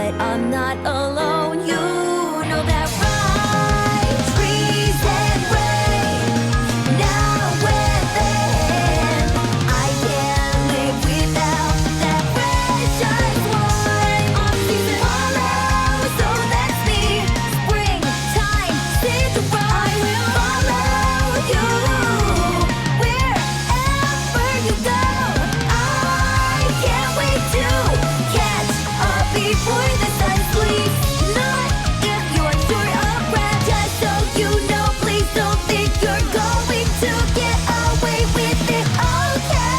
but I'm not alone. You know that, right? Trees and rain, now and then. I can't live without that precious one. Off season follow, so that's me. Springtime, Cinderella, I will follow you wherever you go. I can't wait to catch up before the sun sleeps. Not if you're short of breath. Just so you know, please don't think you're going to get away with it, okay?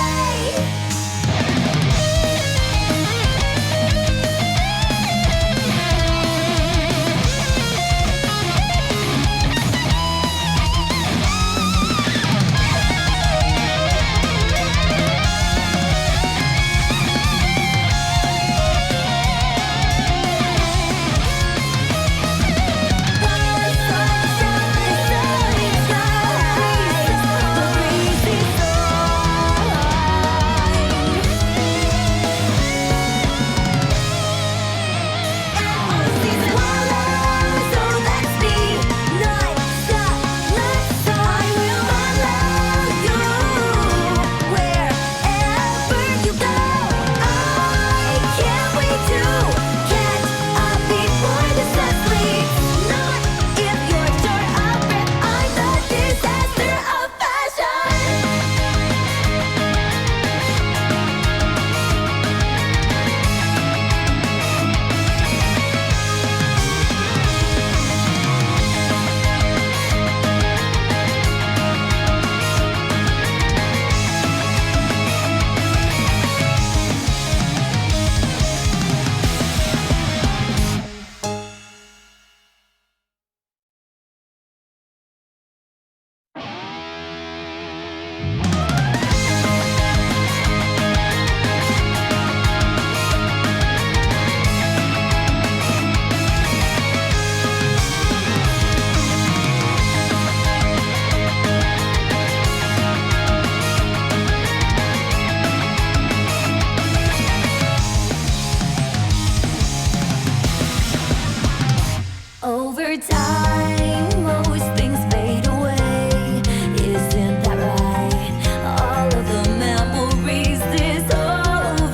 Over time, most things fade away. Isn't that right? All of the memories dissolve.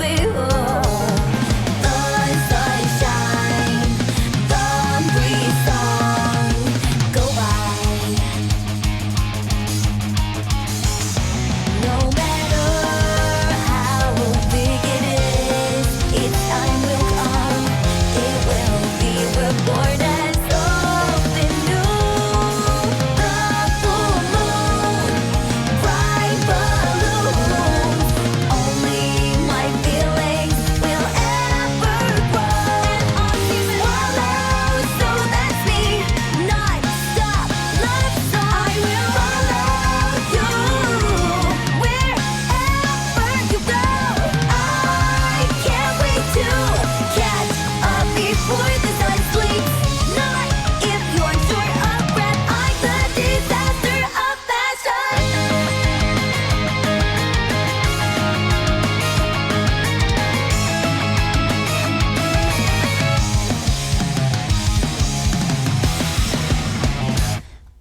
The sunshine, the breeze song go by. No matter how big it is, its time will come. It will be reborn as something new. The full moon, bright balloons. Only my feelings will ever grow. And on these wallows, so that's me. Non-stop love song. I will follow you wherever you go. I can't wait to catch up before the sun sleeps. Not if you're short of breath. I'm the disaster of fashion.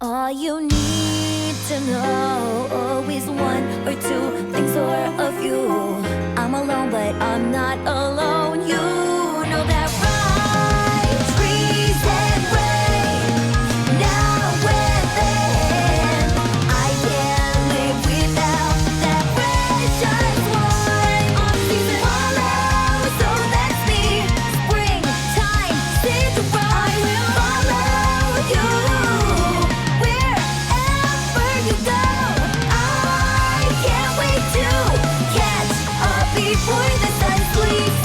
All you need to know, always one or two things or a few. I'm alone, but I'm not alone. You know that, right? Trees and rain, now and then. I can't live without that precious one. Off season follow, so that's me. Springtime, Cinderella, I will follow you wherever you go. I can't wait to catch up before the sun sleeps.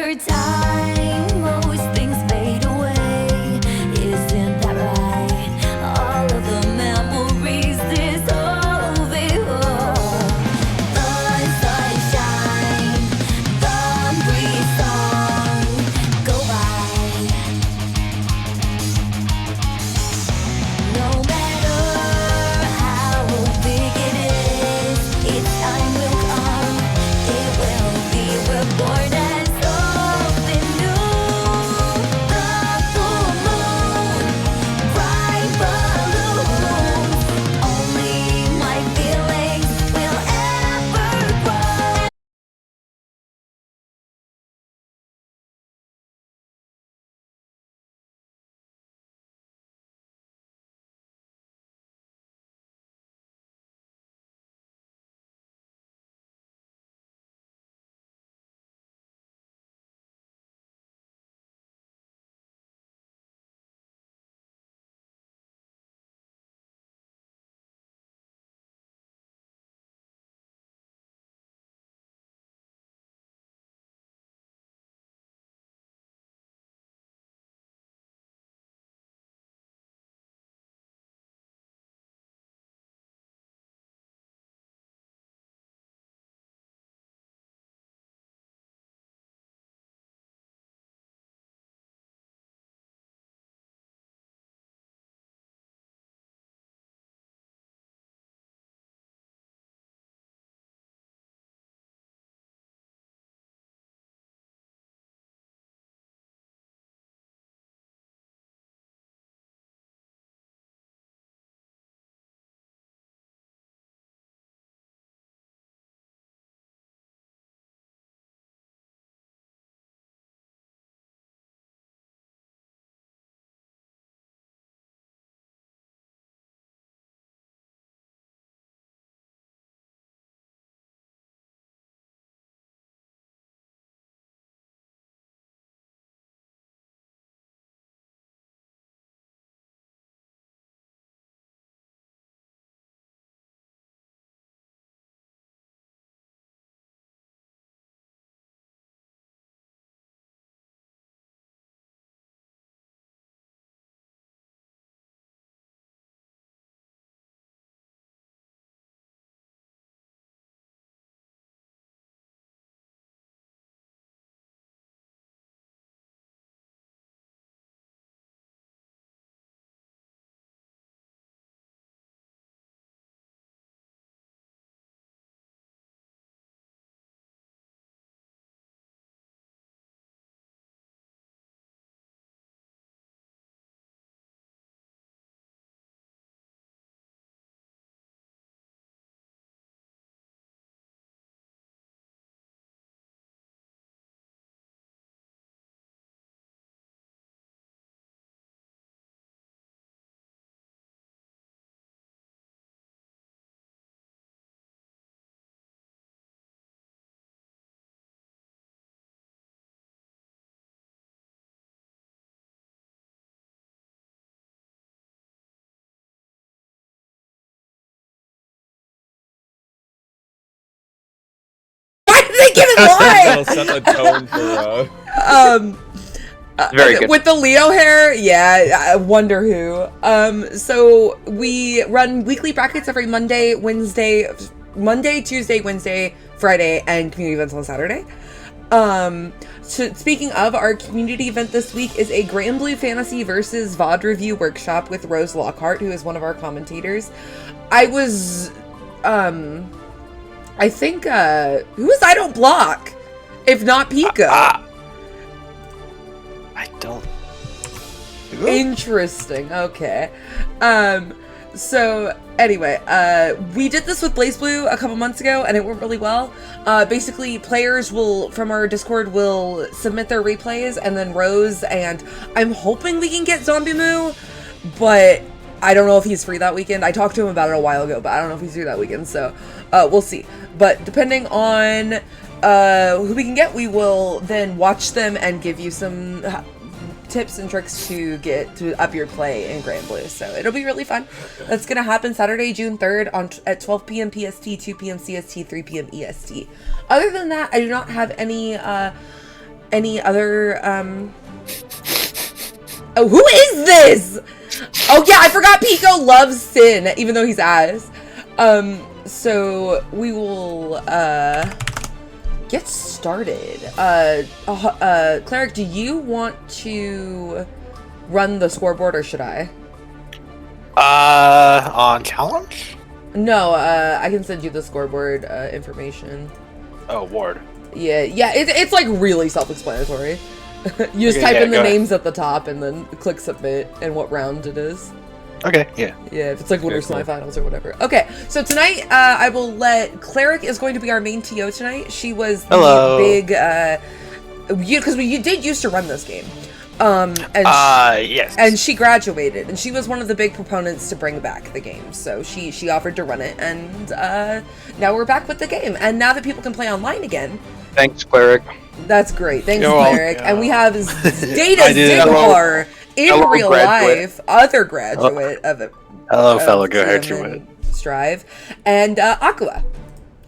over time, most things fade away. Isn't that right? All of the memories dissolve. The sunshine, the breeze song go by. No matter how big it is, its time will come. It will be reborn as something new. The full moon, bright balloons. Only my feelings will ever grow. Why did they give it That'll live? set the tone for Very good. With the Leo hair, yeah, I wonder who. So we run weekly brackets every Monday, Tuesday, Wednesday, Friday, and community events on Saturday. So speaking of, our community event this week is a Grand Blue Fantasy versus VOD review workshop with Rose Lockhart, who is one of our commentators. I was, I think, who is I Don't Block? If not Pico. I don't. Interesting. Okay. So anyway, we did this with Blaze Blue a couple months ago, and it went really well. Basically, players from our Discord will submit their replays, and then Rose, and I'm hoping we can get Zombie Moo, but I don't know if he's free that weekend. I talked to him about it a while ago, but I don't know if he's free that weekend, so we'll see. But depending on who we can get, we will then watch them and give you some tips and tricks to get to up your play in Grand Blue. So it'll be really fun. That's gonna happen Saturday, June 3rd at 12 p.m. PST, 2 p.m. CST, 3 p.m. EST. Other than that, I do not have any any other, Oh, who is this? Oh yeah, I forgot Pico loves Sin, even though he's ass. So we will, get started. Cleric, do you want to run the scoreboard, or should I? On challenge? No, I can send you the scoreboard, information. Oh, Ward. Yeah, it's like really self-explanatory. You just Okay, type in the go ahead. names at the top and then click submit and what round it is. Okay, yeah. Yeah, if it's like winners cool. semifinals or whatever. Okay, so tonight I will let Cleric is going to be our main TO tonight. She was the Hello. big because you did used to run this game. And Yes. and she graduated, and she was one of the big proponents to bring back the game. So she offered to run it, and now we're back with the game. And now that people can play online again, Thanks, Cleric. that's great. Thanks, You're welcome. Cleric. And we have Data I did. Ziggler in Hello, real graduate. life, other graduate of it. Hello, fellow TMN graduate. Strive, and Aqua,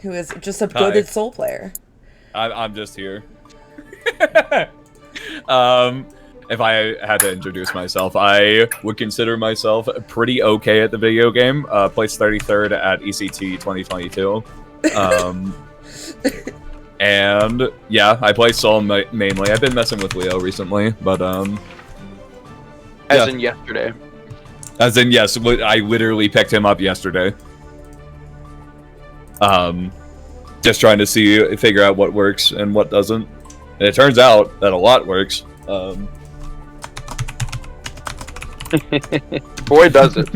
who is just a goated soul player. I'm just here. If I had to introduce myself, I would consider myself pretty okay at the video game. Placed 33rd at ECT 2022. And yeah, I play Soul mainly. I've been messing with Leo recently, but As yeah. in yesterday. As in, yes, I literally picked him up yesterday. Just trying to figure out what works and what doesn't. And it turns out that a lot works. Boy, does it.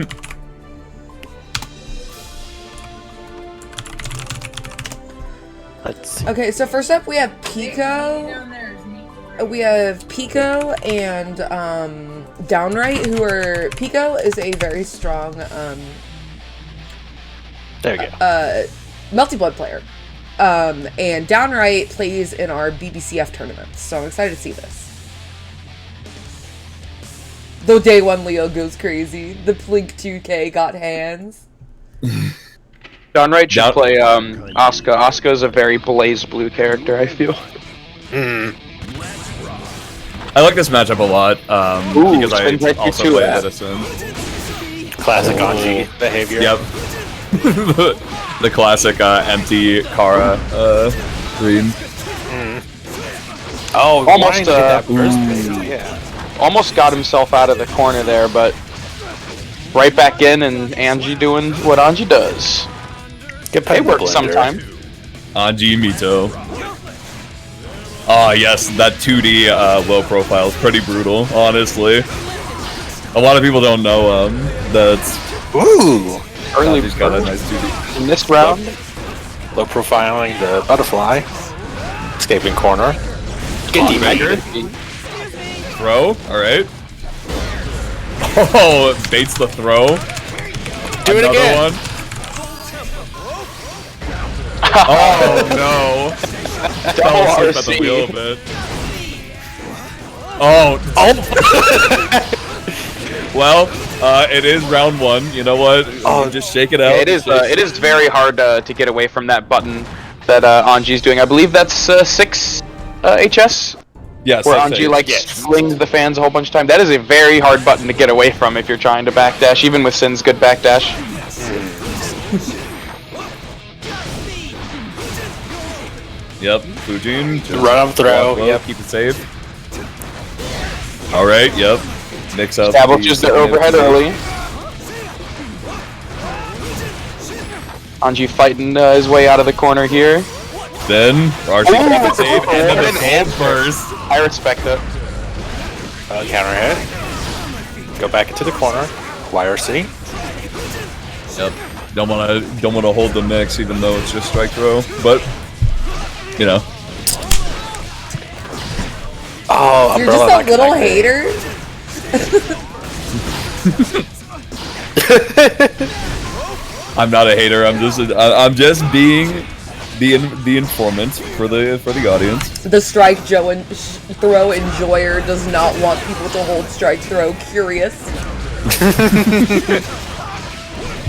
Let's see. Okay, so first up we have Pico. We have Pico and Downright, who are Pico is a very strong There we go. Melty Blood player. And Downright plays in our BBCF tournaments, so I'm excited to see this. Though day one Leo goes crazy. The Plink 2K got hands. Downright should play Asuka. Asuka is a very Blaze Blue character, I feel. I like this matchup a lot, Ooh, because I spin right also through play it. Edison. Classic Anji behavior. Yep. The classic empty Kara green. Oh, Almost, wanting to get that burst bait, yeah. Almost got himself out of the corner there, but right back in, and Angie doing what Angie does. Get They work sometime. Anji Mito. Ah, yes, that 2D low profile is pretty brutal, honestly. A lot of people don't know that's Ooh! Early Anji's got a nice 2D. in this round. Low profiling the butterfly. Escaping corner. Get Banger. deep. Throw, alright. Oh, baits the throw. Do it Another again. one. Oh no. Fell asleep at the wheel a bit. Oh. Well, it is round one. You know what? Oh, Just shake it out. Yeah, it is very hard to get away from that button that Anji's doing. I believe that's 6 HS, Yes. where Anji flings the fans a whole bunch of time. That is a very hard button to get away from if you're trying to backdash, even with Sin's good backdash. Yep. Fujin. Just Run up throw, walk low, yep. Keep it safe. All right. Yep. Mix up. Establishes the overhead early. Anji fighting his way out of the corner here. Then Archie keep it safe, and then the An gold burst. I respect it. Counter hit. Go back into the corner. YRC. Yep. Don't wanna hold the mix, even though it's just strike throw. But you know. Oh, You're just a little hater. I'm not a hater. I'm just being the informant for the audience. The strike throw enjoyer does not want people to hold strike throw curious.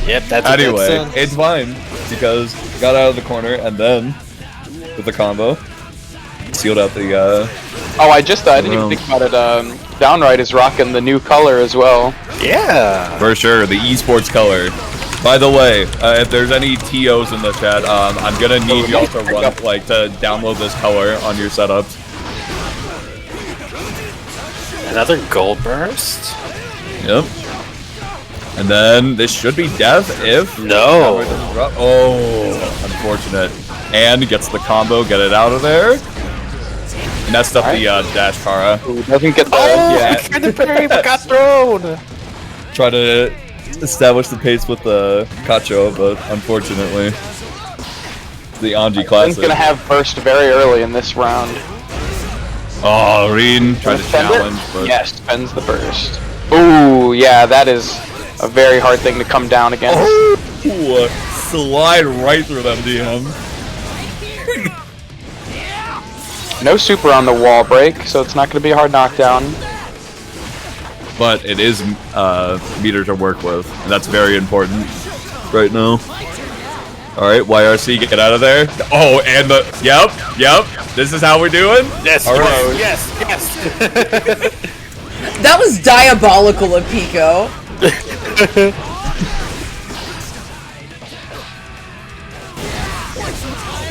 Yep, that's Anyway, it's fine because got out of the corner and then with the combo sealed out the Oh, I didn't even think about it. Downright is rocking the new color as well. Yeah. For sure, the esports color. By the way, if there's any TOs in the chat, I'm gonna need y'all to to download this color on your setups. Another gold burst? Yep. And then this should be death if No. Oh, unfortunate. And gets the combo, get it out of there. Messed up the dash Kara. Ooh, doesn't get the tried to parry but got thrown. Try to establish the pace with the Kacho, but unfortunately, the Anji He's classic. gonna have burst very early in this round. Oh, Reen tried to Spend challenge, it? but Yes, spends the burst. Ooh, yeah, that is a very hard thing to come down against. Ooh, slide right through them, DM. No super on the wall break, so it's not going to be a hard knockdown. But it is meter to work with, and that's very important right now. All right, YRC, get out of there. Oh, and the yep. This is how we're doing. Yes. All right. Yes. That was diabolical of Pico.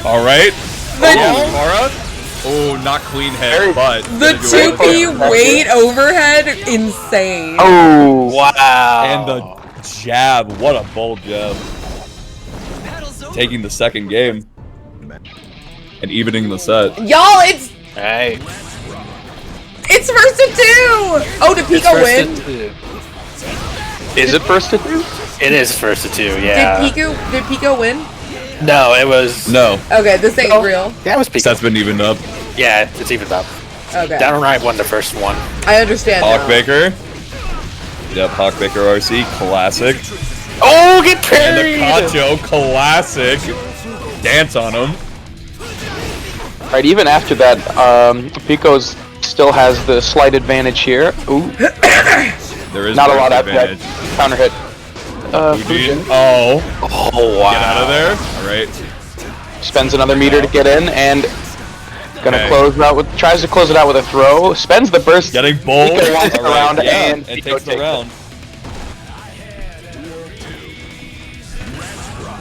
All right. Oh, not clean head, but The 2P weight overhead, insane. Oh, Wow. and the jab. What a bold jab. Taking the second game and evening the set. Y'all, it's Hey. first to 2. Oh, did Pico win? is it first to 2? It is first to 2, yeah. Did Pico win? No, it was... No, Okay, this ain't real. Yeah, it was Pico. set's been evened up. Yeah, it's evened up. Okay, Downright won the first one. I understand now. Hawkbaker. Yep, Hawkbaker RC, classic. Oh, get And the parried! Kacho, classic. Dance on him. Right, even after that, Pico's still has the slight advantage here. Ooh, There is not a burst lot after that advantage. counter hit. Fujin Oh, Oh, wow. get out of there. All right. spends another meter to get in and gonna Okay. close it out with, tries to close it out with a throw. Spends the burst. Getting bold. Pico wants the All right, round yeah, and and Pico takes the takes it. round.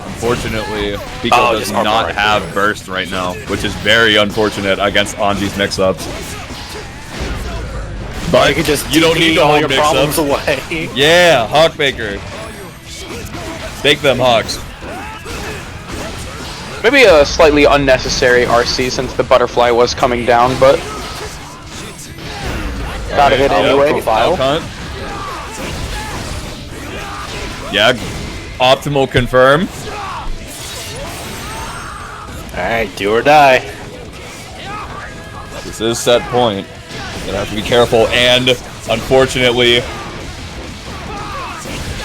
Unfortunately, Pico Oh, does just armor not right have there. burst right now, which is very unfortunate against Anji's mix-ups. But You could just you don't need to all hold your problems mix-ups. away. Yeah, Hawkbaker. Bake them Hawks. Maybe a slightly unnecessary RC since the butterfly was coming down, but gotta hit Alright, anyway. Profile hunt. Yeah, optimal confirm. Alright, do or die. This is set point. Gonna have to be careful, and unfortunately,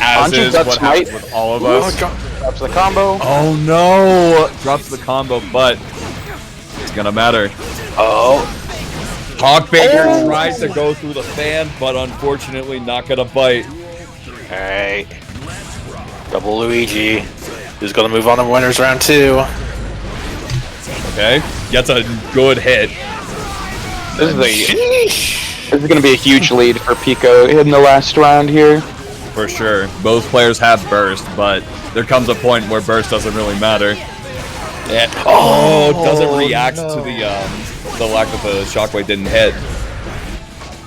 as Anji is got what smite. happens with all of us. Drops the combo. Oh no! Drops the combo, but it's gonna matter. Oh. Hawkbaker tries to go through the fan, but unfortunately not gonna bite. Alright. Double Luigi. Who's gonna move on to winners round 2? Okay, gets a good hit. This is gonna be a huge lead for Pico in the last round here. For sure. Both players have burst, but there comes a point where burst doesn't really matter. And, doesn't react to the lack that the shockwave didn't hit.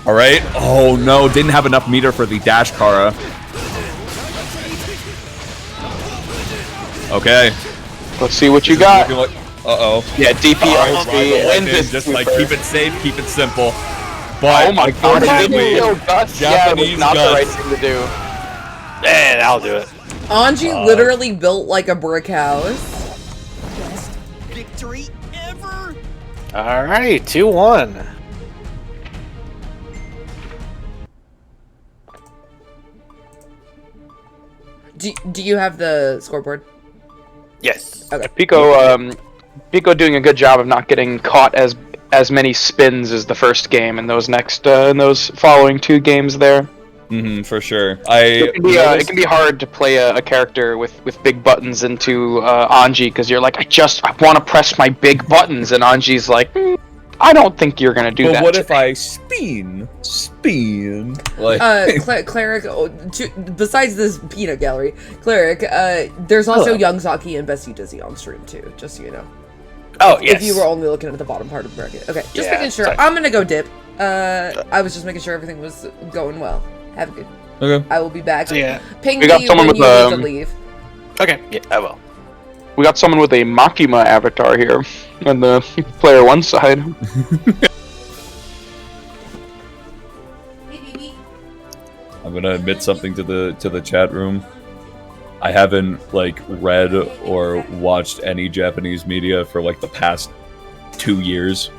Alright. Oh no, didn't have enough meter for the dash Kara. Okay. Let's see what you got. Looking like, uh-oh. Yeah, DP wins this Just like super. keep it safe, keep it simple. But Oh my god, it didn't unfortunately, kill Gus. Yeah, it was Japanese not the right Gus. thing to do. And I'll do it. Anji literally built like a brick house. Victory ever! Alright, 2-1. Do you have the scoreboard? Yes. Pico doing a good job of not getting caught as many spins as the first game in those next in those following 2 games there. for sure. It can be hard to play a character with big buttons into Anji because you're like I want to press my big buttons and Anji's like I don't think you're gonna do But that. what if I spin? Like, Cleric, besides this peanut gallery, Cleric, there's also Hello. Young Zaki and Bestie Dizzy on stream too, just so you know. Oh, yes. If you were only looking at the bottom part of the bracket. Okay, just Yeah, making sure. sorry. I'm gonna go dip. I was just making sure everything was going well. Have a good. okay. I will be back. So, yeah. Ping We got me someone when with, you need to leave. Okay, yeah, I will. We got someone with a Makima avatar here on the player 1 side. I'm gonna admit something to the chat room. I haven't like read or watched any Japanese media for like the past 2 years.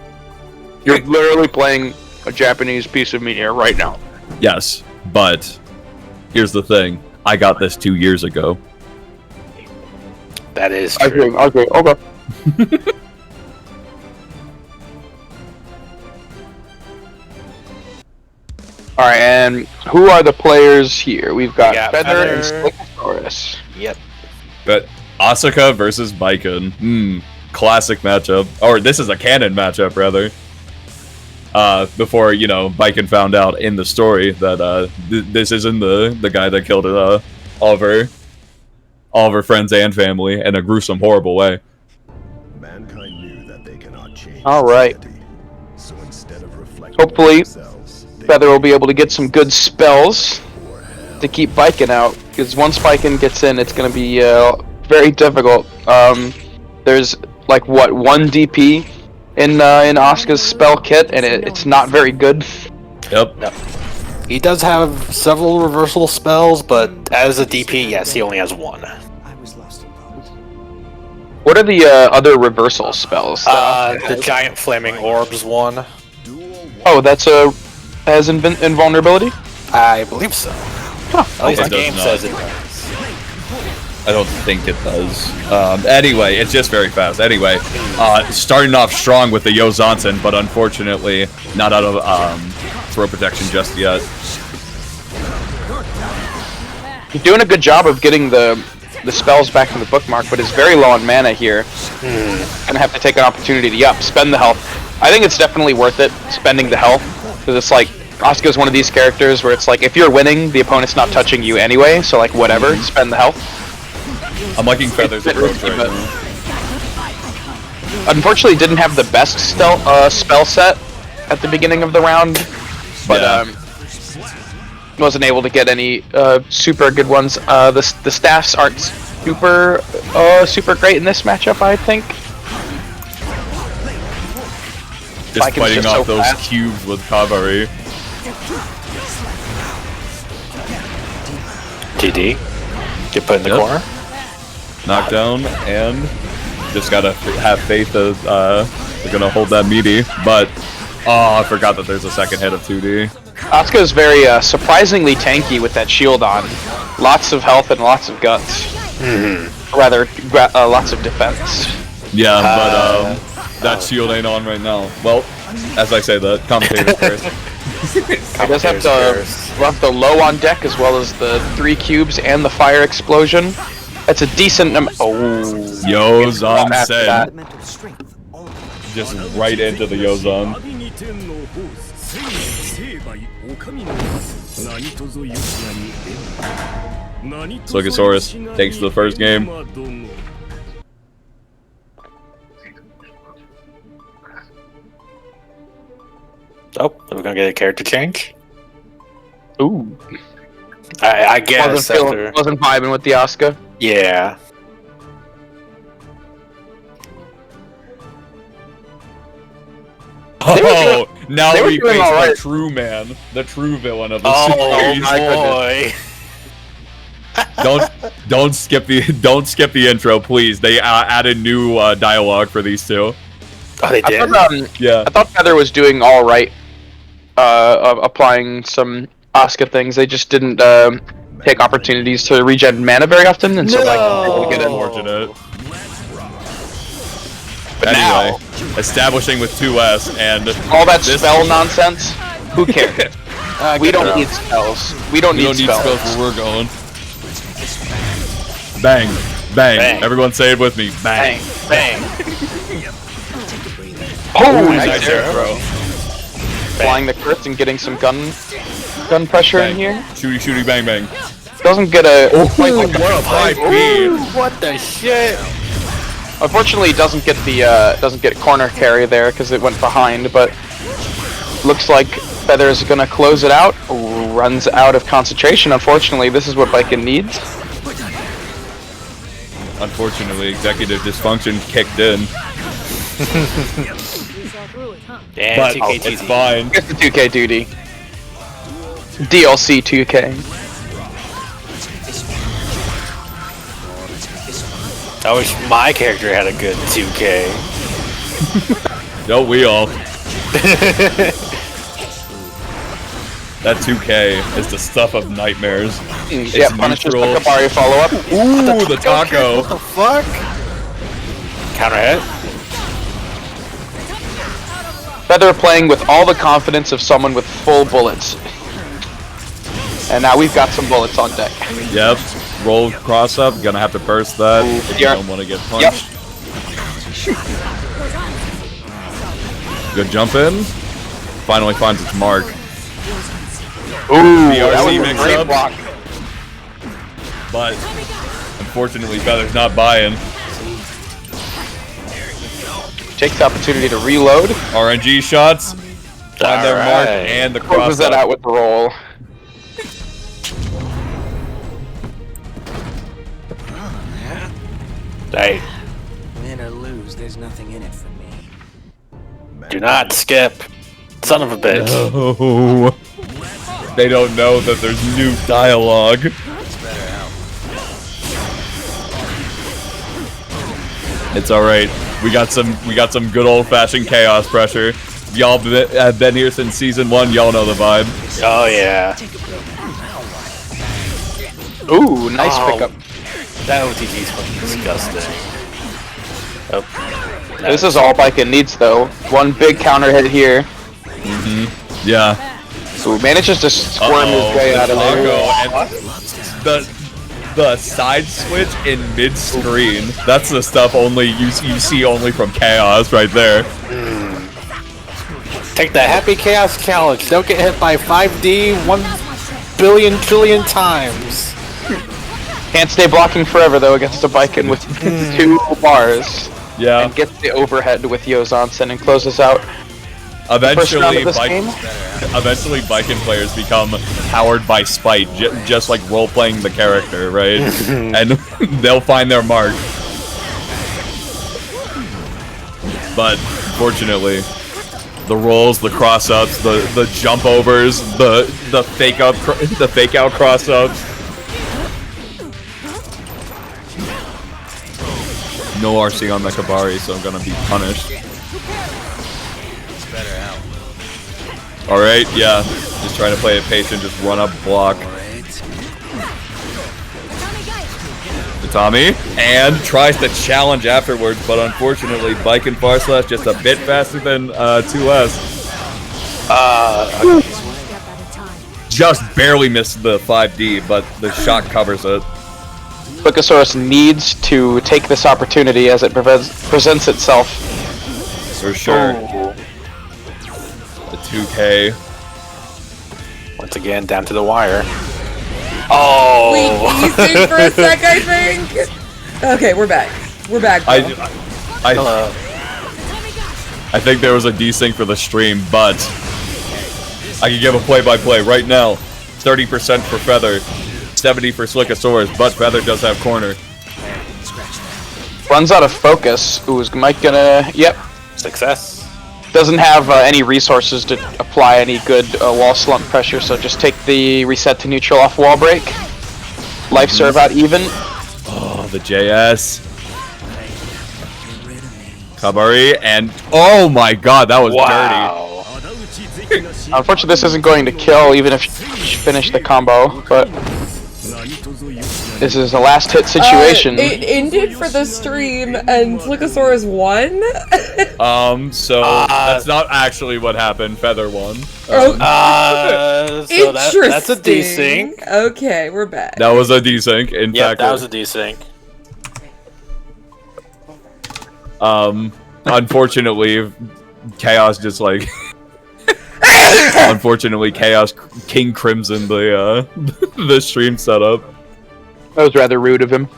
You're literally playing a Japanese piece of media right now. Yes, but here's the thing. I got this 2 years ago. That is I true. agree. Okay. Alright, and who are the players here? We've got, We got Feather and Feather. Stegosaurus. Yep. But Asuka versus Baiken. Classic matchup. Or this is a canon matchup, rather. Before, you know, Baiken found out in the story that this isn't the guy that killed all of her friends and family in a gruesome, horrible way. Mankind knew that they cannot change All right. society. So instead of reflecting Hopefully, on themselves, they Feather will be able to get some good spells to keep Baiken out, because once Baiken gets in, it's going to be very difficult. There's like what, 1 DP in Asuka's spell kit, and it's not very good. Yep. No. He does have several reversal spells, but as a DP, yes, he only has 1. What are the other reversal spells? The giant flaming orbs one. Oh, that's has invulnerability? I believe so. At least It the game does says not. it does. I don't think it does. Anyway, it's just very fast. Anyway, starting off strong with the Yozansen, but unfortunately not out of throw protection just yet. You're doing a good job of getting the spells back from the bookmark, but is very low on mana here. Gonna have to take an opportunity to spend the health. I think it's definitely worth it, spending the health, because it's like, Asuka's one of these characters where it's like, if you're winning, the opponent's not touching you anyway, so like, whatever, spend the health. I'm liking Feather's approach right now. Unfortunately, didn't have the best spell set at the beginning of the round, but Yeah. wasn't able to get any super good ones. The staffs aren't super great in this matchup, I think. Just Baiken's fighting just off so those fast. cubes with Kavari. TD. Get put in the Yep. corner. Knockdown, and just gotta have faith that they're gonna hold that meaty. But, oh, I forgot that there's a second hit of 2D. Asuka is very surprisingly tanky with that shield on. Lots of health and lots of guts. Rather, lots of defense. Yeah, but that shield ain't on right now. Well, as I say, the commentator first. He does have the low on deck as well as the 3 cubes and the fire explosion. That's a decent Yozan after that. Sen. Just right into the Yozan. Slogosaurus takes the first game. Oh, are we gonna get a character change? Ooh. I guess after... Wasn't vibing with the Asuka. Yeah. Oh, now they were we doing face the alright. true man, the true villain of the Oh series. my boy. Don't skip the intro, please. They added new dialogue for these two. Oh, they did? Yeah. I thought Feather was doing all right, applying some Asuka things. They just didn't take opportunities to regen mana very often, and so like able to get in. Unfortunate. But Anyway, now, establishing with 2S and all that this- spell nonsense. Who cares? We don't need spells. We don't we need don't need spells. spells where we're going. Bang, bang, Bang. Everyone say it with me. Bang. Bang, bang. Oh, Nice nice air arrow. throw. Flying the crits and getting some gun pressure in here. Shooty, shooty, bang, bang. Doesn't get a quite What the- a 5B. What the shit? Unfortunately, it doesn't get the doesn't get corner carry there because it went behind. But looks like Feather is gonna close it out. Runs out of concentration. Unfortunately, this is what Viking needs. Unfortunately, executive dysfunction kicked in. Yeah, But 2K it's GG. fine. Gets the 2K duty. DLC 2K. I wish my character had a good 2K. Don't we all? That 2K is the stuff of nightmares. Yeah, punishes the neutral. Kabari follow-up. Ooh, the taco. What the fuck? Counter hit. Feather playing with all the confidence of someone with full bullets. And now we've got some bullets on deck. Yep. Roll cross up. Gonna have to burst that. If you Yeah. don't want to get punched. Good jump in. Finally finds its mark. Ooh, BRC that was a mix great up. block. But unfortunately, Feather's not buying. Takes the opportunity to reload. RNG shots. Find their mark Alright. and the Closes cross that up. out with the roll. Hey, Win or lose, there's nothing in it for me. do not skip. Son of a bitch. Oh. They don't know that there's new dialogue. It's all right. We got some good old-fashioned chaos pressure. Y'all have been here since season 1. Y'all know the vibe. Oh yeah. Ooh, nice Oh. pickup. That OTG is fucking disgusting. Oh. This is all Viking needs though. One big counter hit here. Yeah. So he manages to squirm his way out of there. And the side switch in mid-screen. That's the stuff only you see only from Chaos right there. Take the Happy Chaos Challenge. Don't get hit by 5D 1 billion trillion times. Can't stay blocking forever though against a Viking with 2 bars. Yeah. And gets the overhead with Yozansen and closes out. First round Eventually, of this game. Viking players become powered by spite, just like role-playing the character, right? And they'll find their mark. But fortunately, the rolls, the cross-ups, the jump overs, the fake out cross-ups. No RC on the Kabari, so I'm gonna be punished. Alright, yeah. Just trying to play it patient, just run up, block. Tommy, and tries to challenge afterwards, but unfortunately, Bike and Far Slash just a bit faster than 2S. Just barely missed the 5D, but the shot covers it. Blicosaurus needs to take this opportunity as it presents itself. For sure. The 2K. Once again, down to the wire. We Oh! desync for a sec, I think. Okay, we're back. We're back. Bro. Hello. I think there was a desync for the stream, but I can give a play-by-play right now. 30% for Feather, 70 for Slickosaurus, but Feather does have corner. Runs out of focus. Ooh, is Mike gonna... Yep. Success. Doesn't have any resources to apply any good wall slump pressure, so just take the reset to neutral off wall break. Life serve out even. Oh, the JS. Kabari, and oh my god, that was dirty. Wow. Unfortunately, this isn't going to kill, even if you finish the combo, but this is a last hit situation. It ended for the stream, and Slickosaurus won. So that's not actually what happened. Feather won. Oh, So that's a desync. Okay, we're back. That was a desync. In Yeah, fact, that was a desync. Unfortunately, Chaos just like. Unfortunately, Chaos King Crimson the the stream setup. That was rather rude of him.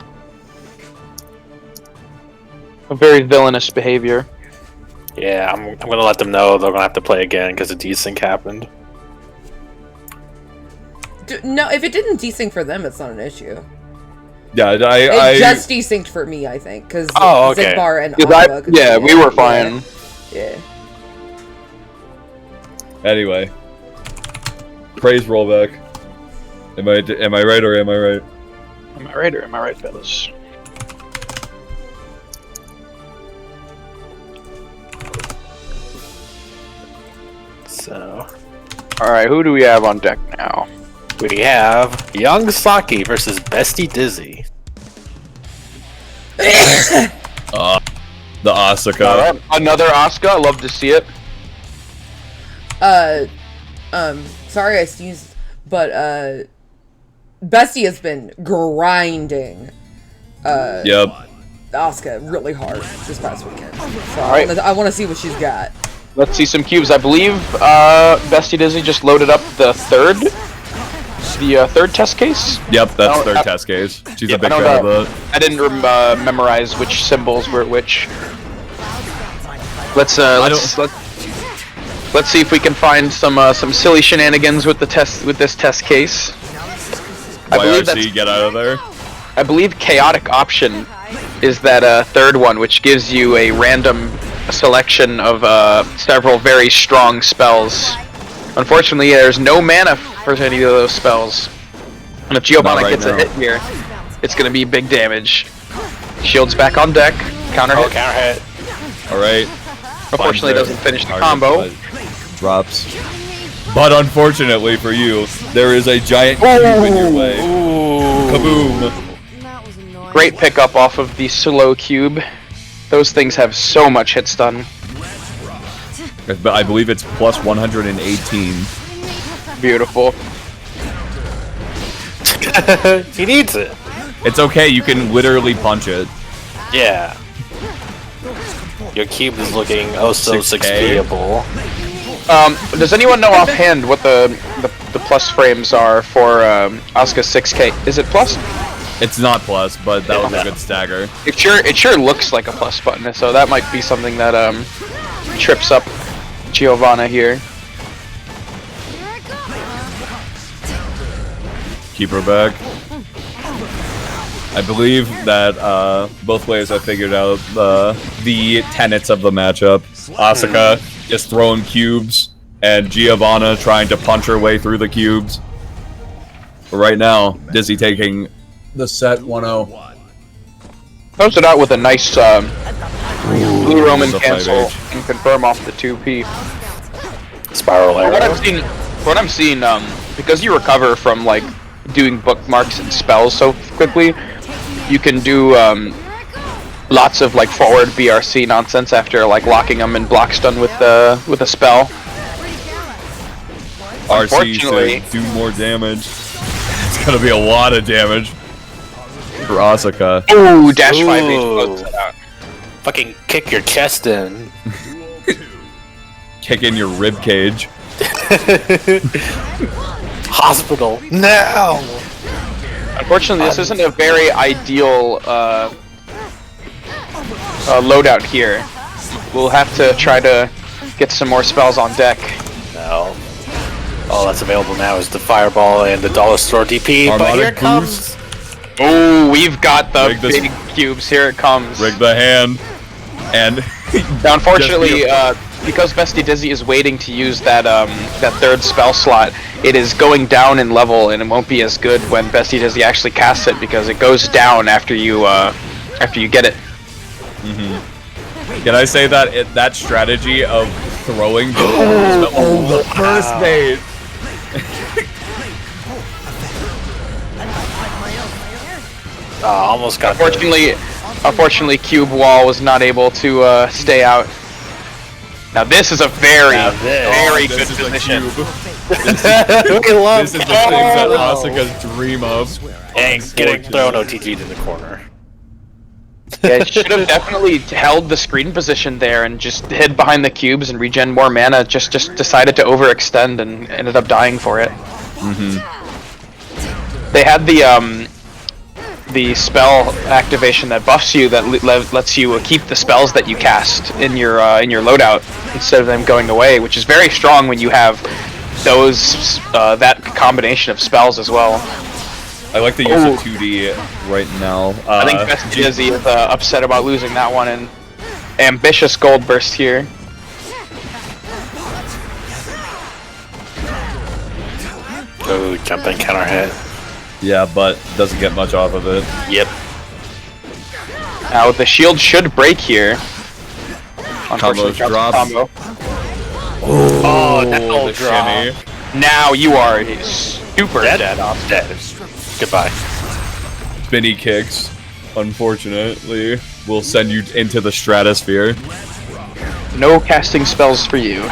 A very villainous behavior. Yeah, I'm gonna let them know they're gonna have to play again because the desync happened. No, if it didn't desync for them, it's not an issue. Yeah, It just desynced for me, I think, because Oh, okay. Zigbar and 'Cause Aqua could yeah, see we it. were fine. Yeah. Anyway, praise rollback. Am I right or am I right? Am I right or am I right, fellas? So Alright, who do we have on deck now? we have Young Saki versus Bestie Dizzy. The Asuka. Alright, another Asuka, I love to see it. Sorry I sneezed, but, Bestie has been grinding, Yep. Asuka really hard this past weekend. So Alright. I want to see what she's got. Let's see some cubes. I believe Bestie Dizzy just loaded up the third test case. Yep, that's Oh, third test case. She's a big I fan don't of know. that. I didn't memorize which symbols were which. Let's see if we can find some silly shenanigans with this test case. I believe YRC, get out of there. I believe chaotic option is that third one, which gives you a random selection of several very strong spells. Unfortunately, there's no mana for any of those spells, and if Giovanna Not right gets a now. hit here, it's gonna be big damage. Shields back on deck. Counter Oh, hit. counter hit. Alright. Unfortunately, Finds doesn't finish the target, combo. but drops. But unfortunately for you, there is a giant cube in your way. Kaboom. Great pickup off of the slow cube. Those things have so much hit stun. But I believe it's plus 118. Beautiful. He needs it. It's okay, you can literally punch it. Yeah. Your cube is looking oh so 6K. 6K-able. Does anyone know offhand what the plus frames are for Asuka 6K? Is it plus? It's not plus, but that was a good stagger. It sure looks like a plus button, so that might be something that trips up Giovanna here. Keep her back. I believe that both players have figured out the tenets of the matchup. Asuka just throwing cubes, and Giovanna trying to punch her way through the cubes. But right now, Dizzy taking the set 1-0. Close it out with a nice Blue Roman That's a cancel 5H. and confirm off the 2P. Spiral What arrow. I'm seeing, because you recover from like doing bookmarks and spells so quickly, you can do lots of like forward BRC nonsense after like locking them in block stun with a spell. RC Unfortunately- to do more damage. It's gonna be a lot of damage for Asuka. Ooh, dash 5H. Ooh. close it out. Fucking kick your chest in. Kick in your rib cage. Hospital. Now! Unfortunately, this isn't a very ideal loadout here. We'll have to try to get some more spells on deck. No. All that's available now is the Fireball and the Dollar Store DP, but Armada here it comes. Oh, we've got the Rig this- big cubes. Here it comes. Rig the hand. And Now, unfortunately, because Bestie Dizzy is waiting to use that that third spell slot, it is going down in level, and it won't be as good when Bestie Dizzy actually casts it because it goes down after you get it. can I say that that strategy of throwing the the first bait. Almost got Unfortunately, Cube Wall was not able to stay out. Now this is a very good This is a position. cube. We love This is the things that Asuka's dream of. and getting thrown OTG to the corner. Yeah, it should have definitely held the screen position there and just hid behind the cubes and regen more mana. Just decided to overextend and ended up dying for it. They had the spell activation that buffs you that lets you keep the spells that you cast in your loadout instead of them going away, which is very strong when you have those that combination of spells as well. I like the use of 2D right now. I think Best Dizzy is upset about losing that one, and ambitious gold burst here. Oh, jumping counter hit. Yeah, but doesn't get much off of it. Yep. Now the shield should break here. Combos drop. Combo. Oh, that'll the drop. shimmy. Now you are super dead. Dead. Goodbye. Spinny kicks, unfortunately, will send you into the stratosphere. No casting spells for you.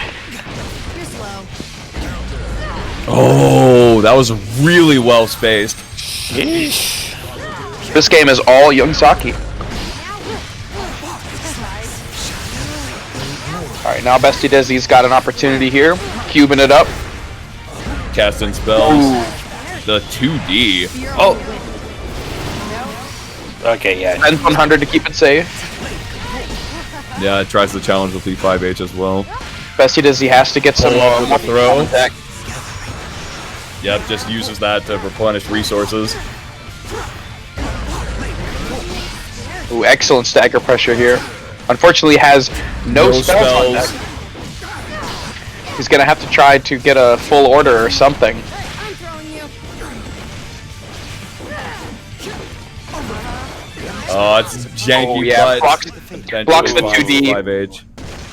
Oh, that was really well spaced. This game is all Young Saki. Alright, now Bestie Dizzy's got an opportunity here. Cubing it up. Casting spells. Ooh. The 2D. Oh. Okay, yeah. Spends 100 to keep it safe. Yeah, it tries to challenge with E5H as well. Bestie Dizzy has to get some Hold on more with the throw. deck. Yep, just uses that to replenish resources. Ooh, excellent stagger pressure here. Unfortunately, has no spells on deck. He's gonna have to try to get a full order or something. Oh, it's janky, Oh, yeah, but blocks the 2D. 5H.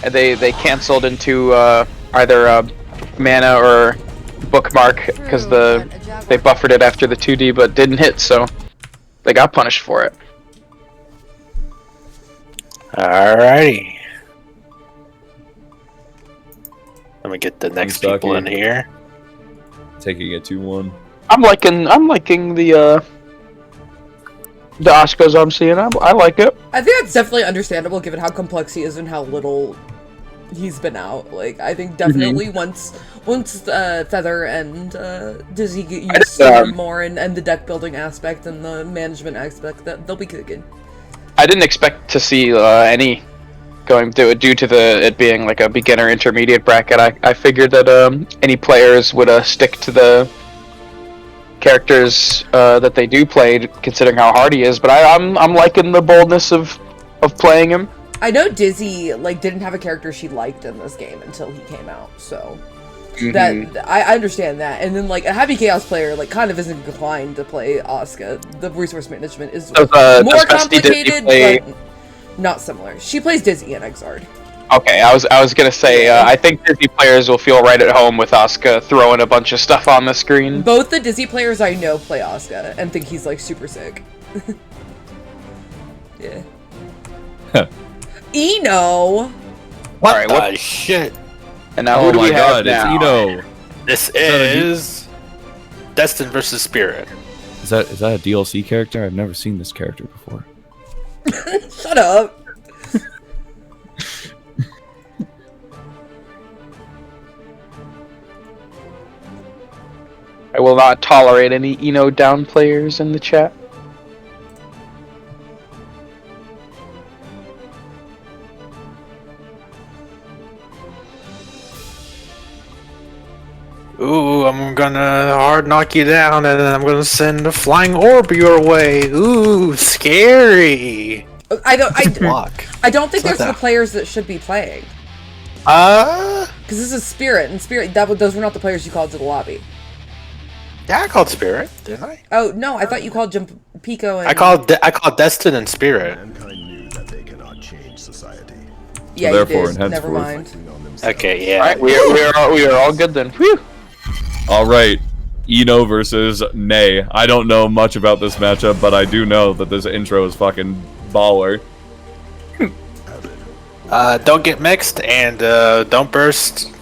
And they canceled into either mana or bookmark because they buffered it after the 2D but didn't hit, so they got punished for it. Alrighty. Let me get the next Stucky. people in here. Taking it 2-1. I'm liking the Oscars I'm seeing. I like it. I think that's definitely understandable given how complex he is and how little he's been out. Like, I think definitely once Feather and Dizzy get used to him more and the deck building aspect and the management aspect, that they'll be good. I didn't expect to see any going due to it being like a beginner intermediate bracket. I figured that any players would stick to the characters that they do play, considering how hard he is. But I'm liking the boldness of playing him. I know Dizzy didn't have a character she liked in this game until he came out, so that I understand that. And then a heavy chaos player kind of isn't inclined to play Asuka. The resource management is more complicated, but not similar. She plays Dizzy in Exard. Okay, I was gonna say I think Dizzy players will feel right at home with Asuka throwing a bunch of stuff on the screen. Both the Dizzy players I know play Asuka and think he's super sick. Yeah. Eno. What Alright, the shit? And now Oh who do my we have god, now? it's Eno. This is Destin versus Spirit. Is that a DLC character? I've never seen this character before. Shut up. I will not tolerate any Eno down players in the chat. Ooh, I'm gonna hard knock you down and then I'm gonna send a flying orb your way. Ooh, scary. I don't Block. I don't think It's not there's the that- players that should be playing. Yeah, Because this is Spirit, and Spirit, those were not the players you called to the lobby. I called Spirit, didn't I? Oh, no, I thought you called Pico and... I called Destin and Spirit. Mankind knew that they cannot change society. Yeah, So you therefore, did. and Never henceforth- mind. Acting on themselves. Okay, yeah. Alright, we are all good then. Whew. Alright, Eno versus Nay. I don't know much about this matchup, but I do know that this intro is fucking baller. Don't get mixed and don't burst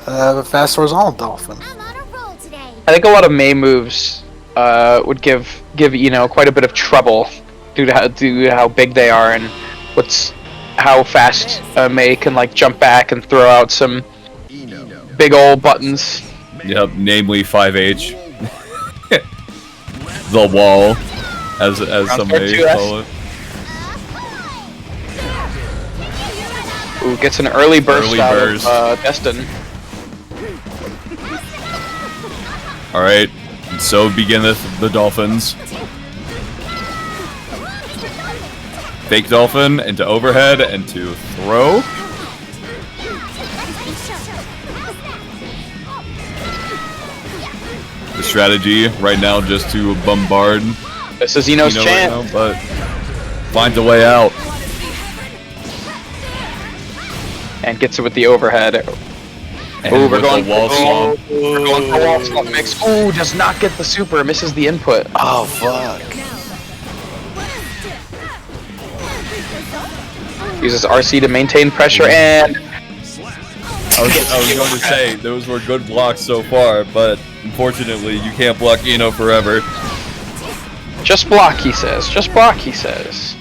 fast horizontal dolphin. I'm on a roll today. I think a lot of Mei moves would give Eno quite a bit of trouble due to how big they are and how fast May can like jump back and throw out some big old buttons. Yep, namely 5H. The wall, as some may call it. Ooh, gets an early burst out burst. of Destin. Alright, so beginneth the Dolphins. Fake Dolphin into overhead and to throw. The strategy right now just to bombard This is Eno's Eno chance. right now, but finds a way out. And gets it with the overhead. And Ooh, with the wall swamp. We're going for wall swamp mix. Ooh, does not get the super. Misses the input. Oh fuck. Uses RC to maintain pressure and I was going to say, those were good blocks so far, but unfortunately you can't block Eno forever. just block, he says. Just block, he says.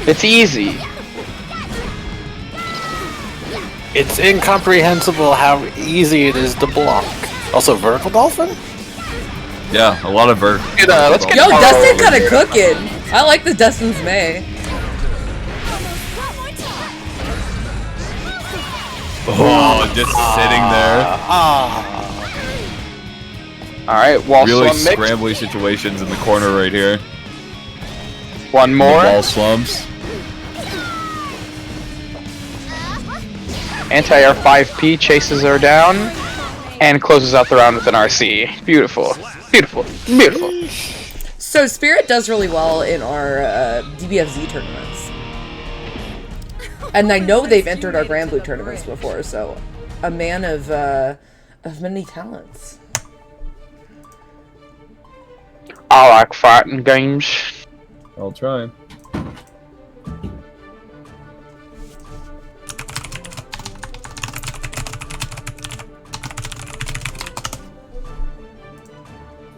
It's easy. It's incomprehensible how easy it is to block. Also, vertical dolphin? Yeah, a lot of vert. Let's get Yo, Taro Dustin over kind of here. cooking. I like the Dustin's May. Oh, just sitting there. Alright, wall Really slump mix. scrambly situations in the corner right here. One The more. ball slumps. Anti-air 5P chases her down and closes out the round with an RC. Beautiful. Beautiful. Beautiful. So Spirit does really well in our DBFZ tournaments. And I know they've entered our Grand Blue tournaments before, so a man of many talents. I like fighting games. I'll try.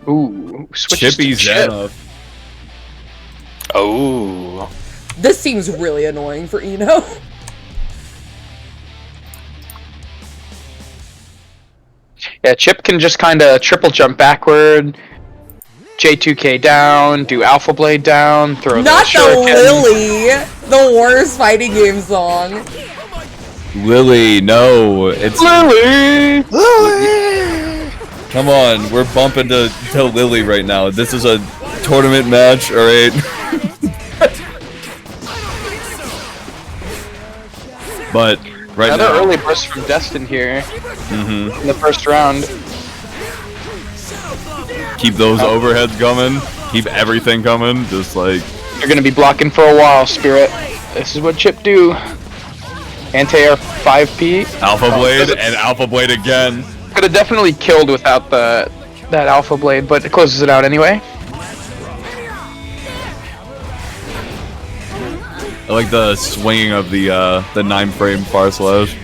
Ooh, switches Chippy to chip. Xanath. Oh. This seems really annoying for Eno. Yeah, Chip can just kind of triple jump backward, J2K down, do Alpha Blade down, throw Not the the shuriken. Lily, the worst fighting game song. Lily, no. It's Lily! Come on, we're bumping to Lily right now. This is a tournament match, alright? But right Another now, early burst from Destin here in the first round. keep those overheads coming. Keep everything coming. Just like You're gonna be blocking for a while, Spirit. This is what Chip do. Anti-air 5P. Alpha Blade and Alpha Blade again. Could have definitely killed without that Alpha Blade, but it closes it out anyway. I like the swinging of the 9-frame far slash.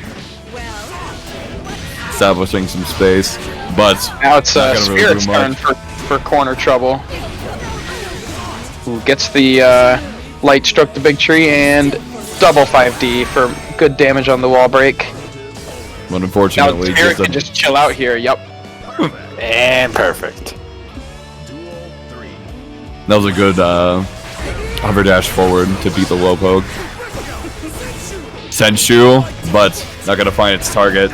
Establishing some space, but Now it's not gonna really Spirit's do turn much. for corner trouble. Who gets the light struck the big tree and double 5D for good damage on the wall break. But Now unfortunately, Spirit can just chill out here. Yup. And perfect. that was a good hover dash forward to beat the low poke. Senshu, but not gonna find its target.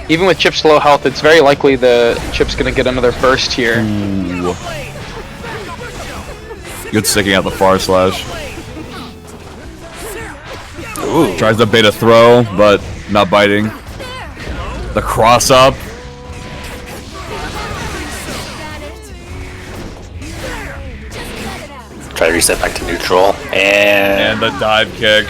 Even with Chip's low health, it's very likely the Chip's gonna get another burst here. Ooh. Good sticking out the far slash. Ooh. Tries to bait a throw, but not biting. The cross up. Try to reset back to neutral. And And the dive kick.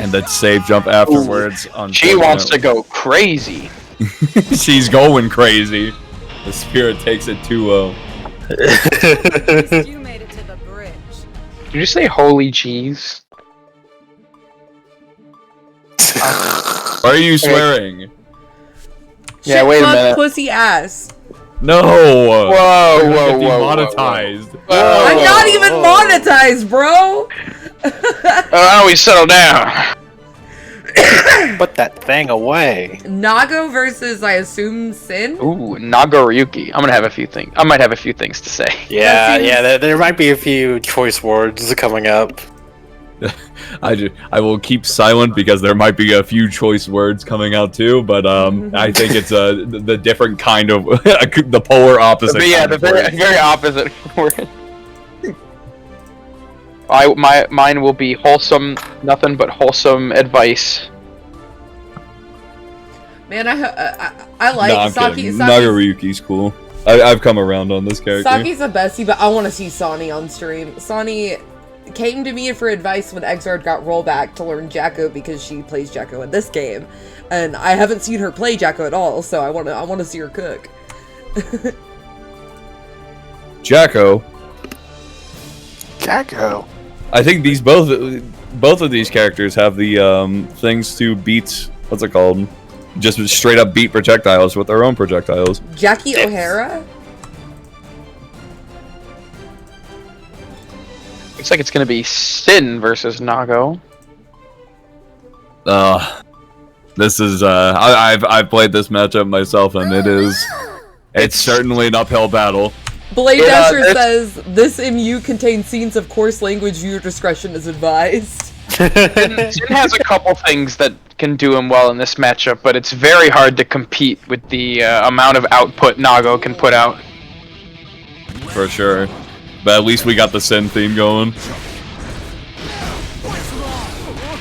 And that save jump afterwards. She wants to go crazy. She's going crazy. The Spirit takes it 2-0. You made it to the bridge. Did you say holy jeez? Why are you swearing? Yeah, wait a Chipmunk minute. pussy ass. No! Whoa, You're gonna whoa, get whoa, demonetized. I'm not even monetized, bro. How do we settle down? Put that thing away. Nago versus, I assume, Sin. Ooh, Nagaryuki. I'm gonna have a few things. I might have a few things to say. Yeah, seems- yeah. There might be a few choice words coming up. I will keep silent because there might be a few choice words coming out too, but I think it's the different kind of the polar opposite. But yeah, kind the of very, words. very opposite word. Mine will be wholesome, nothing but wholesome advice. Man, I like No, I'm Saki. kidding. Saki's, Nagaryuki's cool. I've come around on this character. Saki's the bestie, but I want to see Sonny on stream. Sonny came to me for advice when Exard got rollback to learn Jacko because she plays Jacko in this game, and I haven't seen her play Jacko at all. So I want to see her cook. Jacko. Jacko. I think these both of these characters have the things to beat. What's it called? Just straight up beat projectiles with their own projectiles. Jackie O'Hara. Looks like it's gonna be Sin versus Nago. This is I've played this matchup myself, and it's certainly an uphill battle. Blade Yeah, Dasher says this MU contains scenes of coarse language. Viewer discretion is advised. Sin has a couple things that can do him well in this matchup, but it's very hard to compete with the amount of output Nago can put out. For sure. But at least we got the Sin theme going.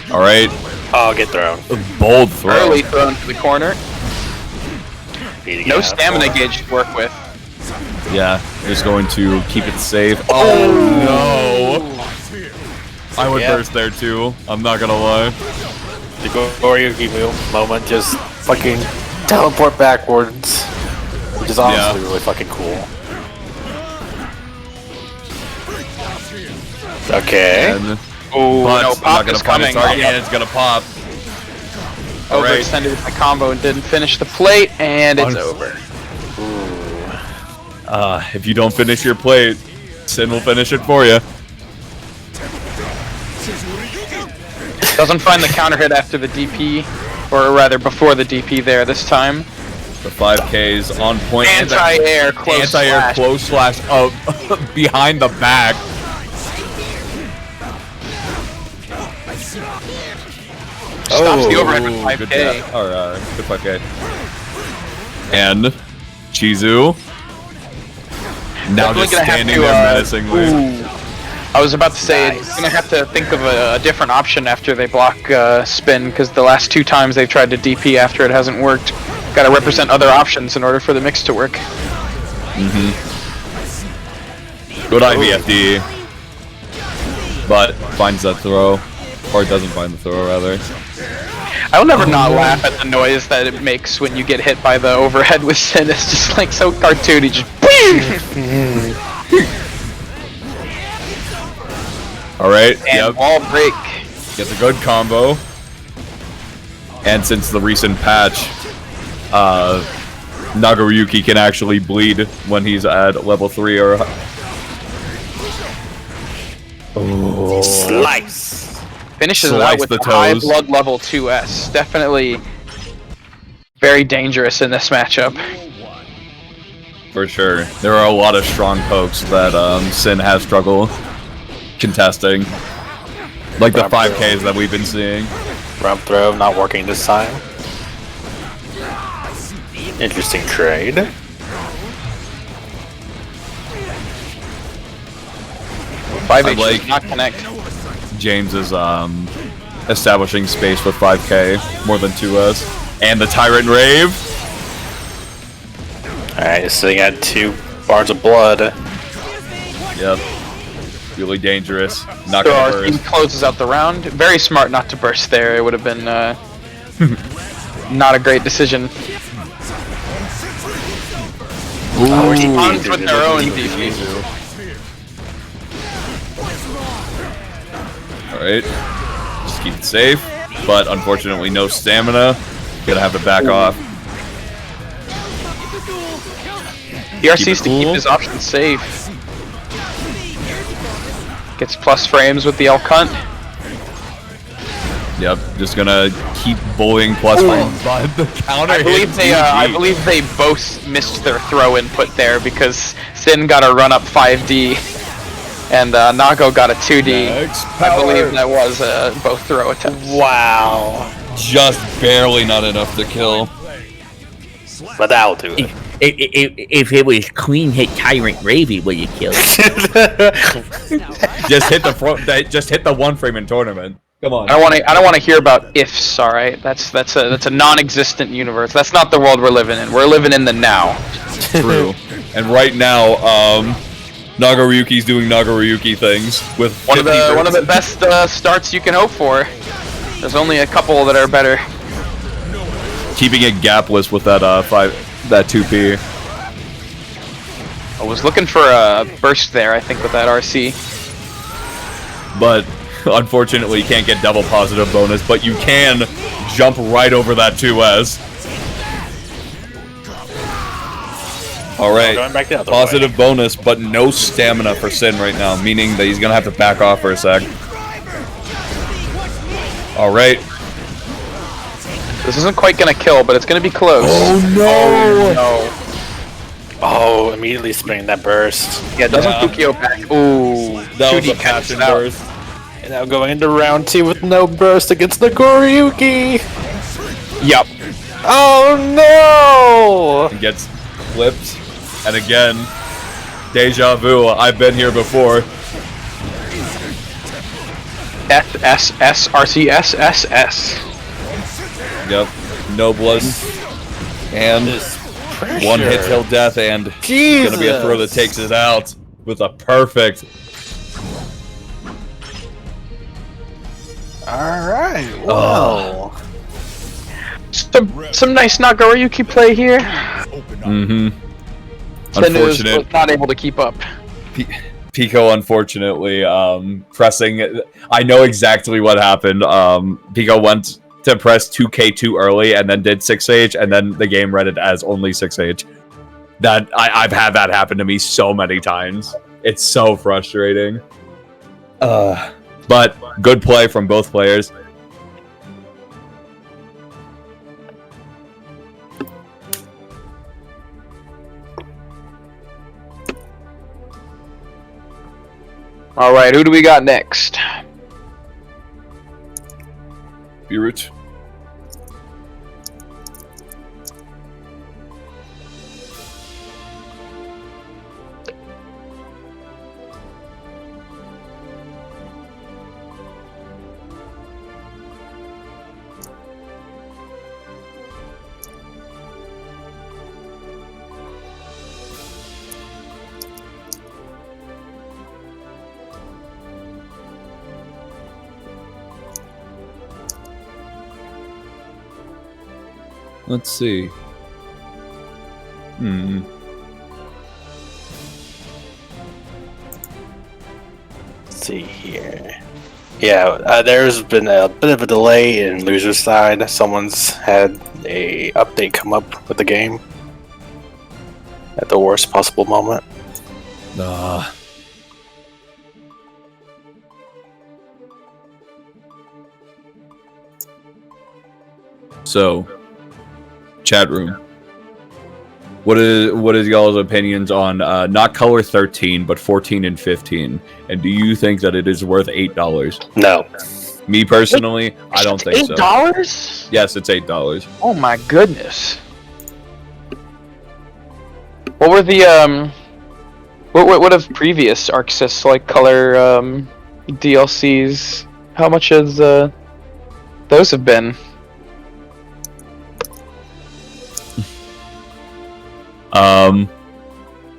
Alright. Oh, get thrown. Bold throw. Early thrown to the corner. Beating No it out. stamina gauge to work with. Yeah, just going to keep it safe. Oh no! I would Yeah. burst there too. I'm not gonna lie. The Goryuki moment, just fucking teleport backwards, which is honestly really fucking cool. Okay. And Oh, but no, I'm pop not gonna is find its coming. target, and it's gonna pop. Alright. Overextended with my combo and didn't finish the plate, and it's over. If you don't finish your plate, Sin will finish it for you. Doesn't find the counter hit after the DP, or rather before the DP there this time. The 5K's on point. Anti-air close Anti-air slash. close slash up behind the back. Stops the overhead with Good 5K. job. Or, good 5K. And Chizu. Now Definitely just gonna have standing to, there menacingly. Ooh. I was about to say, it's gonna have to think of a different option after they block spin, because the last two times they've tried to DP after it hasn't worked. Gotta represent other options in order for the mix to work. Good IVFD. But finds that throw. Or doesn't find the throw, rather. I will never not laugh at the noise that it makes when you get hit by the overhead with Sin. It's just like so cartoony, just Alright, and yep. wall break. Gets a good combo. And since the recent patch, Nagaryuki can actually bleed when he's at level 3 or Oh. Slice. Finishes it Slice out with the the high toes. blood level 2S. Definitely very dangerous in this matchup. For sure. There are a lot of strong pokes that Sin has struggled contesting. Like the 5Ks that we've been seeing. Rump throw not working this time. Interesting trade. 5H like- does not connect. James is establishing space with 5K more than 2S. And the Tyrant Rave. Alright, sitting at 2 bars of blood. Yep. Really dangerous. Not So gonna our team burst. closes out the round. Very smart not to burst there. It would have been not a great decision. Responds with their own DP. Alright. Just keep it safe. But unfortunately no stamina. Gonna have to back off. He RCs to keep his options safe. Gets plus frames with the Elk Hunt. Yep, just gonna keep bullying plus frames. But the counter I believe they both missed their throw input there because Sin got a run up 5D and Nago got a 2D. I believe that was both throw attempts. Wow. Just barely not enough to kill. But that'll do it. If it was Queen hit Tyrant Ravy, will you kill it? Just hit the one frame in tournament. Come on. I don't want to hear about ifs. All right, that's a non-existent universe. That's not the world we're living in. We're living in the now. True. And right now, Nagaryuki's doing Nagaryuki things with one of the best starts you can hope for. There's only a couple that are better. Keeping it gapless with that 2P. I was looking for a burst there, I think, with that RC. But unfortunately, you can't get double positive bonus, but you can jump right over that 2S. Alright, Going back the other positive bonus, but no stamina for Sin right now, meaning that he's gonna have to back off for a sec. Alright. This isn't quite gonna kill, but it's gonna be close. Oh no! Oh, immediately spinning that burst. Yeah, doesn't Fukio back. Ooh, That was 2D a passion catches out. burst. And now going into round 2 with no burst against the Goryuki. Yep. Oh no! He gets flipped, and again, deja vu. I've been here before. S RCS. Yep, no blood, and one hit till death, and gonna be a throw that takes it out with a perfect. Alright, well. Some nice Nagaryuki play here. Mm-hmm. Sin is Unfortunate. not able to keep up. Pico, unfortunately, pressing. I know exactly what happened. Pico went to press 2K too early and then did 6H, and then the game read it as only 6H. That I've had that happen to me so many times. It's so frustrating. But good play from both players. All right, who do we got next? Beirut. Let's see. Let's see here. Yeah, there's been a bit of a delay in loser's side. Someone's had a update come up with the game at the worst possible moment. So, chat room. What is y'all's opinions on not color 13 but 14 and 15? And do you think that it is worth $8? No. Me personally, I don't think so. $8? Yes, it's $8. Oh my goodness. What were the what have previous Arxis like color DLCs? How much has those have been?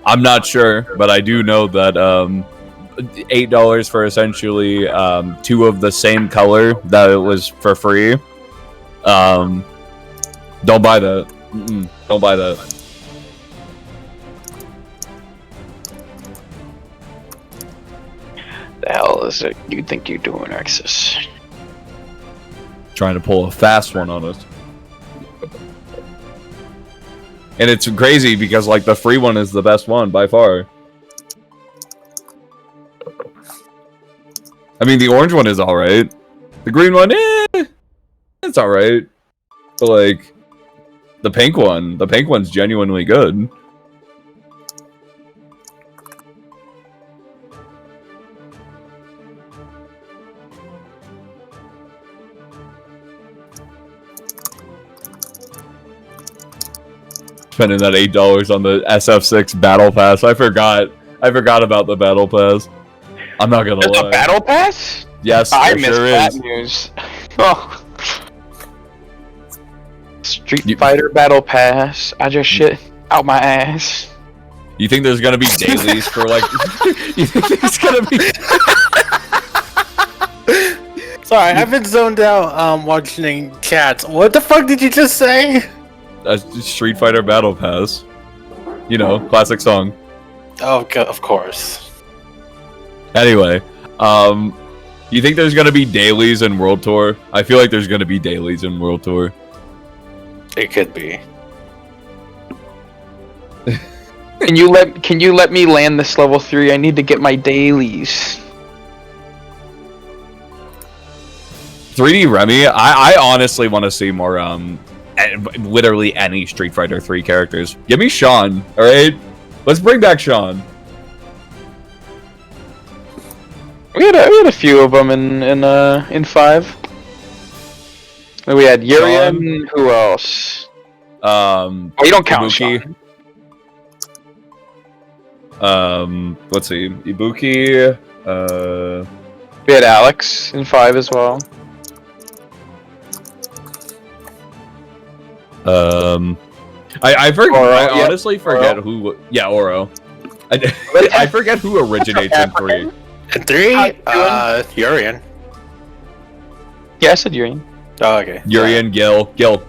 I'm not sure, but I do know that $8 for essentially 2 of the same color that it was for free. Don't buy that. Don't buy that. The hell is it you think you're doing, Arxis? Trying to pull a fast one on us. And it's crazy because like the free one is the best one by far. I mean, the orange one is alright. The green one, it's alright. But like, the pink one's genuinely good. Spending that $8 on the SF6 Battle Pass. I forgot about the Battle Pass. I'm not gonna There's lie. a battle pass? Yes, I there missed sure that is. news. Oh. Street Fighter Battle Pass. I just shit out my ass. You think there's gonna be dailies for like? You think there's gonna be? Sorry, I've been zoned out watching chats. What the fuck did you just say? A Street Fighter Battle Pass. You know, classic song. Oh, of course. Anyway, you think there's gonna be dailies in World Tour? I feel like there's gonna be dailies in World Tour. It could be. Can you let me land this level 3? I need to get my dailies. 3D Remy, I honestly want to see more literally any Street Fighter 3 characters. Give me Sean, all right? Let's bring back Sean. We had a few of them in 5. We had Urian. Who else? Oh, you don't count Ibuki. Sean. Let's see, Ibuki. We had Alex in 5 as well. I forget. Oro, I yep. honestly forget Oro. who. Yeah, Oro. I forget who originates in 3. And 3, How Urian. Yeah, I said Urian. Oh, okay. Urian, Gil. Gil.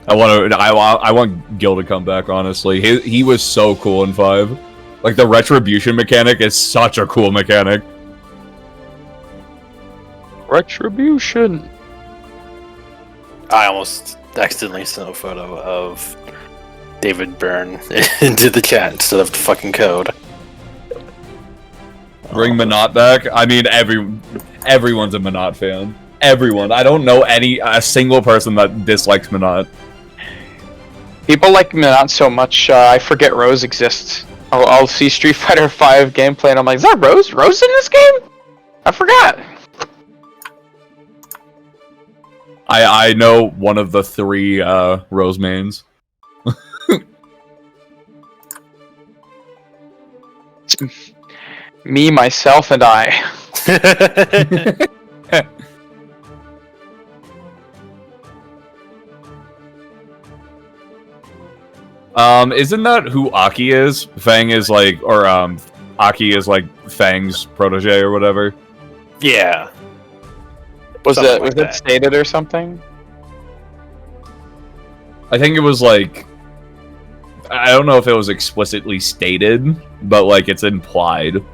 I want Gil to come back. Honestly, he was so cool in 5. Like the retribution mechanic is such a cool mechanic. Retribution. I almost accidentally sent a photo of David Byrne into the chat instead of the fucking code. Bring Minot back. I mean, everyone's a Minot fan. Everyone. I don't know a single person that dislikes Minot. People like Minot so much, I forget Rose exists. I'll see Street Fighter 5 gameplay and I'm like, is that Rose? Rose in this game? I forgot. I know one of the 3 Rose mains. Me, myself, and I. Isn't that who Aki is? Fang is like, or Aki is like Fang's protege or whatever. Yeah. Was Something it like that. stated or something? I think it was like, I don't know if it was explicitly stated, but like it's implied.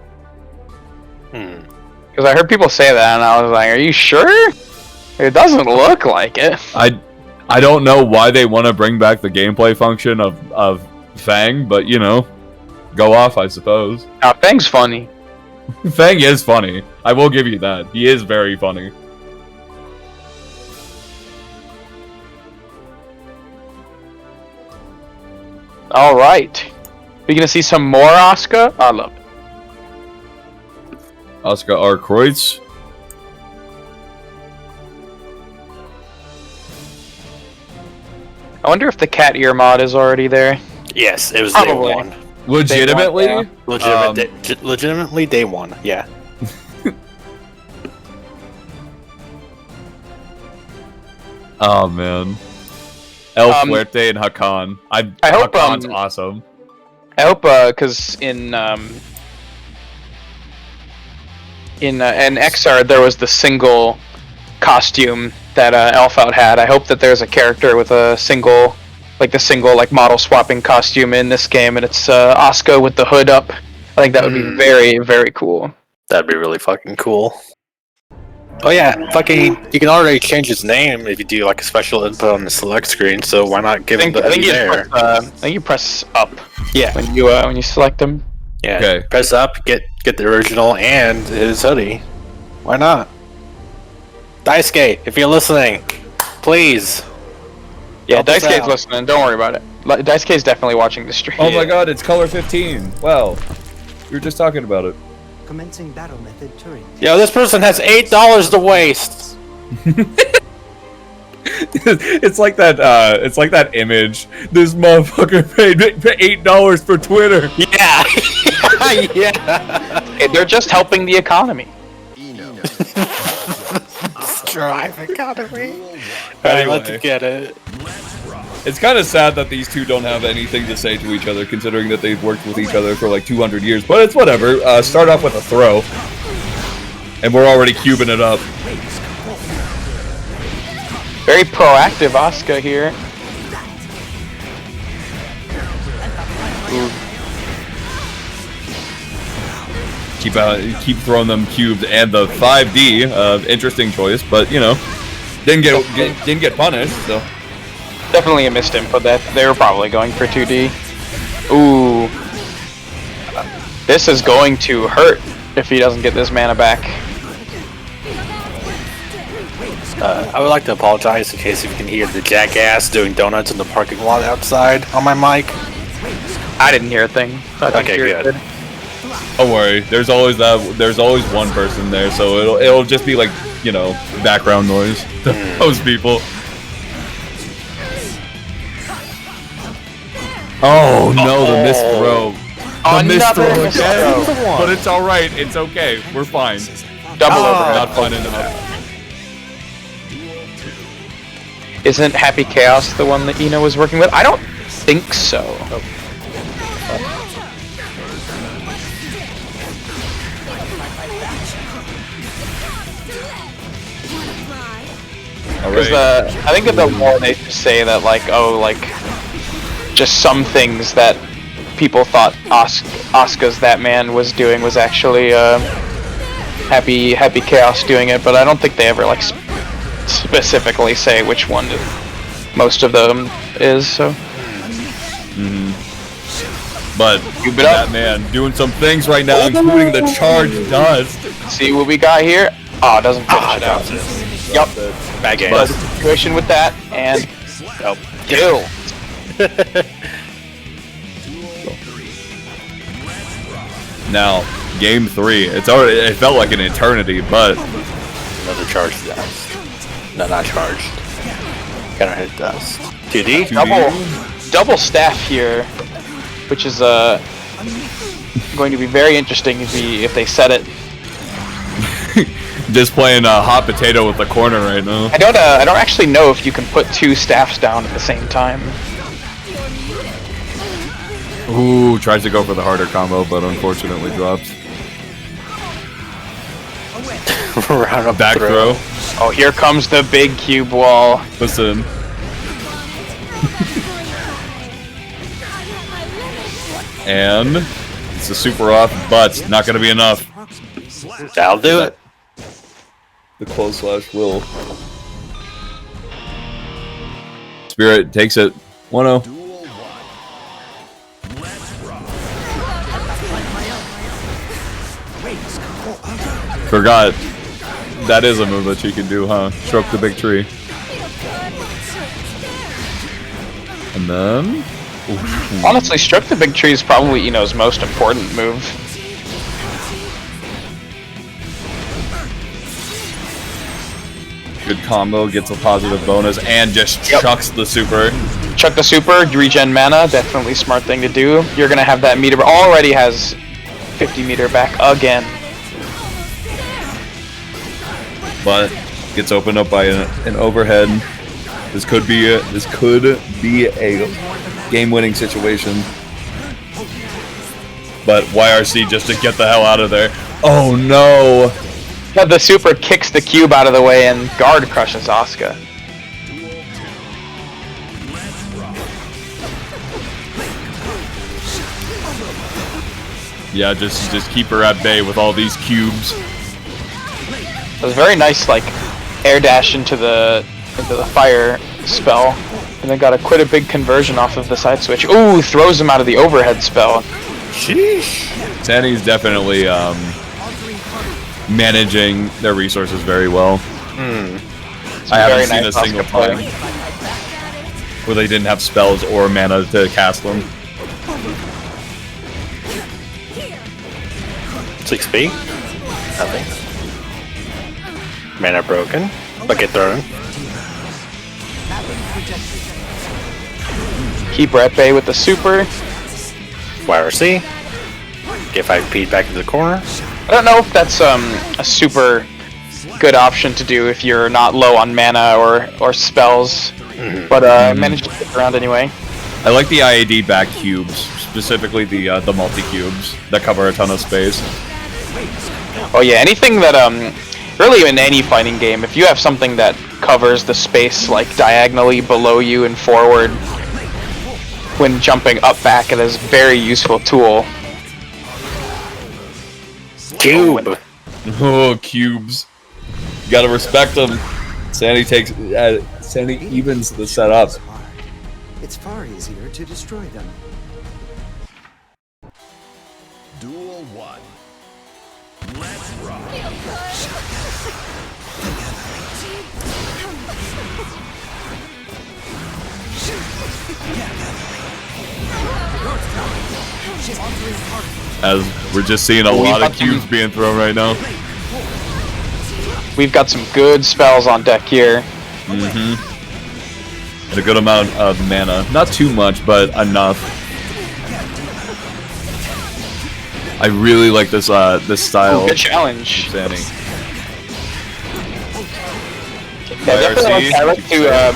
Because I heard people say that and I was like, are you sure? It doesn't look like it. I don't know why they want to bring back the gameplay function of Fang, but you know, go off, I suppose. Now, Fang's funny. Fang is funny. I will give you that. He is very funny. Alright. We gonna see some more Asuka? I love it. Oscar R. Kreutz. I wonder if the cat ear mod is already there. Yes, it was Probably. day 1. Legitimately? yeah. Legitimately day 1, yeah. Oh man. El Um, Fuerte and Hakan. I hope, Hakan's awesome. I hope, cause in XR there was the single costume that Elfout had. I hope that there's a character with a single, like model swapping costume in this game, and it's Asuka with the hood up. I think that would be very, very cool. That'd be really fucking cool. Oh yeah, fucking, you can already change his name if you do like a special input on the select screen. So why not give him the I think you there? I think you press up Yeah, when you select them. yeah. Okay. Press up, get the original and his hoodie. Why not? Daisuke, if you're listening, please. Yeah, Help us Daisuke's out. listening. Don't worry about it. Daisuke's definitely watching the stream. Oh my god, it's color 15. Wow. We were just talking about it. Commencing battle method Turing. Yo, this person has $8 to waste. It's like that image. This motherfucker paid $8 for Twitter. Yeah, yeah. Hey, they're just helping the economy. Drive economy. Alright, Anyway. let's get it. It's kind of sad that these two don't have anything to say to each other, considering that they've worked with each other for like 200 years. But it's whatever. Start off with a throw, and we're already cubing it up. Very proactive Asuka here. Keep throwing them cubed and the 5D. Interesting choice, but you know, didn't get punished. So Definitely a missed input that they were probably going for 2D. Ooh. This is going to hurt if he doesn't get this mana back. I would like to apologize in case if you can hear the jackass doing donuts in the parking lot outside on my mic. I didn't hear a thing. So I think Okay, you're good. don't worry. There's always one person there, so it'll just be like, you know, background noise to those people. Oh no, the missed throw. The missed Another throw missed again. throw. But it's alright, it's okay. We're fine. Double overhead. Not fine enough. Isn't Happy Chaos the one that Ina was working with? I don't think so. Because Alright. I think that the more they say that, like, oh, like, just some things that people thought Asuka's That Man was doing was actually Happy Chaos doing it, but I don't think they ever like specifically say which one most of them is. So. But Cube it up. that man doing some things right now, including the charge dust. See what we got here? Oh, it doesn't finish it out. Yup. Bad game. But situation with that and kill. Now, game 3. It felt like an eternity, but Another charge dust. No, not charged. Gotta hit dust. 2D? Double staff here, which is going to be very interesting if they set it. just playing a hot potato with the corner right now. I don't actually know if you can put two staffs down at the same time. Ooh, tries to go for the harder combo, but unfortunately drops. Round up Back throw. Oh, here comes the big cube wall. Listen. And it's a super off, but not going to be enough. That'll do it. The close slash will. Spirit takes it. 1-0. Forgot. That is a move that she can do, huh? Stroke the big tree. And then... Honestly, stroke the big tree is probably Ino's most important move. Good combo, gets a positive bonus, and just chucks the super. Chuck the super, regen mana, definitely smart thing to do. You're gonna have that meter, already has 50 meter back again. But gets opened up by an overhead. This could be a game-winning situation. But YRC just to get the hell out of there. Oh no! Yeah, the super kicks the cube out of the way and guard crushes Asuka. Yeah, just keep her at bay with all these cubes. It was very nice, like air dash into the fire spell, and then got quite a big conversion off of the side switch. Ooh, throws him out of the overhead spell. Sheesh. Sandy's definitely managing their resources very well. I haven't seen a single time where they didn't have spells or mana to cast them. 6B. Nothing. Mana broken. Bucket thrown. Keep her at bay with the super. YRC. Get 5P back into the corner. I don't know if that's a super good option to do if you're not low on mana or spells, but managed to stick around anyway. I like the IAD back cubes, specifically the multi-cubes that cover a ton of space. Oh yeah, anything that really in any fighting game, if you have something that covers the space like diagonally below you and forward when jumping up back, it is a very useful tool. Cube. Oh, cubes. You gotta respect them. Sandy evens the setup. It's far easier to destroy them. Duel 1. Let's rock. As we're just seeing a lot of cubes being thrown right now. We've got some good spells on deck here. And a good amount of mana. Not too much, but enough. I really like this this style. Ooh, good challenge. Sandy. Yeah,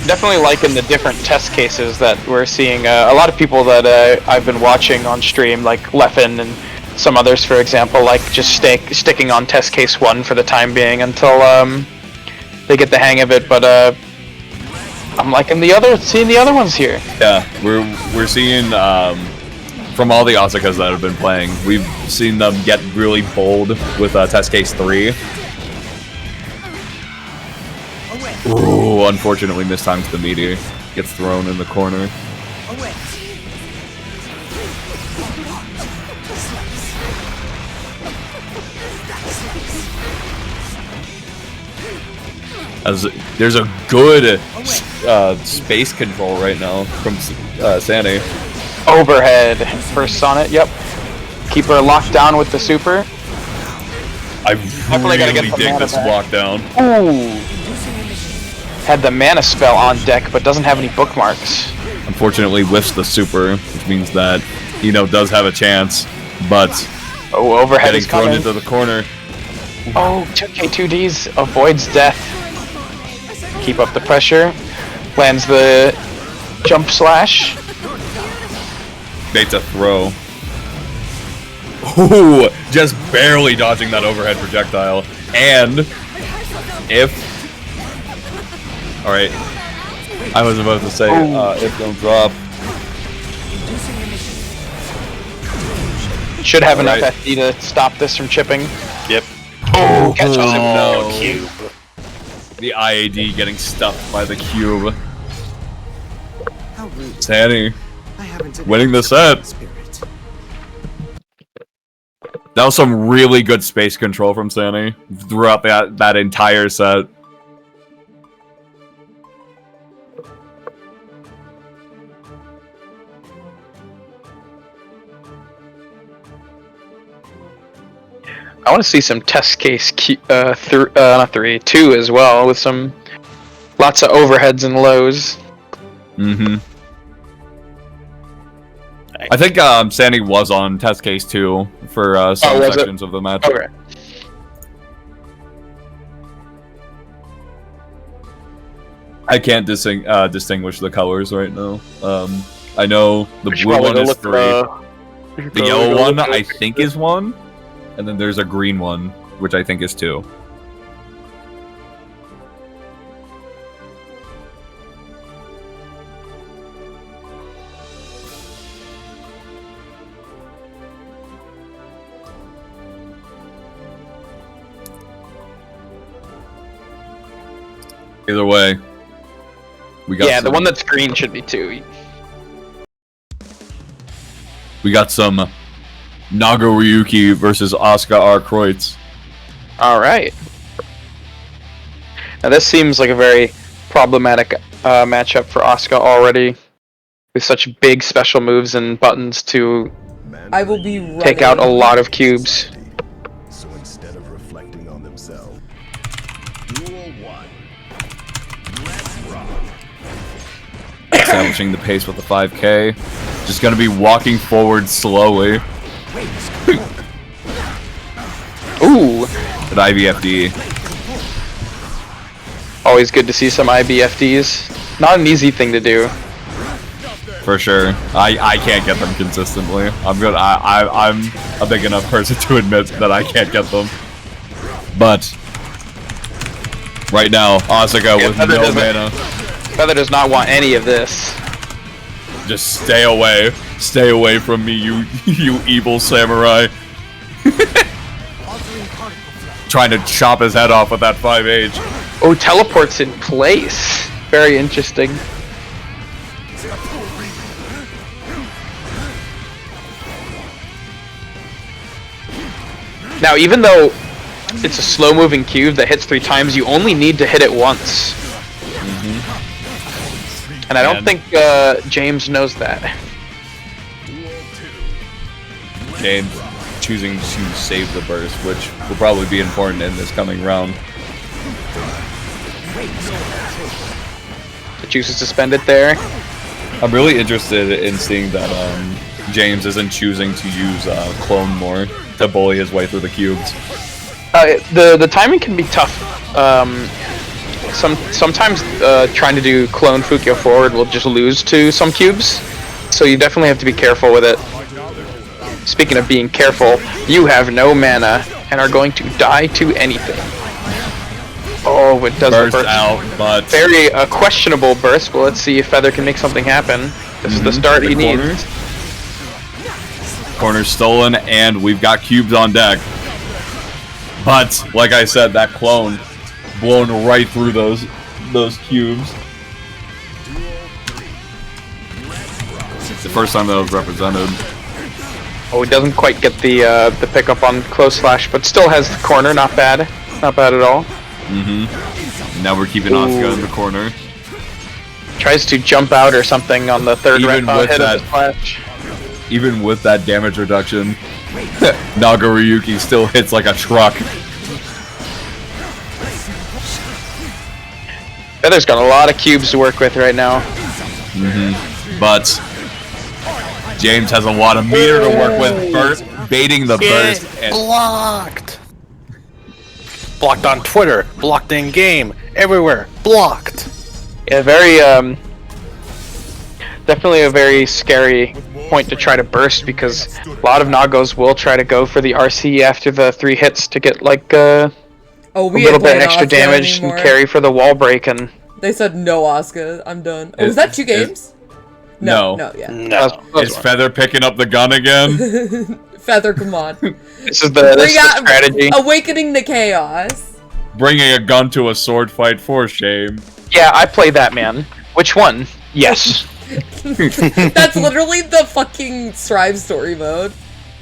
definitely like in the different test cases that we're seeing. A lot of people that I've been watching on stream, like Leffen and some others, for example, like just sticking on test case 1 for the time being until they get the hang of it. But I'm liking seeing the other ones here. Yeah, we're seeing from all the Asukas that have been playing, we've seen them get really bold with test case 3. Ooh, unfortunately mistimes the meteor. Gets thrown in the corner. As there's a good space control right now from Sandy. Overhead first on it. Yep. Keep her locked down with the super. I Definitely gotta really get the dig mana this back. walk down. Ooh. Had the mana spell on deck, but doesn't have any bookmarks. Unfortunately, whiffs the super, which means that does have a chance, but Overhead getting is thrown coming. into the corner. Oh, 2K2Ds avoids death. Keep up the pressure. Lands the jump slash. Baits a throw. Ooh, just barely dodging that overhead projectile. And if... Alright. I was about to say, if don't drop. Should have enough SD to stop this from chipping. Yep. Oh, catch on. No. Cube. The IAD getting stuffed by the cube. How rude. Sandy I haven't winning the set. Spirit. That was some really good space control from Sandy throughout that entire set. I want to see some test case 2 as well, with some lots of overheads and lows. I think Sandy was on test case 2 for some sections of the match. Okay. I can't distinguish the colors right now. I know the blue one is 3. The yellow one, I think, is 1. And then there's a green one, which I think is 2. Either way, we got Yeah, the some- one that's green should be 2. We got some Nagaryuki versus Asuka R. Kreutz. Alright. Now this seems like a very problematic matchup for Asuka already. With such big special moves and buttons to I will be running. take out a lot of cubes. So instead of reflecting on themselves, Duel 1. Let's rock. Establishing the pace with the 5K. Just gonna be walking forward slowly. Ooh, At IBFD. always good to see some IBFDs. Not an easy thing to do. For sure. I can't get them consistently. I'm a big enough person to admit that I can't get them. But right now, Asuka with Feather no doesn't- mana. Feather does not want any of this. Just stay away. Stay away from me, you evil samurai. Trying to chop his head off with that 5H. Oh, teleports in place. Very interesting. Now, even though it's a slow-moving cube that hits 3 times, you only need to hit it once. And I don't think James knows that. James choosing to save the burst, which will probably be important in this coming round. The juice is suspended there. I'm really interested in seeing that James isn't choosing to use clone more to bully his way through the cubes. The timing can be tough. Sometimes trying to do clone Fukyo forward will just lose to some cubes, so you definitely have to be careful with it. Speaking of being careful, you have no mana and are going to die to anything. Oh, it does Burst the burst. out, but Very questionable burst. Well, let's see if Feather can make something happen. This is the start he needs. Corner stolen, and we've got cubes on deck. But like I said, that clone blown right through those cubes. It's the first time that was represented. Oh, he doesn't quite get the pickup on close slash, but still has the corner. Not bad. Not bad at all. Now we're keeping Asuka in the corner. Tries to jump out or something on the third Even with hit that- of the splash. Even with that damage reduction, Nagaryuki still hits like a truck. Feather's got a lot of cubes to work with right now. But James has a lot of meter to work with. Burst, baiting the burst. And Blocked! Blocked on Twitter, blocked in game, everywhere, blocked! Yeah, very definitely a very scary point to try to burst because a lot of Nagos will try to go for the RC after the 3 hits to get like a We little ain't bit playing extra Asuka damage anymore. and carry for the wall break and They said no, Asuka. I'm done. Oh, was that 2 games? No. No, yeah. No. is Feather picking up the gun again? Feather, come on. this is the strategy. Awakening the chaos. Bringing a gun to a sword fight for shame. Yeah, I play that man. Which one? Yes. That's literally the fucking Strive story mode.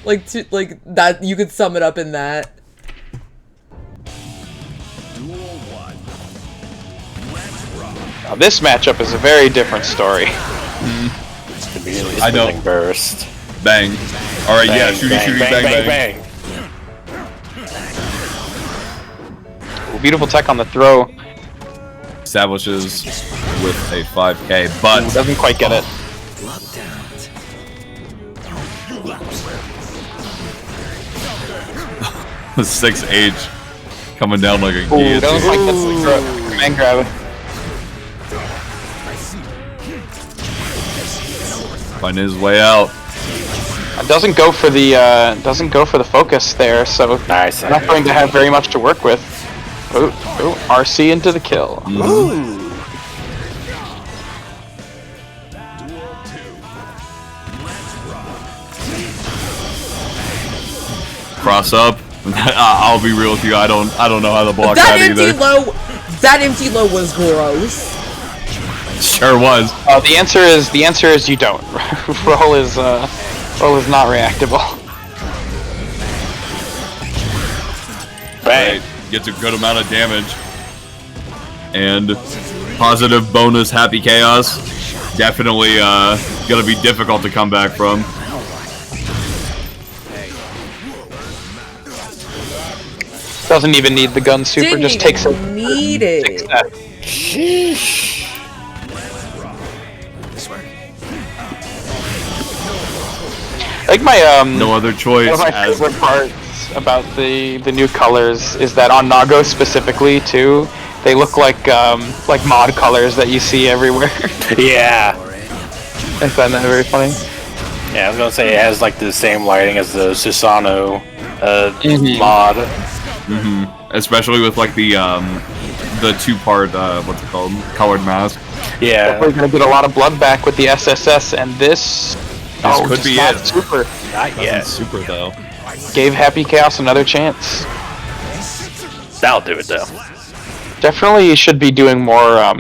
Like that, you could sum it up in that. Duel 1. Let's rock. Now, this matchup is a very different story. Immediately I know. spinning burst. Bang. Alright, yeah, Bang, shooty, bang, shooty, bang, bang, bang, bang. bang. Ooh, beautiful tech on the throw. Establishes with a 5K, but Doesn't quite get it. the 6H coming down like a Ooh, guillotine. doesn't quite get the command grab. Find his way out. Doesn't go for the focus there, so Nice. not going to have very much to work with. Ooh, RC into the kill. Cross up. I'll be real with you. I don't know how to block That that either. anti-low That empty low was gross. Sure was. The answer is you don't. Roll is not reactable. Right. Gets a good amount of damage. And positive bonus happy chaos. Definitely gonna be difficult to come back from. Doesn't even need the gun super, Didn't just takes it. need it. I think my No other choice. one of my As favorite parts about the new colors is that on Nago specifically too, they look like mod colors that you see everywhere. Yeah. I find that very funny. Yeah, I was gonna say it has like the same lighting as the Susano mod. especially with like the two-part what's it called, colored mask. Yeah. We're gonna get a lot of blood back with the SSS, and this could be not it. super. Not yet. Super though. Gave Happy Chaos another chance. That'll do it though. Definitely should be doing more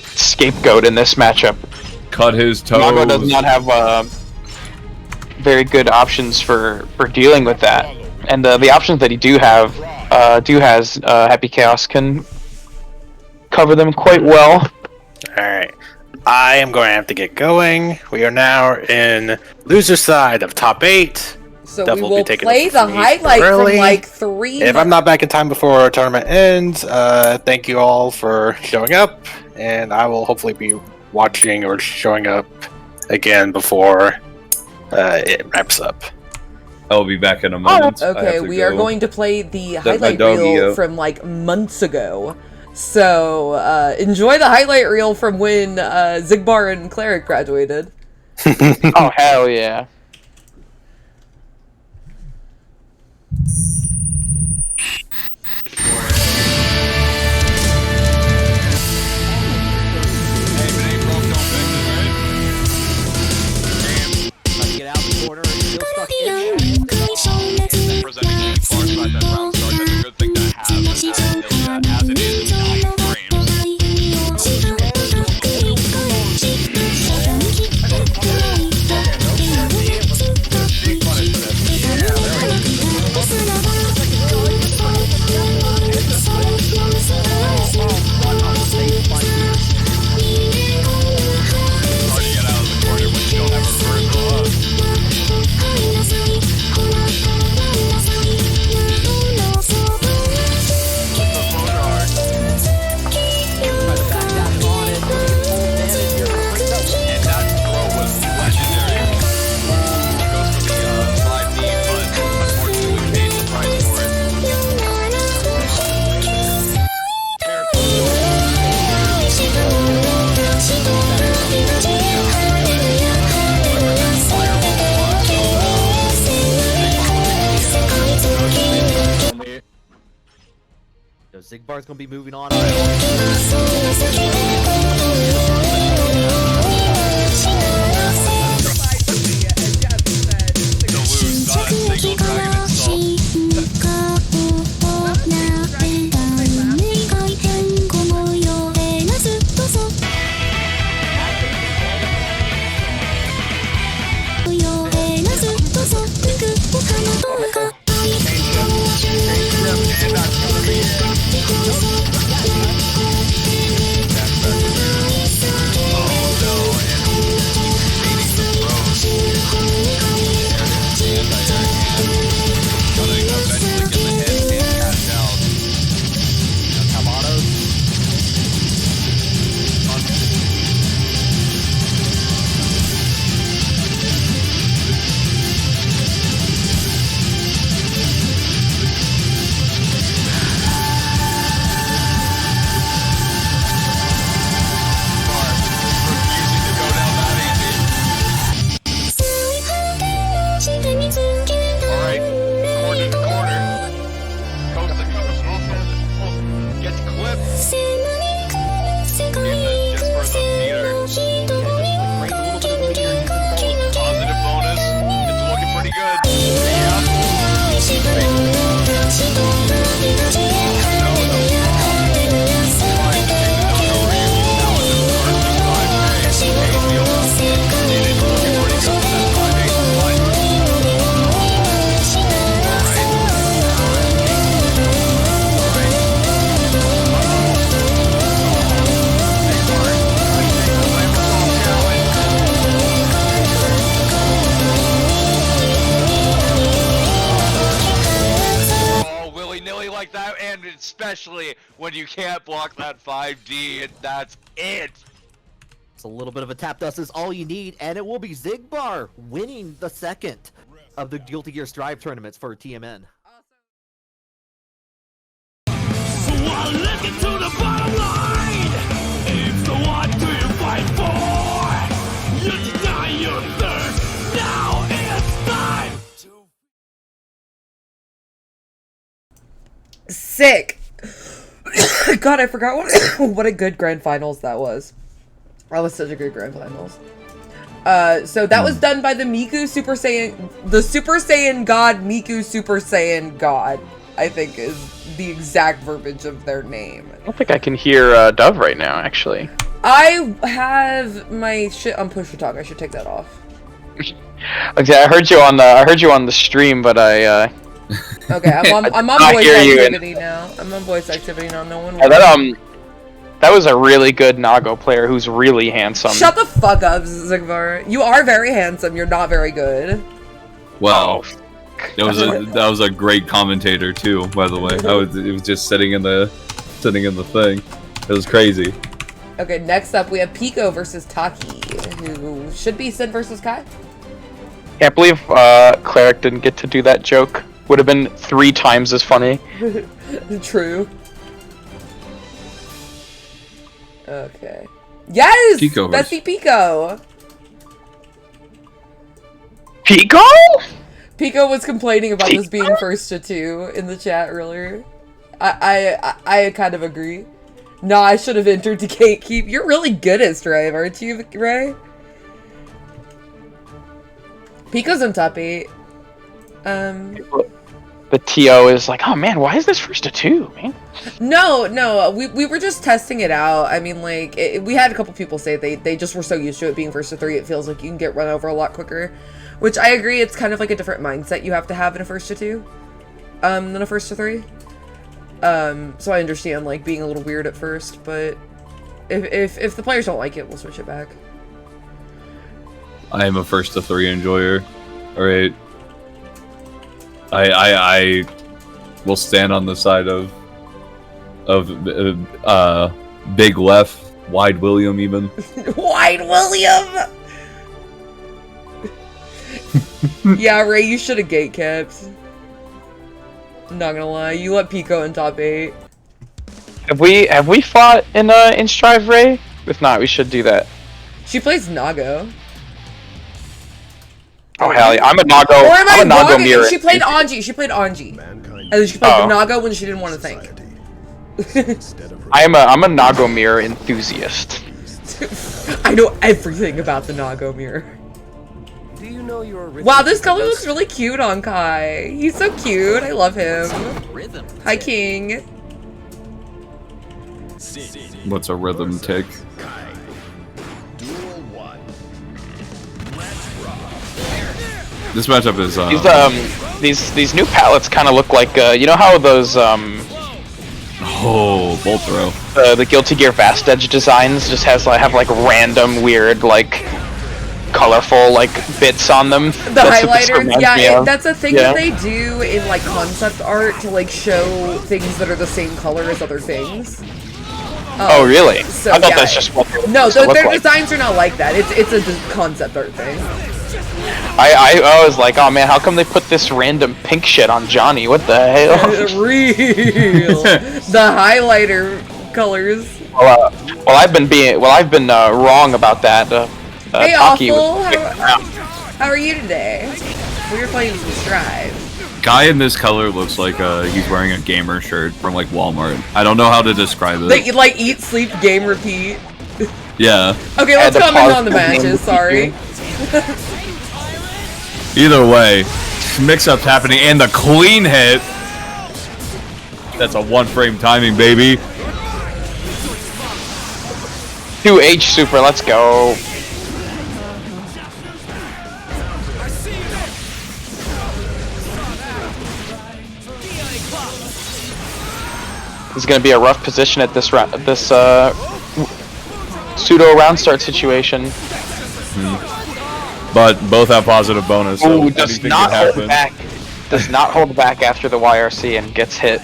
scapegoat in this matchup. Cut his toes. Nago does not have very good options for dealing with that, and the options that he has Happy Chaos can cover them quite well. Alright. I am going to have to get going. We are now in loser side of top 8. So Duff we will will be taking play it the from me highlight early. from like 3 If I'm not back in time before our tournament ends, thank you all for showing up, and I will hopefully be watching or showing up again before it wraps up. I'll be back in a moment. I Okay, have to we are go. going to play the Let my highlight doggy reel out. from like months ago. So enjoy the highlight reel from when Zigbar and Cleric graduated. Oh hell yeah! Zigbar's gonna be moving on. like that, and especially when you can't block that 5D, and that's it. It's a little bit of a tap dust is all you need, and it will be Zigbar winning the second of the Guilty Gear Strive tournaments for TMN. Sick. God, I forgot what a good grand finals that was. That was such a good grand finals. So that was done by the Miku Super Saiyan, the Super Saiyan God, Miku Super Saiyan God, I think is the exact verbiage of their name. I don't think I can hear Dove right now, actually. I have my shit on push to talk. I should take that off. Okay, I heard you on the stream, but I Okay, I'm on voice activity now. I'm on voice activity now. No one. That was a really good Nago player who's really handsome. Shut the fuck up, Zigvar. You are very handsome. You're not very good. Wow. That was a great commentator too, by the way. It was just sitting in the thing. It was crazy. Okay, next up we have Pico versus Taki, who should be Sid versus Kai. Can't believe Cleric didn't get to do that joke. Would have been 3 times as funny. True. Okay. Yes! Pico Bessie Pico! Pico? Pico was complaining about this being first to 2 in the chat earlier. I kind of agree. No, I should have entered to gatekeep. You're really good at Strive, aren't you, Ray? Pico's in top 8. The TO is like, oh man, why is this first to 2, man? No, we were just testing it out. I mean, like, we had a couple people say they just were so used to it being first to 3, it feels like you can get run over a lot quicker. Which I agree, it's kind of like a different mindset you have to have in a first to 2, than a first to 3. So I understand, like, being a little weird at first, but if the players don't like it, we'll switch it back. I am a first to 3 enjoyer. Alright. I will stand on the side of Big Left, Wide William even. Wide William! Yeah, Ray, you should have gatekept. Not gonna lie, you let Pico in top 8. Have we fought in Strive, Ray? If not, we should do that. She plays Nago. Oh hell yeah, I'm a Nago. Or am I I'm a Nago wrong? mirror. She played Anji. She played Anji. And then she played the Nago when she didn't want to think. I'm a Nago mirror enthusiast. I know everything about the Nago mirror. Do you know your Wow, this color looks really cute on Kai. He's so cute. I love him. Hi, King. What's a rhythm tick? This matchup is these new palettes kind of look like you know how those oh, bolt throw. The Guilty Gear Vast Edge designs just have like random weird like colorful like bits on them. The highlighters, yeah, that's a thing that they do in like concept art to like show things that are the same color as other things. Oh really? So, I thought that's just what their designs are not like that. It's a concept art thing. I was like, oh man, how come they put this random pink shit on Johnny? What the hell? Real. The highlighter colors. Well, I've been wrong about that. Hey, Awful, how are you today? We were playing some Strive. Guy in this color looks like he's wearing a gamer shirt from like Walmart. I don't know how to describe it. Like eat, sleep, game, repeat. Yeah. Okay, let's comment on the matches. Sorry. Either way, mix-up's happening and the clean hit. That's a 1-frame timing, baby. 2H super, let's go. This is gonna be a rough position at this round, this pseudo round start situation. But both have positive bonus. So does not hold back. Does not hold back after the YRC and gets hit.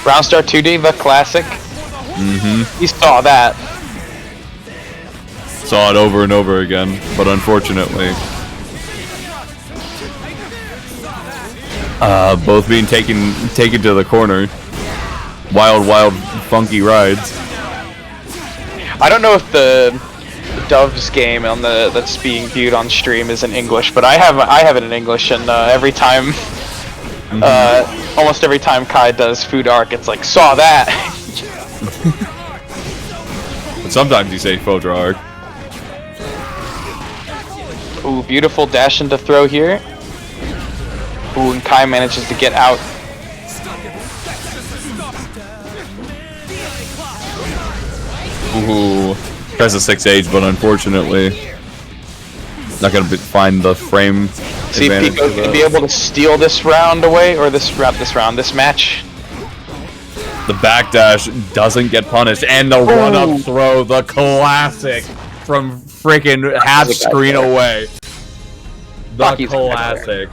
Roundstar 2D, the classic. He saw that. Saw it over and over again, but unfortunately, both being taken to the corner. Wild, funky rides. I don't know if the Dove's game on that's being viewed on stream is in English, but I have it in English, and every time, almost every time Kai does Food Arc, it's like, saw that. But sometimes you say Fodra Arc. Ooh, beautiful dash into throw here. Ooh, and Kai manages to get out. Ooh, tries a 6H, but unfortunately, not gonna find the frame. See if Pico can be able to steal this round away, or this match. The backdash doesn't get punished, and the run-up throw, the classic from freaking half screen away. The Paki's classic.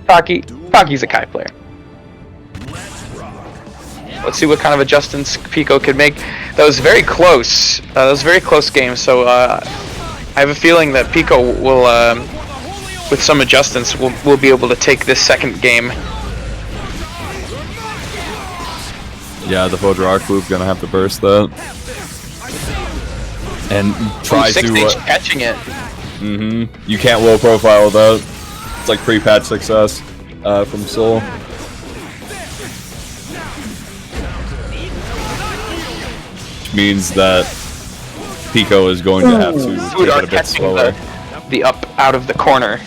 Paki's a Kai player. Let's see what kind of adjustments Pico could make. That was very close. That was a very close game. So I have a feeling that Pico will, with some adjustments, will be able to take this second game. Yeah, the Fodra Arc loop gonna have to burst that. And try to catching it. You can't low profile that. It's like pre-patch success from Soul. Which means that Pico is going to have to take it a bit slower. The up out of the corner.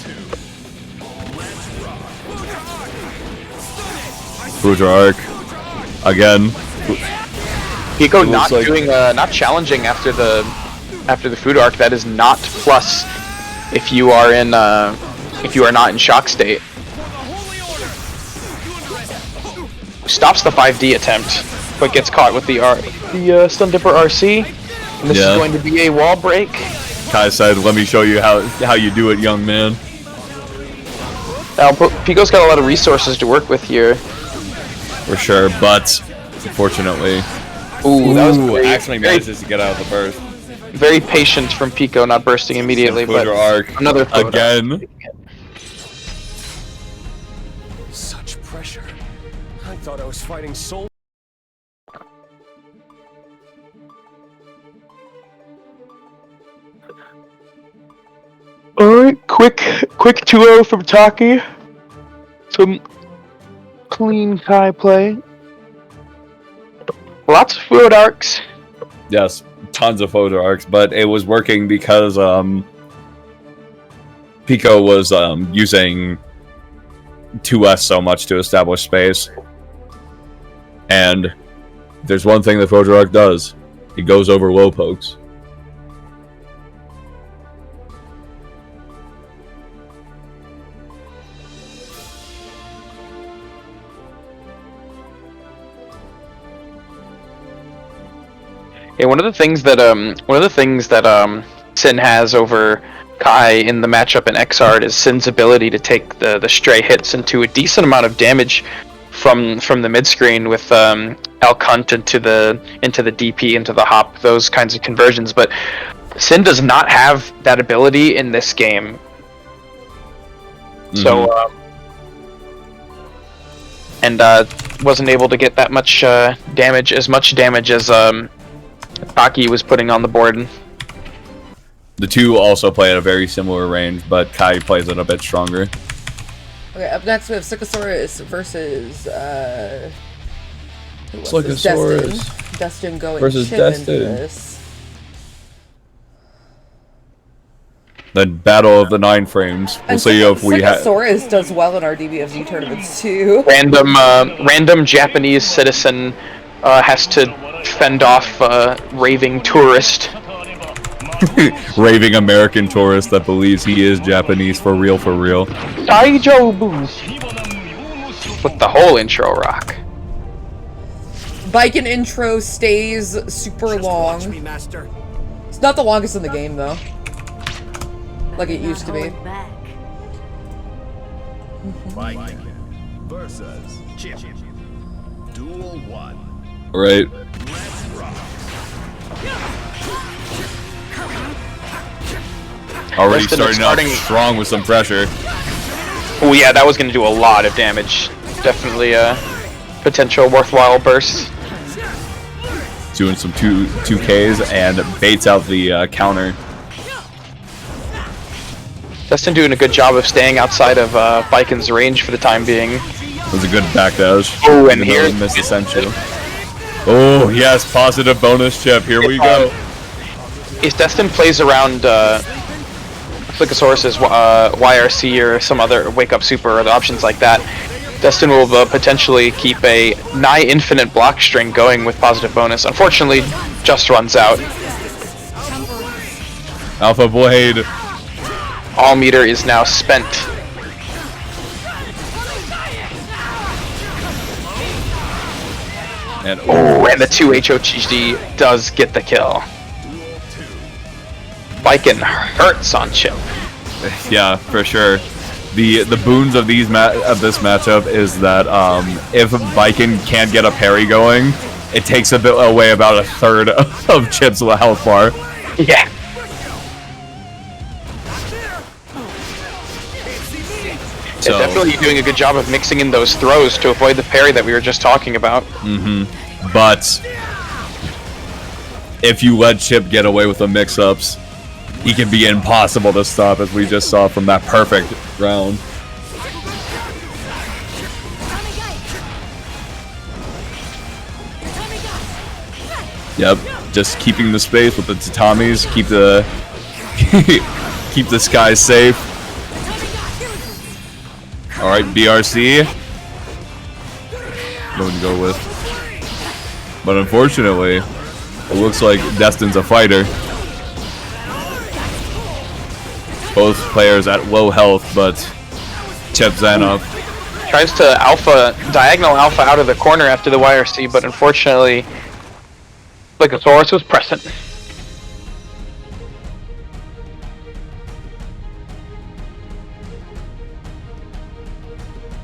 Fodra Arc again. Pico not doing not challenging after the Food Arc. That is not plus if you are not in shock state. Stops the 5D attempt, but gets caught with the Stun Dipper RC. And this is going to be a wall break. Kai said, "Let me show you how you do it, young man." Now Pico's got a lot of resources to work with here. For sure, but unfortunately, that was actually manages to get out of the burst. Very patient from Pico, not bursting immediately, but Arc another again. Such pressure. I thought I was fighting soul. Alright, quick 2-0 from Taki. Some clean Kai play. Lots of Food Arcs. Yes, tons of Fodra Arcs, but it was working because Pico was using 2S so much to establish space. And there's one thing that Fodra Arc does. It goes over low pokes. Yeah, one of the things that Sin has over Kai in the matchup in XR is Sin's ability to take the stray hits into a decent amount of damage from the mid screen with Elk Hunt into the DP, into the hop, those kinds of conversions. But Sin does not have that ability in this game. So wasn't able to get that much damage, as Taki was putting on the board. The two also play at a very similar range, but Kai plays it a bit stronger. Okay, up next we have Sycosaurus versus Destin going versus chip into Destin. this. The battle of the 9 frames. We'll see if we have. Sycosaurus does well in our DBFZ tournaments too. Random Japanese citizen has to fend off a raving tourist. Raving American tourist that believes he is Japanese for real. Daijobu! With the whole intro rock. Biken intro stays super long. It's not the longest in the game though. Like it used to be. Viking versus Chip. Duel 1. Right. Let's rock. Already Destin is starting off strong with some pressure. Oh yeah, that was going to do a lot of damage. Definitely a potential worthwhile burst. Doing some 2Ks and baits out the counter. Destin doing a good job of staying outside of Viken's range for the time being. It was a good back dash. Oh, and even though here- he missed essential. Oh yes, positive bonus chip. Here we go. If Destin plays around Flickosaurus's YRC or some other Wake Up Super or other options like that, Destin will potentially keep a nigh infinite block string going with positive bonus. Unfortunately, just runs out. Alpha Blade. All meter is now spent. And Oh, and the 2 HOGD does get the kill. Viken hurts on Chip. yeah, for sure. The boons of this matchup is that if Viken can't get a parry going, it takes away about a third of Chip's health bar. Yeah. So, Yeah, definitely doing a good job of mixing in those throws to avoid the parry that we were just talking about. but if you let Chip get away with the mix-ups, he can be impossible to stop, as we just saw from that perfect round. Yep, just keeping the space with the tatamis, keep the keep the skies safe. All right, BRC. Going to go with, but unfortunately, it looks like Destin's a fighter. Both players at low health, but Chip Zanov Tries to diagonal alpha out of the corner after the YRC, but unfortunately, Flickosaurus was present.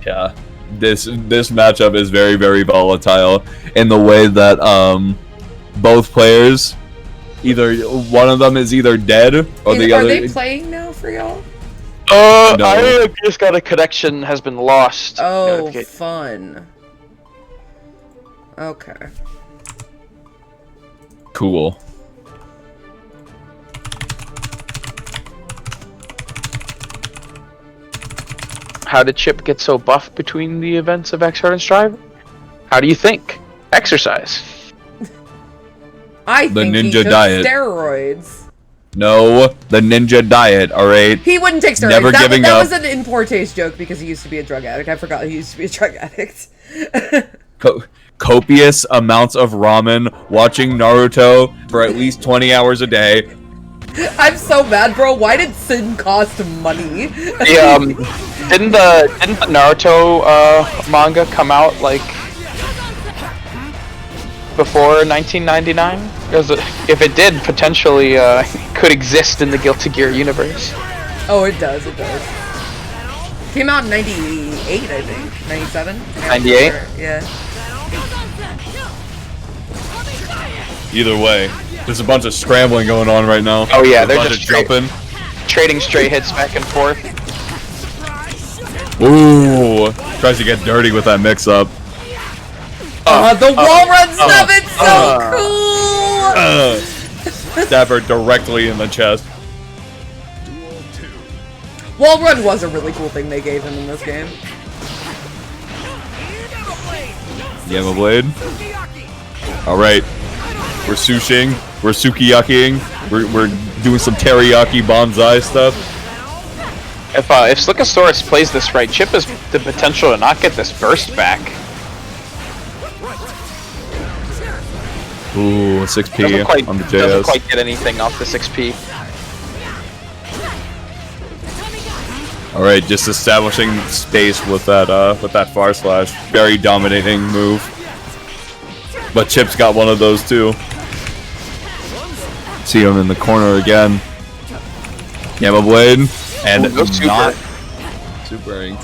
Yeah, this matchup is very, very volatile in the way that both players, either one of them is either dead or the other. Are they playing now for y'all? No. I just got a connection has been lost. Oh, fun. Okay. Cool. How did Chip get so buff between the events of X-Hard and Strive? How do you think? Exercise. I The think he ninja took diet. steroids. No, the ninja diet. All right. He wouldn't take steroids. Never that giving that up. was an in poor taste joke because he used to be a drug addict. I forgot he used to be a drug addict. Copious amounts of ramen, watching Naruto for at least 20 hours a day. I'm so mad, bro. Why did Sin cost money? Didn't the Naruto manga come out like before 1999? If it did, potentially could exist in the Guilty Gear universe. Oh, it does. It does. Came out in '98, I think. '97. 98? Yeah. Either way, there's a bunch of scrambling going on right now. Oh yeah, There's a they're bunch just of jumping. trading stray hits back and forth. Ooh, tries to get dirty with that mix-up. The wall run stuff, it's so cool! Stab her directly in the chest. Wall run was a really cool thing they gave him in this game. Gamma Blade. Alright. We're sushing. We're sukiyakiing. We're doing some teriyaki bonsai stuff. If Slickosaurus plays this right, Chip has the potential to not get this burst back. Ooh, 6P on the Doesn't JS. quite get anything off the 6P. Alright, just establishing space with that far slash. Very dominating move. But Chip's got one of those too. See him in the corner again. Gamma Blade. And Ooh, no super. not supering.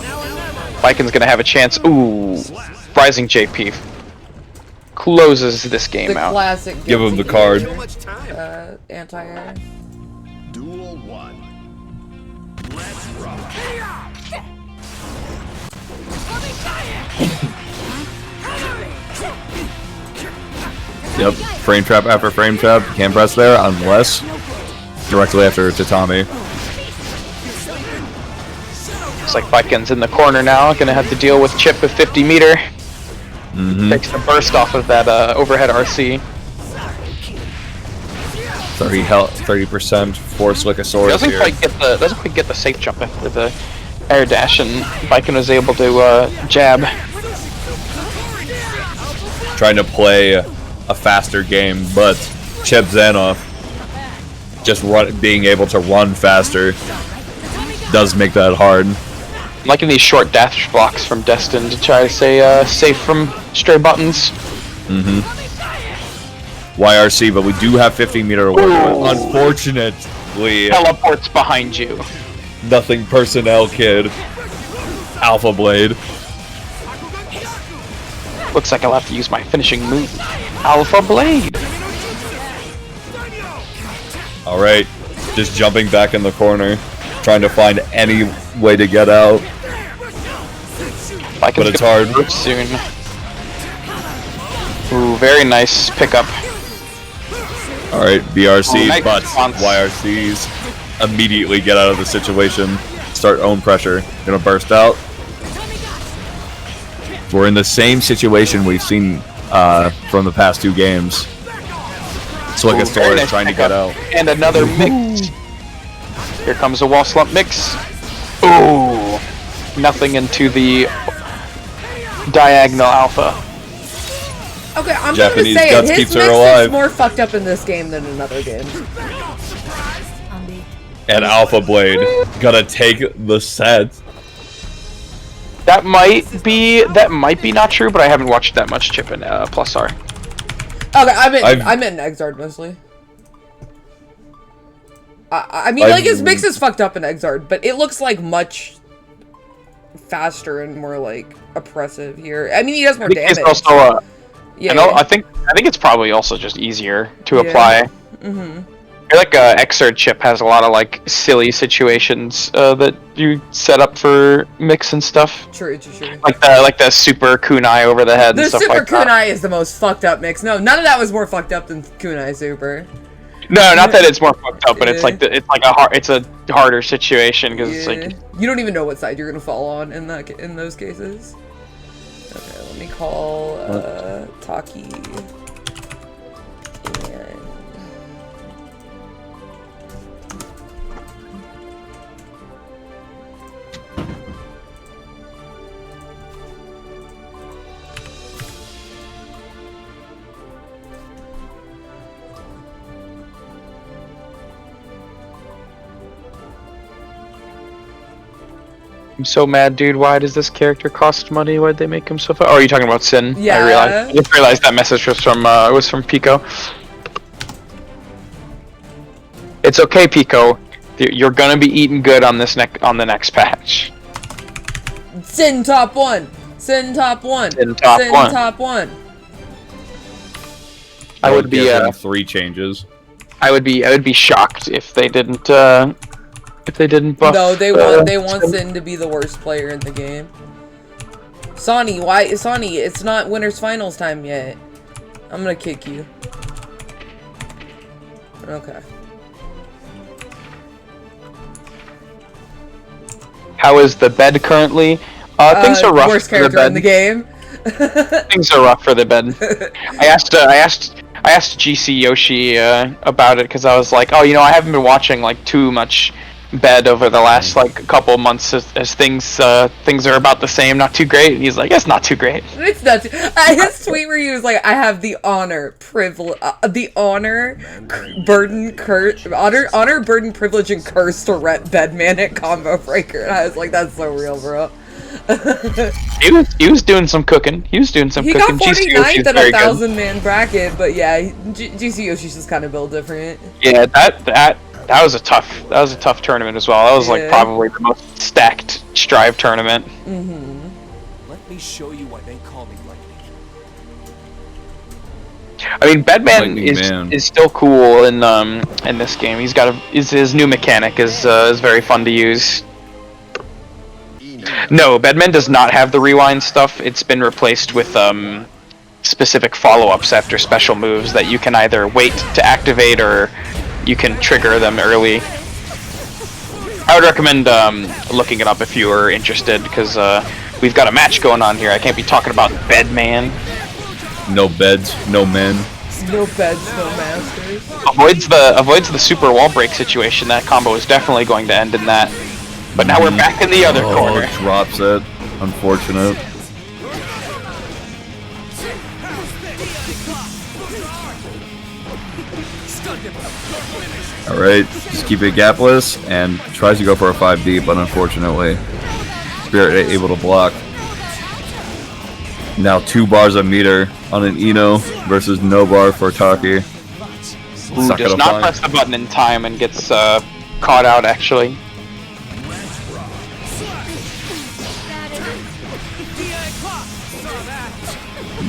Viken's gonna have a chance. Ooh, rising JP. closes this game The out. classic. Give him the guilty card. So much time. Anti-air. Duel 1. Let's rock. Yep, frame trap after frame trap. Can't press there unless directly after Tatami. Looks like Vikings in the corner now. Gonna have to deal with Chip with 50 meter. Takes the burst off of that overhead RC. 30% force Slickosaurus Doesn't here. quite get the safe jump after the air dash, and Viking was able to jab. Trying to play a faster game, but Chip Zanoff just being able to run faster does make that hard. I'm liking these short dash blocks from Destin to try to stay safe from stray buttons. YRC, but we do have 50-meter to work with. Unfortunately, Teleports behind you. nothing personnel, kid. Alpha Blade. Looks like I'll have to use my finishing move. Alpha Blade. Alright, just jumping back in the corner, trying to find any way to get out. But it's hard. Soon. Ooh, very nice pickup. Alright, BRC, Oh, nice but response. YRCs immediately get out of the situation, start own pressure, gonna burst out. We're in the same situation we've seen from the past 2 games. Slickosaurus nice trying to get pickup. out. And another mix. Here comes a wall slump mix. Ooh, nothing into the diagonal alpha. Okay, I'm Japanese gonna say guts it. His keeps mix her alive. is more fucked up in this game than another game. And Alpha Blade gonna take the set. That might be not true, but I haven't watched that much Chip in Plus R. Okay, I'm in Exard mostly. I mean, like, his mix is fucked up in Exard, but it looks like much faster and more like oppressive here. I mean, he does more damage. It's also yeah, I think it's probably also just easier to apply. I feel like Exard Chip has a lot of like silly situations that you set up for mix and stuff. True. Like the super kunai over the head The and stuff super like that. kunai is the most fucked up mix. No, none of that was more fucked up than kunai super. No, not that it's more fucked up, but it's like it's a harder situation because it's like you don't even know what side you're gonna fall on in those cases. Okay, let me call Taki and I'm so mad, dude. Why does this character cost money? Why'd they make him so far? Oh, are you talking about Sin? Yeah. I just realized that message was from Pico. It's okay, Pico. You're gonna be eating good on the next patch. Sin top one. Sin top one. Sin top Sin one. top one. I would be 3 changes. I would be shocked if they didn't buff. No, they want Sin to be the worst player in the game. Sonny, why Sonny? It's not winners finals time yet. I'm gonna kick you. Okay. How is the bed currently? Things are rough. Worst for the character bed. in the game. Things are rough for the bed. I asked GC Yoshi about it because I was like, oh, I haven't been watching like too much bed over the last like couple of months as things are about the same, not too great. And he's like, it's not too great. It's not. His tweet where he was like, "I have the honor, privilege, burden, privilege, and curse to rent Bedman at Combo Breaker." And I was like, "That's so real, bro." he was doing some cooking. He got 49th at a 1,000-man bracket, but yeah, GC Yoshi's just kind of built different. Yeah, that was a tough tournament as well. That was like probably the most stacked Strive tournament. Let me show you why they call me lightning. I mean, Bedman Lightning Man. is still cool in this game. He's got his new mechanic is very fun to use. No, Bedman does not have the rewind stuff. It's been replaced with specific follow-ups after special moves that you can either wait to activate or you can trigger them early. I would recommend looking it up if you are interested, because we've got a match going on here. I can't be talking about Bedman. No beds, no men. No beds, no masters. Avoids the super wall break situation. That combo is definitely going to end in that. But now we're back in the other corner. Drops it. Unfortunate. Alright, just keep it gapless and tries to go for a 5D, but unfortunately, Spirit ain't able to block. Now 2 bars of meter on an Eno versus no bar for Taki. Who does not press the button in time and gets caught out, actually.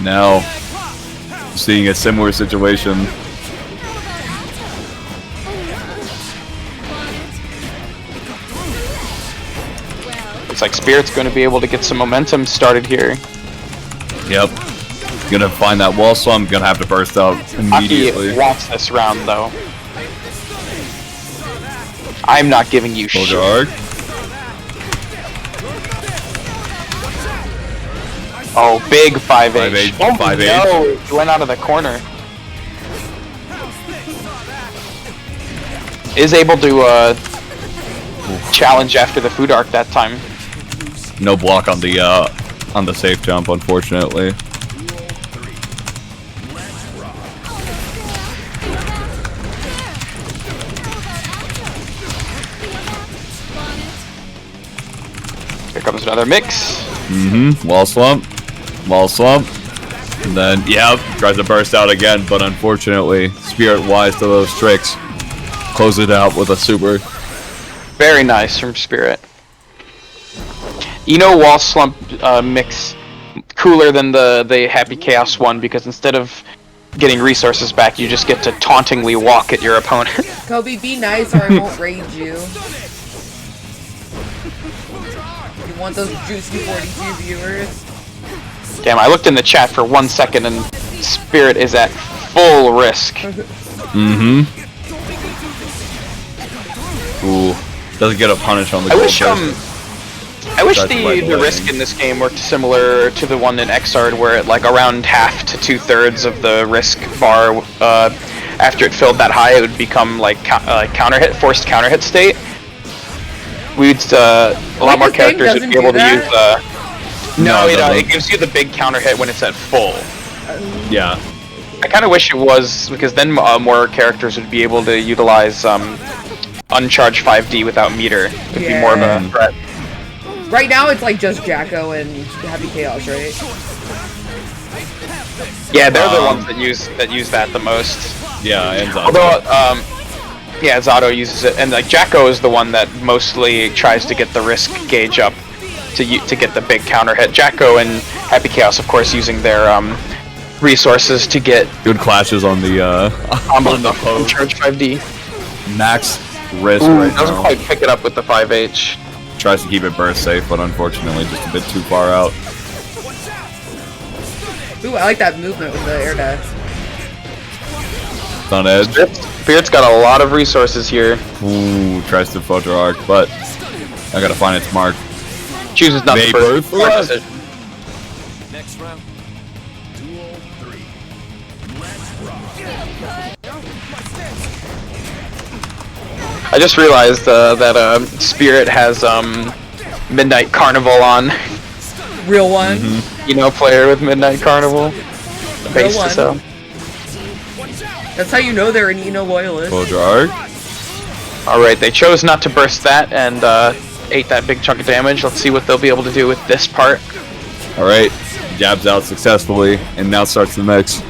Now, seeing a similar situation. Looks like Spirit's going to be able to get some momentum started here. Yep. Gonna find that wall, so I'm gonna have to burst out immediately. Aki wants this round, though. I'm not giving you shit. Oh, big 5H. Oh 5H. no, he went out of the corner. Is able to challenge after the food arc that time. No block on the safe jump, unfortunately. Here comes another mix. Wall slump. Wall slump. And then, yep, tries to burst out again, but unfortunately, Spirit wise to those tricks. Close it out with a super. Very nice from Spirit. Wall slump mix cooler than the Happy Chaos one, because instead of getting resources back, you just get to tauntingly walk at your opponent. Kobe, be nice or I won't raid you. You want those juicy 42 viewers? Damn, I looked in the chat for 1 second and Spirit is at full risk. Ooh. Doesn't get a punish on the I gold wish burst. I wish the risk in this game worked similar to the one in Xrd, where it like around half to 2/3 of the risk bar after it filled that high, it would become like counter hit, forced counter hit state. We'd a lot more characters would be able to use. No, it gives you the big counter hit when it's at full. Yeah. I kind of wish it was, because then more characters would be able to utilize uncharged 5D without meter. It'd be more of a threat. Right now it's like just Jacko and Happy Chaos, right? Yeah, they're the ones that use that the most. Yeah, and Zato. Although, yeah, Zato uses it, and like Jacko is the one that mostly tries to get the risk gauge up to get the big counter hit. Jacko and Happy Chaos, of course, using their resources to get good clashes on the on the charge 5D. Max risk doesn't quite pick it up with the 5H. Tries to keep it burst safe, but unfortunately just a bit too far out. Ooh, I like that movement with the air dash. It's on edge. Spirit's got a lot of resources here. Ooh, tries to photo arc, but I gotta find its mark. Chooses not to first. Next round. Duel 3. Let's rock. I just realized that Spirit has Midnight Carnival on. Real one. Player with Midnight Carnival. Base to sell. That's how you know they're an Eno loyalist. Alright, they chose not to burst that and ate that big chunk of damage. Let's see what they'll be able to do with this part. Alright, jabs out successfully, and now starts the mix.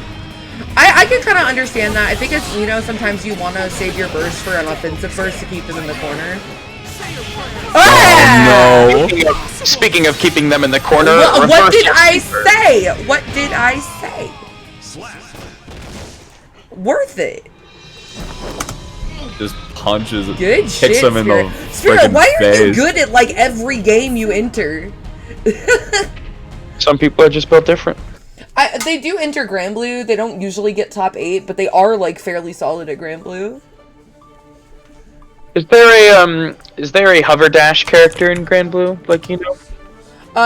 I can kind of understand that. I think as sometimes you want to save your burst for an offensive burst to keep them in the corner. Oh no! Speaking of keeping them in the corner, what did I say? What did I say? worth it. Just punches, Good kicks shit, him in the Spirit. Spirit, freaking why are you face. good at like every game you enter? Some people are just built different. They do enter Grand Blue. They don't usually get top 8, but they are like fairly solid at Grand Blue. Is there a hover dash character in Grand Blue? Like, you know?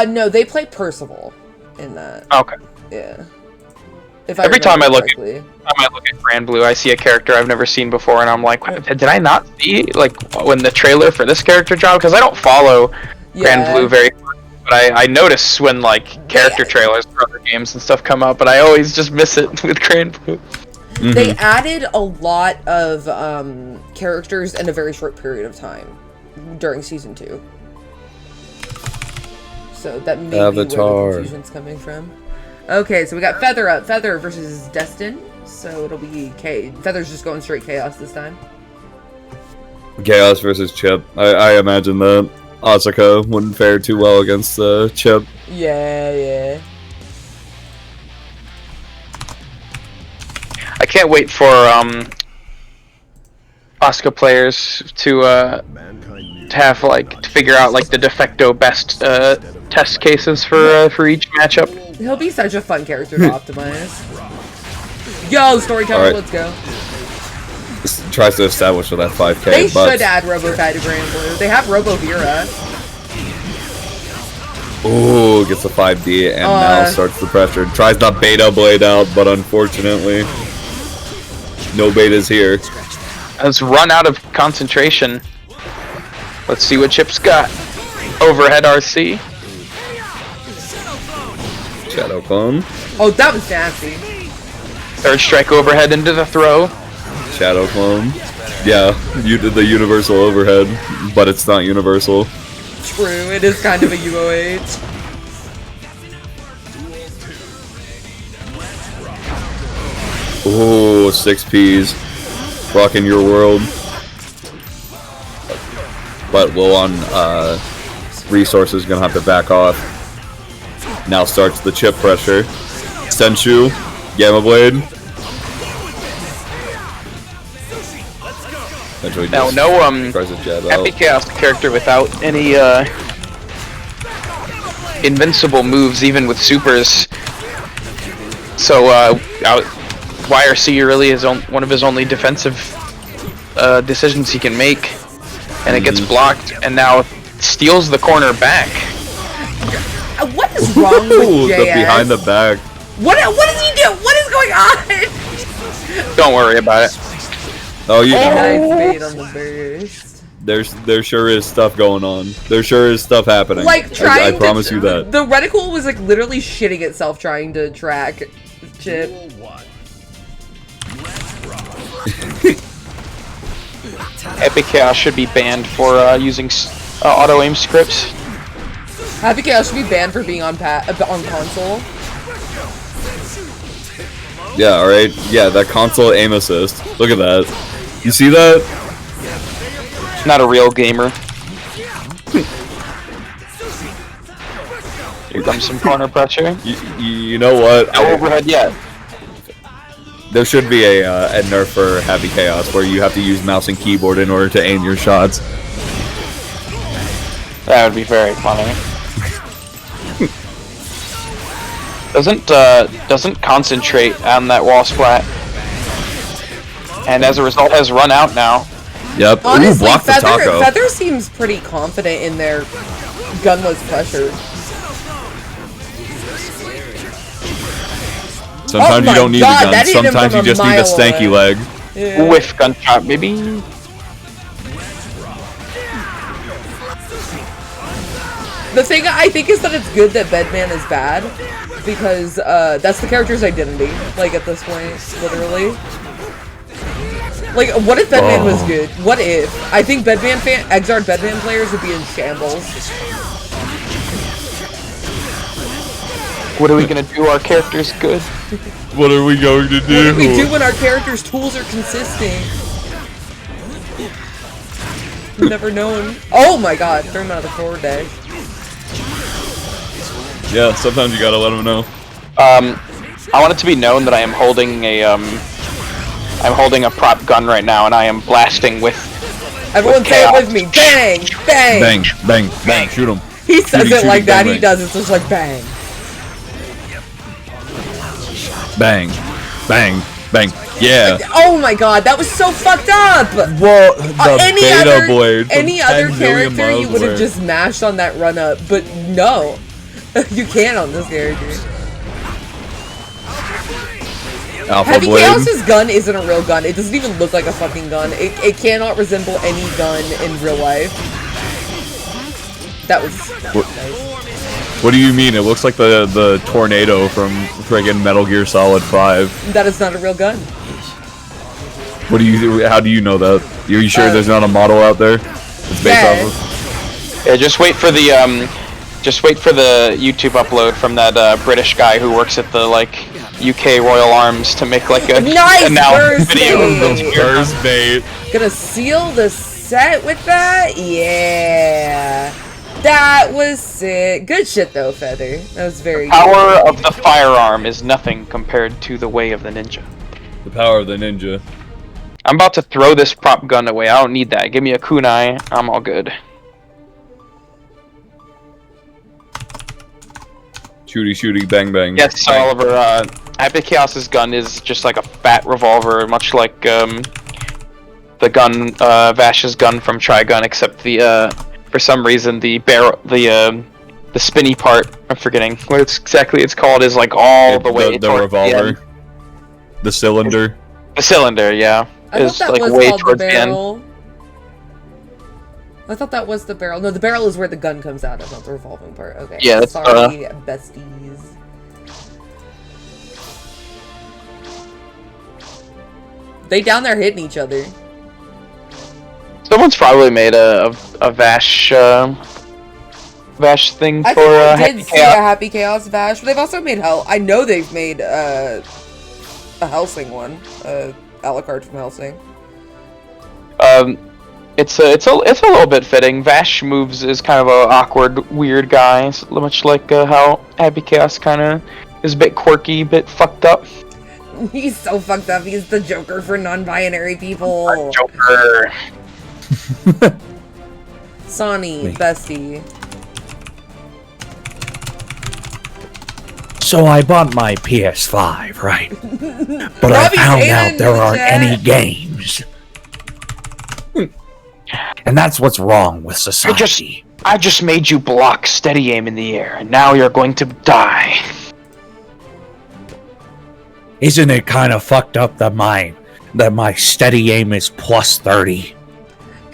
No, they play Percival in that. Okay. Yeah. If Every time I look correctly. at Grand Blue, I see a character I've never seen before, and I'm like, did I not see like when the trailer for this character dropped? Because I don't follow Grand Blue very much, but I notice when like character trailers for other games and stuff come up, but I always just miss it with Grand Blue. They added a lot of characters in a very short period of time during season 2. So that may be where the confusion's coming from. Okay, so we got Feather up. Feather versus Destin. So it'll be Feather's just going straight Chaos this time. Chaos versus Chip. I imagine that Asuka wouldn't fare too well against Chip. Yeah. I can't wait for Asuka players to have like to figure out like the de facto best test cases for each matchup. He'll be such a fun character to optimize. Yo, storyteller, Right. let's go. This tries to establish with that 5k. They but... should add Robo-Kai to Grand Blue. They have Robo-Vera. Ooh, gets a 5D and now starts the pressure. Tries not beta blade out, but unfortunately, no beta's here. Has run out of concentration. Let's see what Chip's got. Overhead RC. Shadow Clone. Oh, that was nasty. Third strike overhead into the throw. Shadow Clone. Yeah, you did the universal overhead, but it's not universal. True, it is kind of a UOH. Ooh, 6Ps. Rocking your world. But low on resources, gonna have to back off. Now starts the chip pressure. Senshu, Gamma Blade. Now, no Happy Chaos character without any invincible moves, even with supers. So YRC really is one of his only defensive decisions he can make, and it gets blocked, and now steals the corner back. What is wrong with JS? The behind the back. What does he do? What is going on? Don't worry about it. Oh, you know. Nice bait on the burst. There sure is stuff going on. There sure is stuff happening. Like trying I promise you that. The reticle was like literally shitting itself trying to track Chip. Epic Chaos should be banned for using auto aim scripts. Happy Chaos should be banned for being on console. Yeah, alright. Yeah, that console aim assist. Look at that. You see that? Not a real gamer. Here comes some corner pressure. You know what? No overhead yet. There should be a nerf for Happy Chaos where you have to use mouse and keyboard in order to aim your shots. That would be very funny. Doesn't concentrate on that wall splat, and as a result has run out now. Yep. Honestly, Ooh, block the taco. Feather seems pretty confident in their gunless pressure. Sometimes you don't need God, a gun. Sometimes you just need a stanky leg. Yeah. Whiff gunshot, maybe. The thing I think is that it's good that Bedman is bad, because that's the character's identity, like at this point, literally. Like, what if Bedman was good? What if? I think Exard Bedman players would be in shambles. What are we gonna do? Our character's good. What are we going to do? What do we do when our character's tools are consistent? Never known. Oh my god, throw him out of the forward dash. Yeah, sometimes you gotta let them know. I want it to be known that I am holding a I'm holding a prop gun right now, and I am blasting with. Everyone say it with me. Bang! Bang! Bang, bang, bang, shoot him. He says Shooty, it like shooty, that. bang, He bang. does. It's just like bang. Bang, bang, bang. Yeah. Oh my god, that was so fucked up! Well, the beta blade. from Any other 10 million character, you miles would have away. just mashed on that run up, but no. You can't on this character. Alpha Heavy blade. Chaos's gun isn't a real gun. It doesn't even look like a fucking gun. It cannot resemble any gun in real life. That was nice. What do you mean? It looks like the tornado from friggin' Metal Gear Solid 5. That is not a real gun. What do you? How do you know that? Are you sure there's not a model out there? It's based off of. Yeah, just wait for the YouTube upload from that British guy who works at the like UK Royal Arms to make like a Nice analysis burst video. bait. Burst bait. Gonna seal the set with that? Yeah. That was sick. Good shit though, Feather. That was very good. Power of the firearm is nothing compared to the way of the ninja. The power of the ninja. I'm about to throw this prop gun away. I don't need that. Give me a kunai. I'm all good. Shooty, shooty, bang, bang. Yes, bang. Oliver. Epic Chaos's gun is just like a fat revolver, much like the gun, Vash's gun from Trigun, except the for some reason the barrel, the spinny part, I'm forgetting what it's called, is like all the way The towards the end. revolver. The cylinder. The cylinder, yeah, I is thought that like was way called the towards the end. barrel. I thought that was the barrel. No, the barrel is where the gun comes out of, not the revolving part. Okay. Yeah, that's, sorry, besties. They down there hitting each other. Someone's probably made a Vash thing I for think I Happy did see a Chaos. Happy Chaos Vash, but they've also made Hell. I know they've made a Helsing one, a la carte from Helsing. It's a little bit fitting. Vash moves is kind of a awkward, weird guy, much like how Happy Chaos kind of is a bit quirky, a bit fucked up. He's so fucked up. He's the Joker for non-binary people. Joker. Sonny, bestie. So I bought my PS5, right? But I Robbie found Damon out there in the aren't chat. any games. And that's what's wrong with society. I just made you block steady aim in the air, and now you're going to die. Isn't it kind of fucked up that my steady aim is plus 30?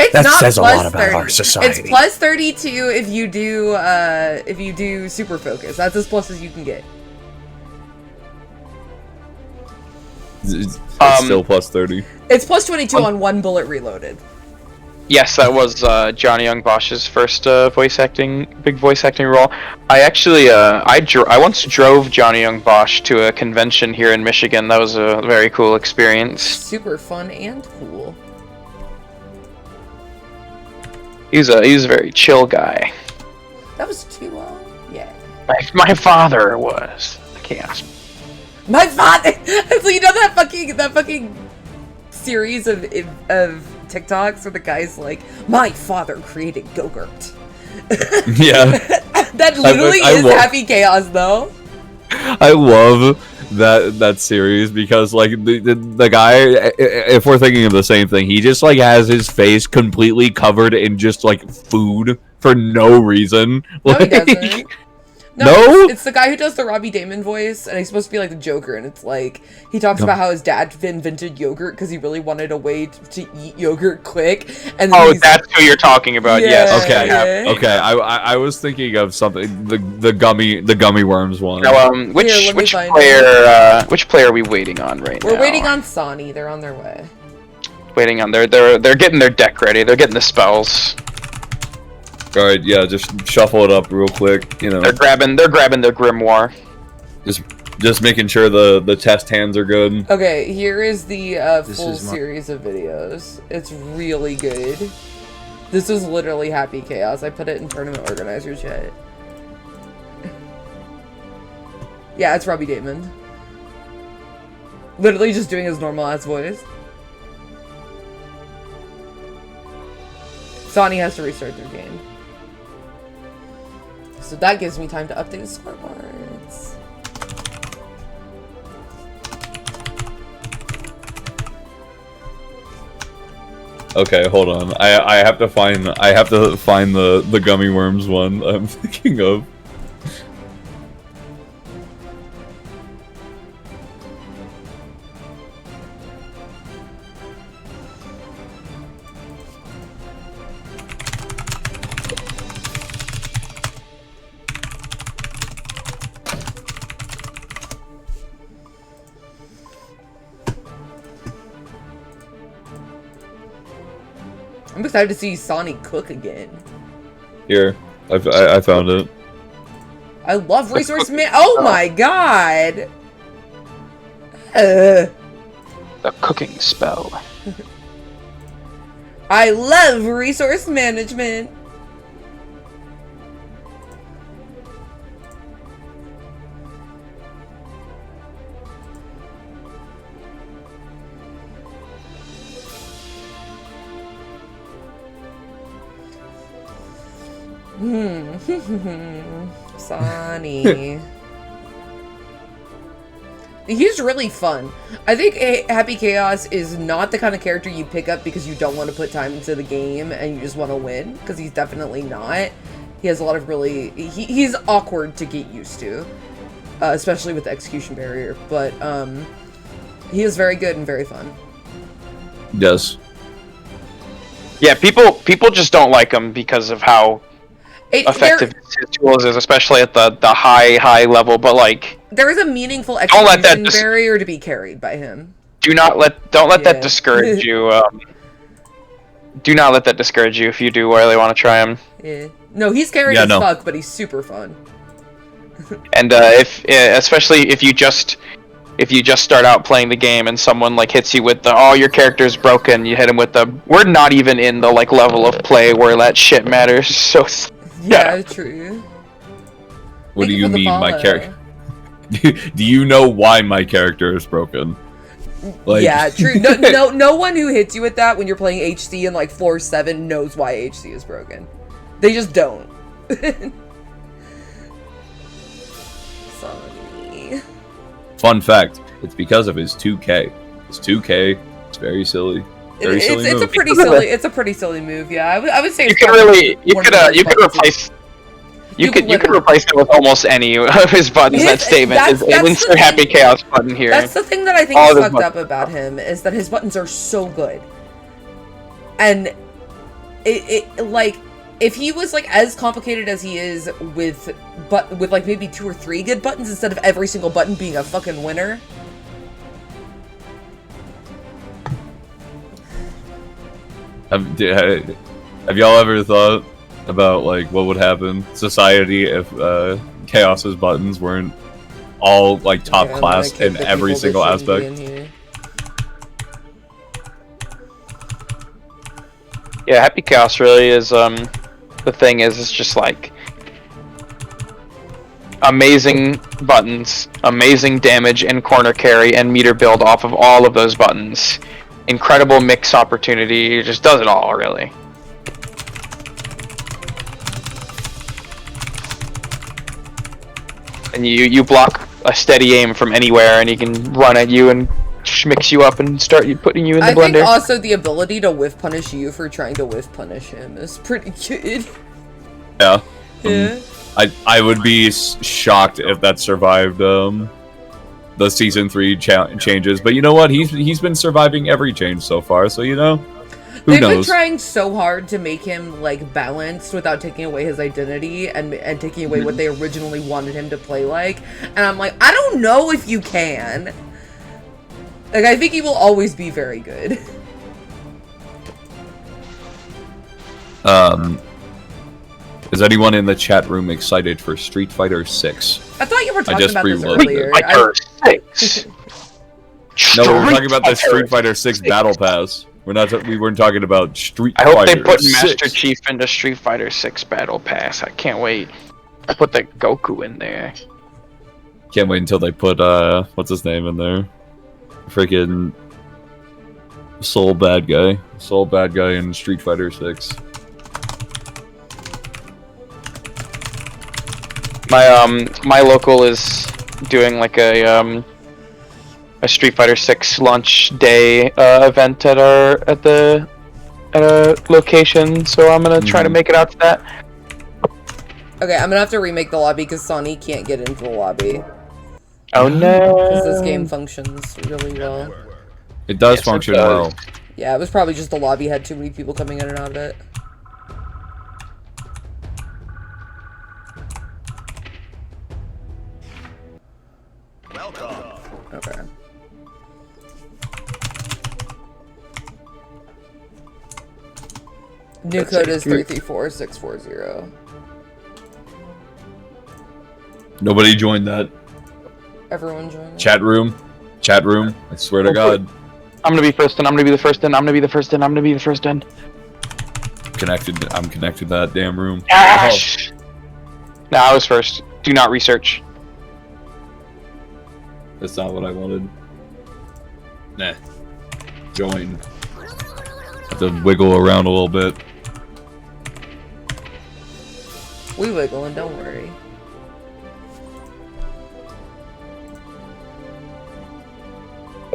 It's That not says a plus lot about 30. our society. It's plus 32 if you do super focus. That's as plus as you can get. It's still plus 30. It's plus 22 on one bullet reloaded. Yes, that was Johnny Young Bosch's first big voice acting role. I actually, I once drove Johnny Young Bosch to a convention here in Michigan. That was a very cool experience. Super fun and cool. He's a very chill guy. That was too yeah. My father was a chaos. My father. So you know that fucking series of TikToks where the guy's like, my father created Go-Gurt. Yeah. That literally I is love- Happy Chaos though. I love that series because like the guy, if we're thinking of the same thing, he just like has his face completely covered in just like food for no reason. No, he Like, doesn't. No? It's the guy who does the Robbie Damon voice, and he's supposed to be like the Joker, and it's like, he talks about how his dad invented yogurt because he really wanted a way to eat yogurt quick, and then Oh, he's- that's who you're talking about. Yeah, Yes. Okay. yeah. Okay. I was thinking of something the gummy worms one. Now, Here, let me which find player are we waiting on right now? We're waiting on Sonny, they're on their way. Waiting on they're getting their deck ready. They're getting the spells. All right. Yeah. Just shuffle it up real quick. You know. They're grabbing their grimoire. Just making sure the test hands are good. Okay, here is the full is my- series of videos. It's really good. This is literally Happy Chaos. I put it in Tournament Organizer chat. Yeah, it's Robbie Damon. Literally just doing his normal ass voice. Sonny has to restart their game. So that gives me time to update the scoreboards. Okay, hold on. I have to find the gummy worms one I'm thinking of. I'm excited to see Sonny cook again. Here, I found it. I love resource man. Oh my god! The cooking spell. I love resource management. Sonny. He's really fun. I think Happy Chaos is not the kind of character you pick up because you don't want to put time into the game and you just want to win, because he's definitely not. He has a lot of really... He's awkward to get used to, especially with the execution barrier, but he is very good and very fun. Yes. Yeah, people just don't like him because of how effective his tools is, especially at the high level. But like, there is a meaningful execution barrier to be carried by him. Don't let that discourage you. Do not let that discourage you if you do really want to try him. Yeah. No, he's carried as fuck, but he's super fun. And especially if you just start out playing the game and someone like hits you with the your character's broken, you hit him with the we're not even in the like level of play where that shit matters. So yeah, true. What do you mean, my character? Do you know why my character is broken? Like... Yeah, true. No one who hits you with that when you're playing HC in like floor 7 knows why HC is broken. They just don't. Sorry. Fun fact: it's because of his 2K. His 2K. It's very silly. It's a pretty silly. It's a pretty silly move. Yeah, I would say you could replace. You could replace it with almost any of his buttons. That statement is insert Happy Chaos button here. That's the thing that I think is fucked up about him, is that his buttons are so good. And it like, if he was like as complicated as he is with like maybe 2 or 3 good buttons instead of every single button being a fucking winner. Have y'all ever thought about like what would happen society if Chaos's buttons weren't all like top class in every single aspect? Yeah, Happy Chaos really is the thing is it's just like amazing buttons, amazing damage and corner carry and meter build off of all of those buttons. Incredible mix opportunity, just does it all really. And you block a steady aim from anywhere, and he can run at you and mix you up and start putting you in the blender. I think also the ability to whiff punish you for trying to whiff punish him is pretty good. Yeah. Yeah. I would be shocked if that survived the season 3 changes, but you know what? He's been surviving every change so far, so you know. They've been trying so hard to make him like balanced without taking away his identity and taking away what they originally wanted him to play like. And I'm like, I don't know if you can. Like, I think he will always be very good. Is anyone in the chat room excited for Street Fighter 6? I thought you were talking about this earlier. Street Fighter 6. No, we're talking about the Street Fighter 6 Battle Pass. We weren't talking about Street Fighter 6. I hope they put Master Chief into Street Fighter 6 Battle Pass. I can't wait. I put the Goku in there. Can't wait until they put what's his name in there? Freaking Soul Bad Guy in Street Fighter 6. My local is doing like a Street Fighter 6 launch day event at a location, so I'm gonna try to make it out to that. Okay, I'm gonna have to remake the lobby because Sonny can't get into the lobby. Oh no! Because this game functions really well. It does Yes, function it does. well. Yeah, it was probably just the lobby had too many people coming in and out of it. Welcome. Okay. New code is 334640. Nobody joined that. Everyone join. Chat room. Chat room. I swear to God. I'm gonna be first in. I'm gonna be the first in. I'm gonna be the first in. I'm gonna be the first in. Connected. I'm connected to that damn room. Gosh! No, I was first. Do not research. That's not what I wanted. Nah. Join. Have to wiggle around a little bit. We wiggling, don't worry.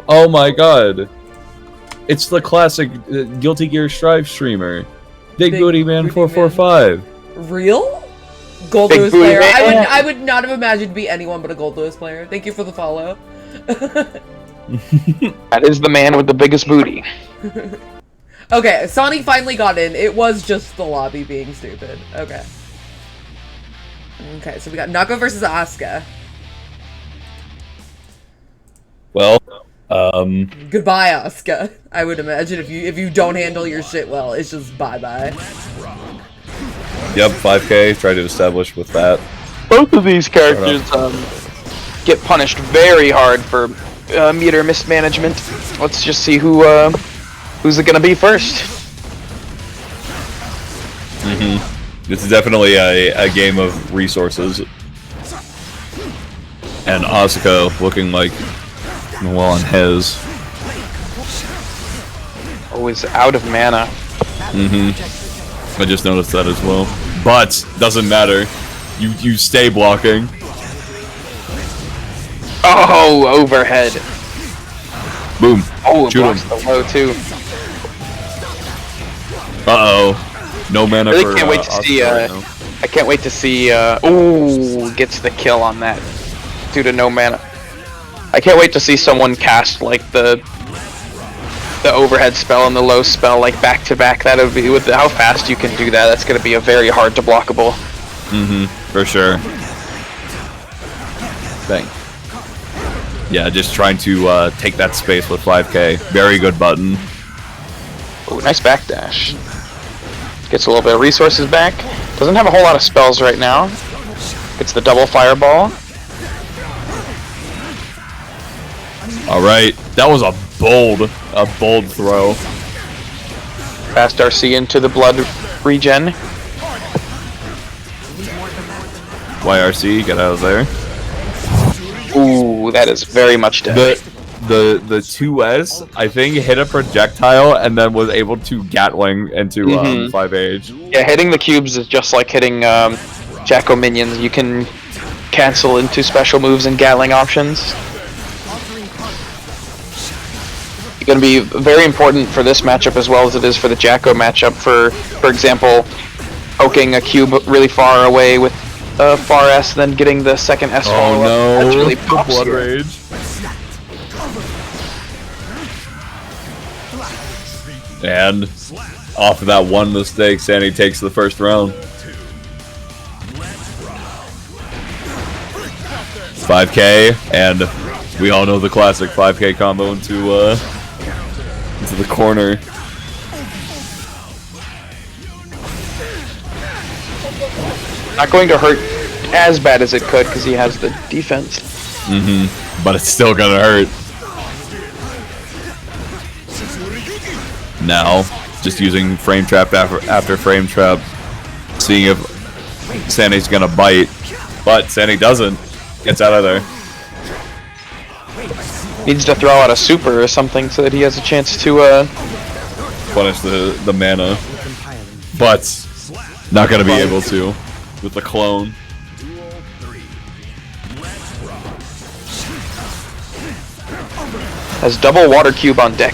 Oh my God! It's the classic Guilty Gear Strive streamer, Big Booty Man 445. Real? Gold Big Lewis booty player. man. I would not have imagined to be anyone but a Gold Lewis player. Thank you for the follow. That is the man with the biggest booty. Okay, Sonny finally got in. It was just the lobby being stupid. Okay. Okay, so we got Nako versus Asuka. Well, Goodbye, Asuka. I would imagine if you don't handle your shit well, it's just bye-bye. Yep, 5K. Try to establish with that. Both of these characters get punished very hard for meter mismanagement. Let's just see who's it gonna be first. This is definitely a game of resources. And Asuka looking like well on his. Always out of mana. I just noticed that as well. But doesn't matter. You stay blocking. Oh, overhead. Boom. Oh, it Shoot blocks him. the low too. Uh-oh. No mana Really for can't wait to Asuka see. right now. I can't wait to see. Ooh, gets the kill on that due to no mana. I can't wait to see someone cast like the overhead spell and the low spell like back to back. That would be with how fast you can do that. That's going to be a very hard to blockable. For sure. Bang. Yeah, just trying to take that space with 5K. Very good button. Ooh, nice backdash. Gets a little bit of resources back. Doesn't have a whole lot of spells right now. Gets the double fireball. Alright, that was a bold throw. Fast RC into the blood regen. YRC, get out of there. Ooh, that is very much dead. The 2S, I think, hit a projectile and then was able to Gatling into 5H. Yeah, hitting the cubes is just like hitting Jacko minions. You can cancel into special moves and Gatling options. It's going to be very important for this matchup as well as it is for the Jacko matchup. For example, poking a cube really far away with far S, then getting the second S follow up. Oh no, That's really the pops Blood here. Rage. And off of that one mistake, Sandy takes the first round. 5K, and we all know the classic 5K combo into the corner. Not going to hurt as bad as it could because he has the defense. But it's still gonna hurt. Now, just using frame trap after frame trap, seeing if Sandy's gonna bite, but Sandy doesn't. Gets out of there. Needs to throw out a super or something so that he has a chance to Punish the mana, but not gonna be able to with the clone. Has double water cube on deck.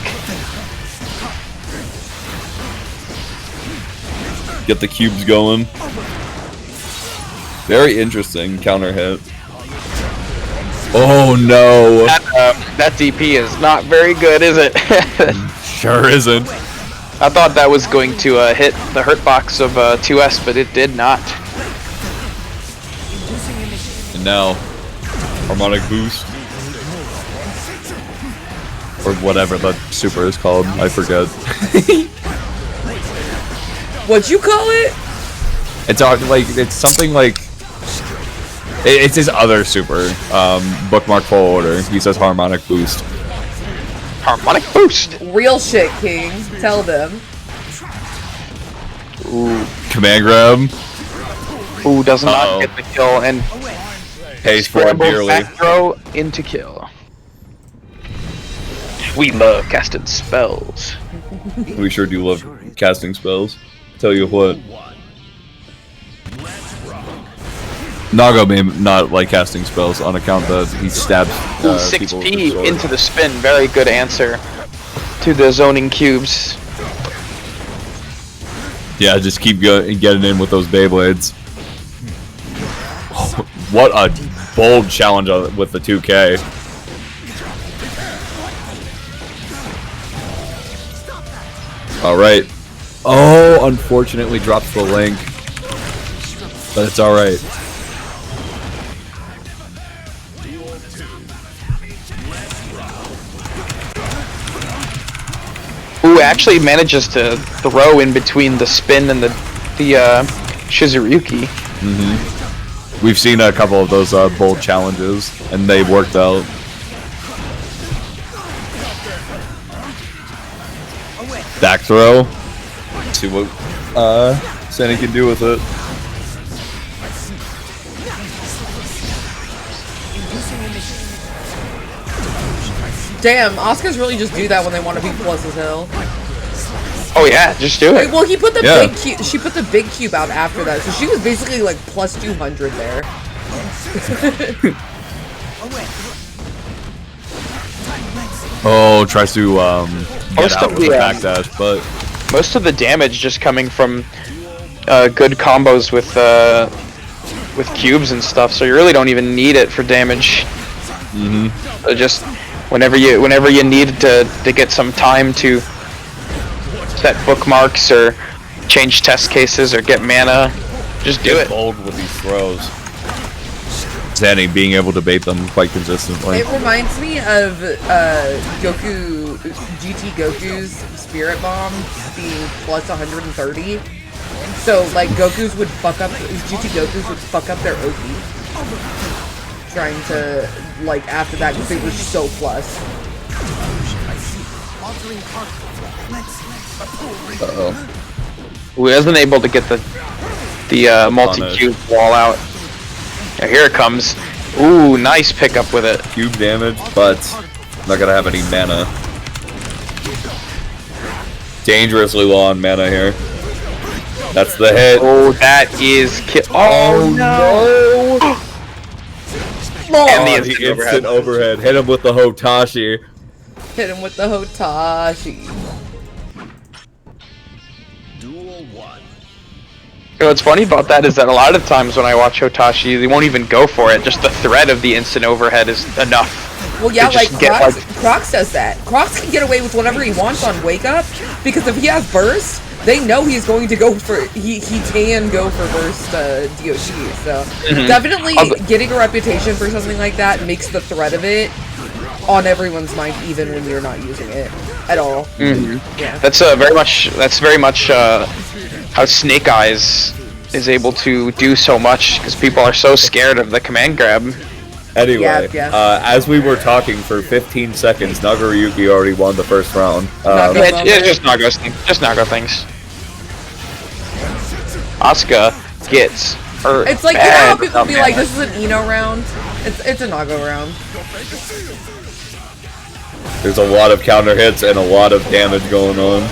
Get the cubes going. Very interesting counter hit. Oh no! That DP is not very good, is it? Sure isn't. I thought that was going to hit the hurt box of 2S, but it did not. And now, harmonic boost. Or whatever that super is called, I forget. What'd you call it? It's like it's something like it's his other super. Bookmark full order. He says harmonic boost. Harmonic boost. Real shit, King. Tell them. Ooh. Command grab. Ooh, does not get the kill and Pays for it scramble dearly. back throw into kill. We love casting spells. We sure do love casting spells. Tell you what. Nago may not like casting spells on account that he stabs Ooh, people with his 6P sword. into the spin. Very good answer to the zoning cubes. Yeah, just keep getting in with those Beyblades. What a bold challenge with the 2K. Alright. Oh, unfortunately drops the link. But it's alright. Ooh, actually manages to throw in between the spin and the Shizuryuki. We've seen a couple of those bold challenges, and they worked out. Back throw. Let's see what Sandy can do with it. Damn, Oscars really just do that when they want to be plus as hell. Oh yeah, just do it. Well, he put the Yeah. big cube. She put the big cube out after that, so she was basically like plus 200 there. Oh, tries to get Most out of with a the, backdash, but Most of the damage just coming from good combos with cubes and stuff, so you really don't even need it for damage. So just whenever you need to get some time to set bookmarks or change test cases or get mana, just do get it. bold with these throws. Sandy being able to bait them quite consistently. It reminds me of GT Goku's Spirit Bomb being plus 130. So like GT Goku's would fuck up their OP. Trying to like after that because they were so plus. Uh-oh. Who isn't able to get the multi-cube wall out. Now here it comes. Ooh, nice pickup with it. Cube damage, but not gonna have any mana. Dangerously low on mana here. That's the hit. Oh, that is oh no! And the instant overhead. Hit him with the Hotashi. Hit him with the Hotashi. Duel 1. You know, what's funny about that is that a lot of times when I watch Hotashi, they won't even go for it. Just the threat of the instant overhead is enough. Well, yeah, to like just get, Crocs does that. Crocs can get away with whatever he wants on Wake Up because if he has burst, they know he's going to go for he can go for burst DOT. So definitely getting a reputation for something like that makes the threat of it on everyone's mind, even when you're not using it at all. Yeah, That's very much how Snake Eyes is able to do so much because people are so scared of the command grab. Anyway, Yeah. as we were talking for 15 seconds, Nagoriyuki already won the first round. It's just Nago things. Asuka gets hurt. it's like you know how people be like, "This is an Eno round." It's a Nago round. There's a lot of counter hits and a lot of damage going on.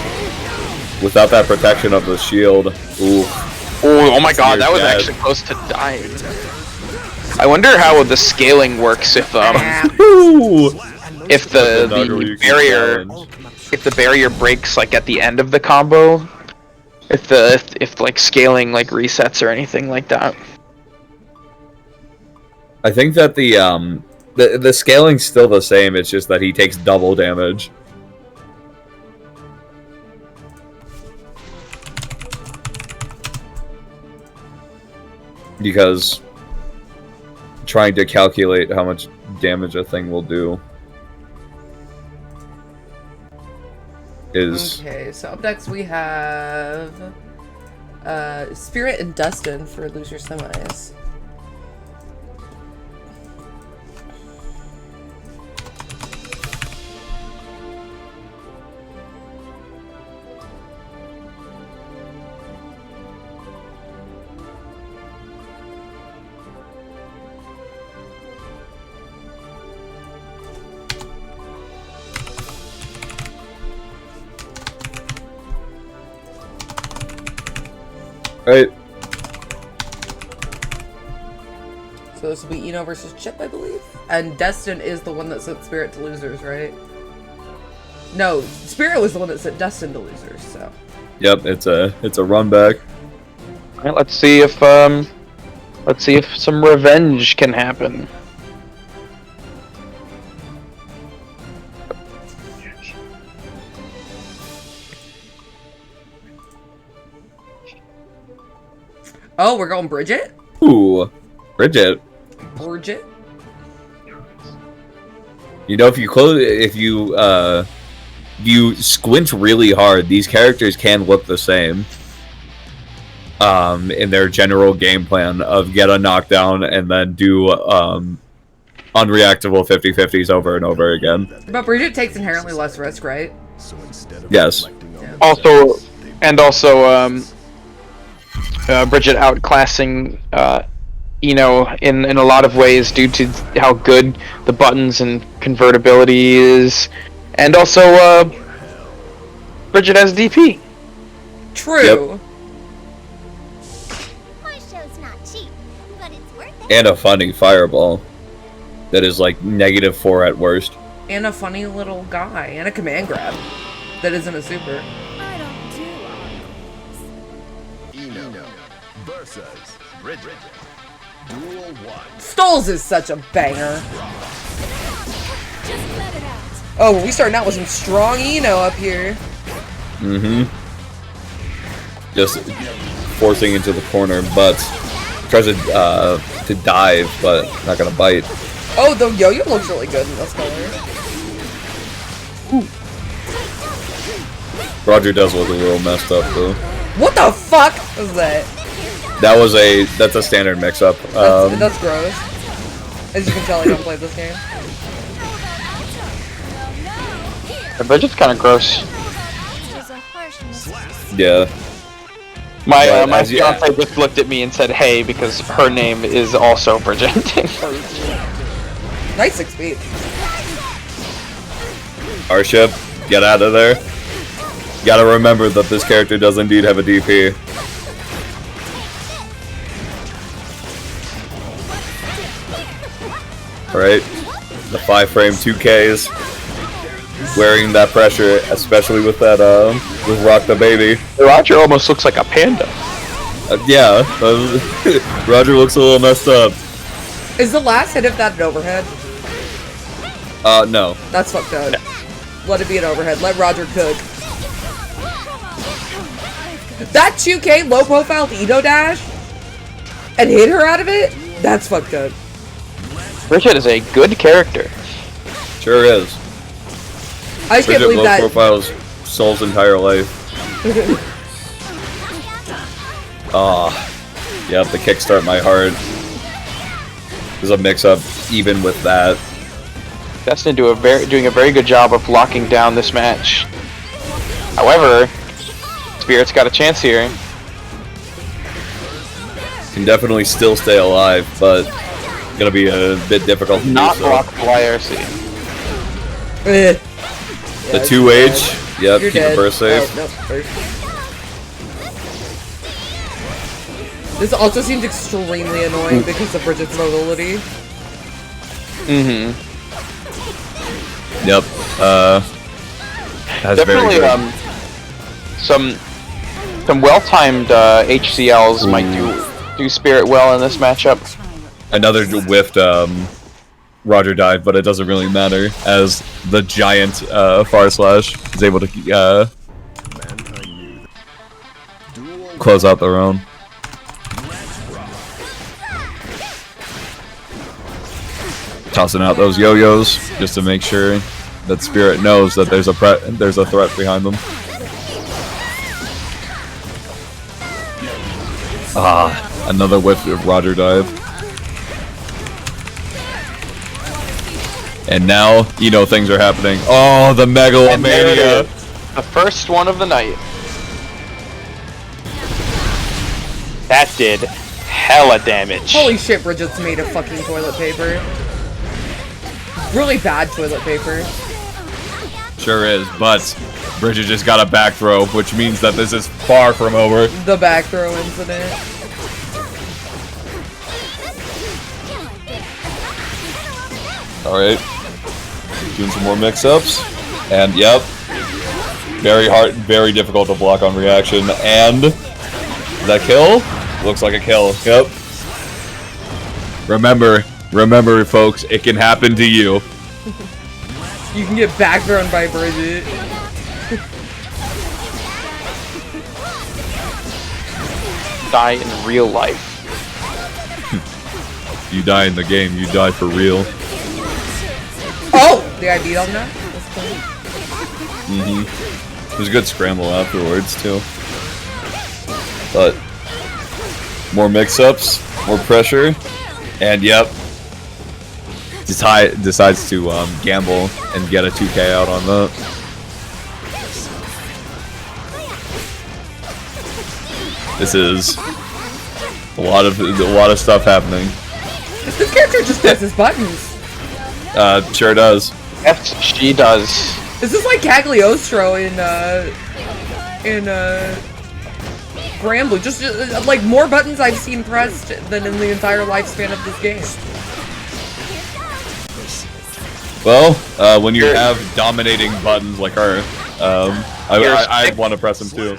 Without that protection of the shield, ooh. Oh my god, that was dead. actually close to dying. I wonder how the scaling works if Ooh. if the barrier breaks like at the end of the combo, if like scaling like resets or anything like that. I think that the scaling's still the same. It's just that he takes double damage. Because trying to calculate how much damage a thing will do is... Okay, so up next we have Spirit and Dustin for loser semis. Right. So this will be Eno versus Chip, I believe? And Destin is the one that sent Spirit to losers, right? No, Spirit was the one that sent Destin to losers, so. Yep, it's a run back. Alright, let's see if some revenge can happen. Oh, we're going Bridget? Ooh, Bridget. Bridget? You know, if you squint really hard, these characters can look the same. In their general game plan of get a knockdown and then do unreactable 50-50s over and over again. But Bridget takes inherently less risk, right? Yes. Also, Bridget outclassing Eno in a lot of ways due to how good the buttons and convertibility is, and also Bridget has DP. True. Yep. And a funny fireball that is like -4 at worst. And a funny little guy, and a command grab that isn't a super. Versus Bridget. Duel 1. Stoles is such a banger. Oh, we starting out with some strong Eno up here. Mm-hmm. Just forcing into the corner, but tries to dive, but not gonna bite. Oh, the yo-yo looks really good in this color. Roger does look a little messed up though. What the fuck was that? That's a standard mix-up. That's gross. As you can tell, I don't play this game. The Bridget's kind of gross. Yeah. My fiance just looked at me and said, "Hey," because her name is also Bridget. Nice 6 feet. Our ship, get out of there. Gotta remember that this character does indeed have a DP. Alright. The 5-frame 2Ks. Wearing that pressure, especially with that, with Rock the Baby. Roger almost looks like a panda. Yeah. Roger looks a little messed up. Is the last hit of that an overhead? No. That's fucked up. Let it be an overhead. Let Roger cook. That 2K low profile Eno dash and hit her out of it? That's fucked up. Bridget is a good character. Sure is. I just can't believe that. Low profile's Soul's entire life. Yep, the kickstart my heart. There's a mix-up even with that. Destin doing a very good job of locking down this match. However, Spirit's got a chance here. Can definitely still stay alive, but gonna be a bit difficult to Not do so. block the YRC. The 2H, yep, You're keep dead. it burst safe. Oh, no, first. This also seems extremely annoying because of Bridget's mobility. Mm-hmm. Yep. That's Definitely, very good. some well-timed HCLs might do Spirit well in this matchup. Another whiffed Roger dive, but it doesn't really matter as the giant Far Slash is able to close out their own. Tossing out those yo-yos just to make sure that Spirit knows that there's a threat behind them. Ah, another whiff of Roger dive. And now, you know, things are happening. Oh, the Megalomania! The first one of the night. That did hella damage. Holy shit, Bridget's made of fucking toilet paper. Really bad toilet paper. Sure is, but Bridget just got a back throw, which means that this is far from over. The back throw incident. Alright. Doing some more mix-ups. And yep. Very hard, very difficult to block on reaction. And that kill? Looks like a kill. Yep. Remember folks, it can happen to you. You can get back thrown by Bridget. Die in real life. You die in the game, you die for real. Oh! Did I beat on that? That's cool. Mm-hmm. There's a good scramble afterwards, too. But more mix-ups, more pressure, and yep. Decides to gamble and get a 2K out on that. This is a lot of stuff happening. This character just presses buttons. Sure does. Yes, she does. This is like Cagliostro in Granblue. Just like more buttons I've seen pressed than in the entire lifespan of this game. Well, when you have dominating buttons like her, I want to press them too.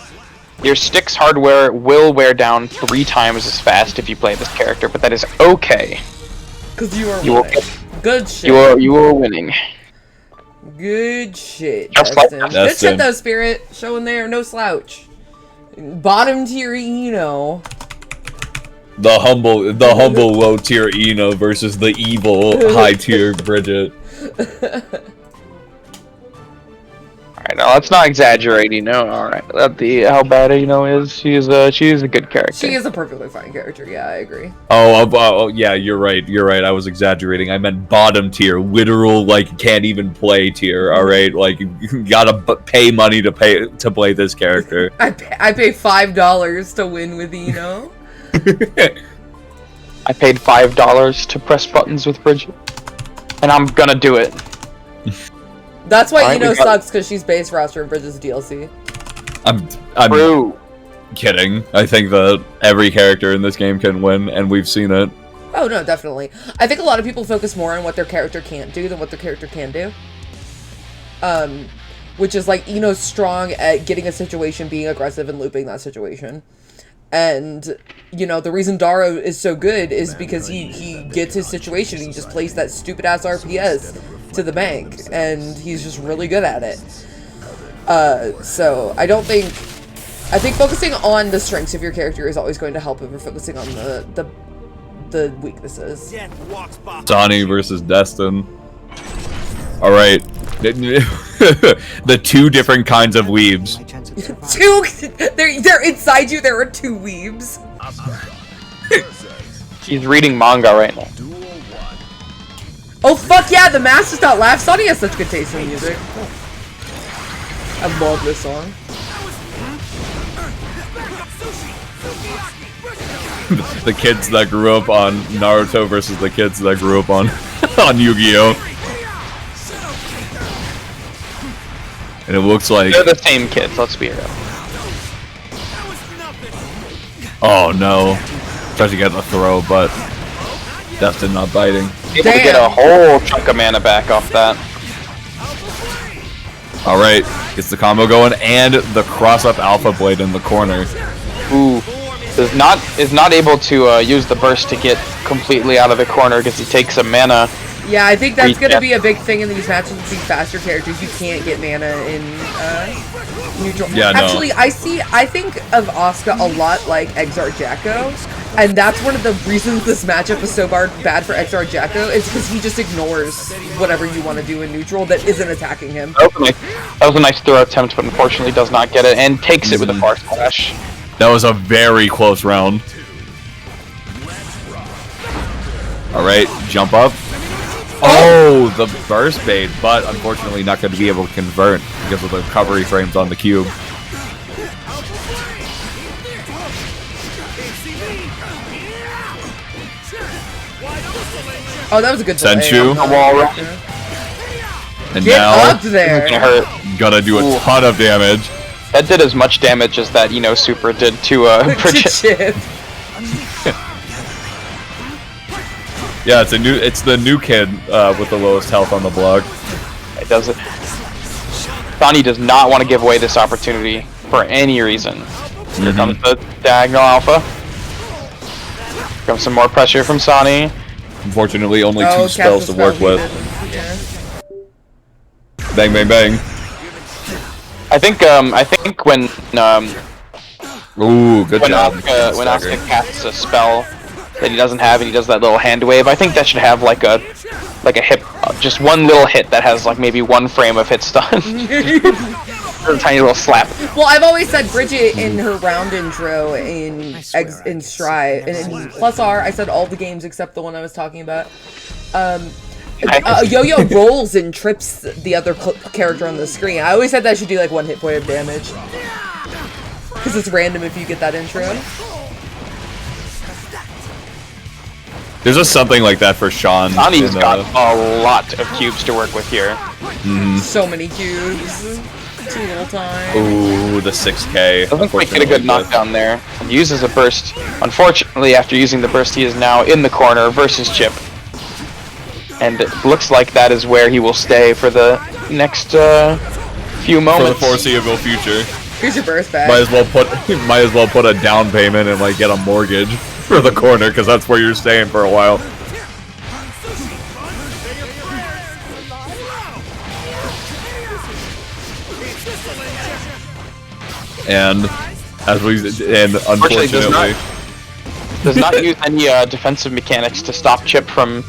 Your stick's hardware will wear down 3 times as fast if you play this character, but that is okay. Cause you are winning. Good shit. You are winning. Good shit, Just Destin. like Good shit though, Spirit. Showing there, no slouch. Bottom tier Eno. The humble low tier Eno versus the evil high tier Bridget. Alright, now let's not exaggerate, alright. How bad Eno is, she's a good character. She is a perfectly fine character, yeah, I agree. Oh, yeah, you're right, I was exaggerating. I meant bottom tier, literal, like, can't even play tier, alright? Like, you gotta pay money to play this character. I pay $5 to win with Eno. I paid $5 to press buttons with Bridget. And I'm gonna do it. That's why Eno sucks, because she's base roster and Bridget's DLC. I'm True. Kidding. I think that every character in this game can win, and we've seen it. Oh, no, definitely. I think a lot of people focus more on what their character can't do than what their character can do. Which is like, Eno's strong at getting a situation, being aggressive, and looping that situation. And, you know, the reason Daro is so good is because he gets his situation, he just plays that stupid-ass RPS to the bank, and he's just really good at it. So, I think focusing on the strengths of your character is always going to help over focusing on the weaknesses. Donnie versus Destin. Alright. The 2 different kinds of weebs. They're inside you, there are 2 weebs. He's reading manga right now. Oh fuck yeah, the mask does not laugh. Sonny has such good taste in music. I love this song. The kids that grew up on Naruto versus the kids that grew up on Yu-Gi-Oh! And it looks like They're the same kids, let's be real. oh no. Tries to get the throw, but Destin not biting. Able to get a whole chunk of mana back off that. Alright, gets the combo going, and the cross-up Alpha Blade in the corner. Ooh. Is not able to use the burst to get completely out of the corner because he takes some mana. Yeah, I think that's gonna be a big thing in these matches with these faster characters. You can't get mana in neutral. Yeah, no. Actually, I think of Asuka a lot like Exar Jacko, and that's one of the reasons this matchup is so bad for Exar Jacko is because he just ignores whatever you want to do in neutral that isn't attacking him. That was a nice throw attempt, but unfortunately does not get it and takes it with a far slash. That was a very close round. Alright, jump up. Oh, the burst bait, but unfortunately not going to be able to convert because of the recovery frames on the cube. Oh, that was a good Senchu. And Get now, up there! gonna do a ton of damage. That did as much damage as that, super did to Bridget. Chip. Yeah, it's the new kid with the lowest health on the block. It does it. Sonny does not want to give away this opportunity for any reason. Here comes the diagonal alpha. Here comes some more pressure from Sonny. Unfortunately, only 2 spells to work with. Yeah. Bang, bang, bang. I think when Ooh, good job. when Asuka casts a spell that he doesn't have and he does that little hand wave, I think that should have like a hit, just one little hit that has like maybe 1 frame of hit stun. A tiny little slap. Well, I've always said Bridget in her round intro in Strive and in Plus R, I said all the games except the one I was talking about. Yo-Yo rolls and trips the other character on the screen. I always said that should do like 1 hit point of damage. Because it's random if you get that intro. There's just something like that for Sean. Sonny's got a lot of cubes to work with here. So many cubes. Too little time. Ooh, the 6K. Doesn't quite get a good knockdown there. And uses a burst. Unfortunately, after using the burst, he is now in the corner versus Chip. And it looks like that is where he will stay for the next few moments. For the foreseeable future. Here's your burst back. Might as well put a down payment and like get a mortgage for the corner because that's where you're staying for a while. And unfortunately does not use any defensive mechanics to stop Chip from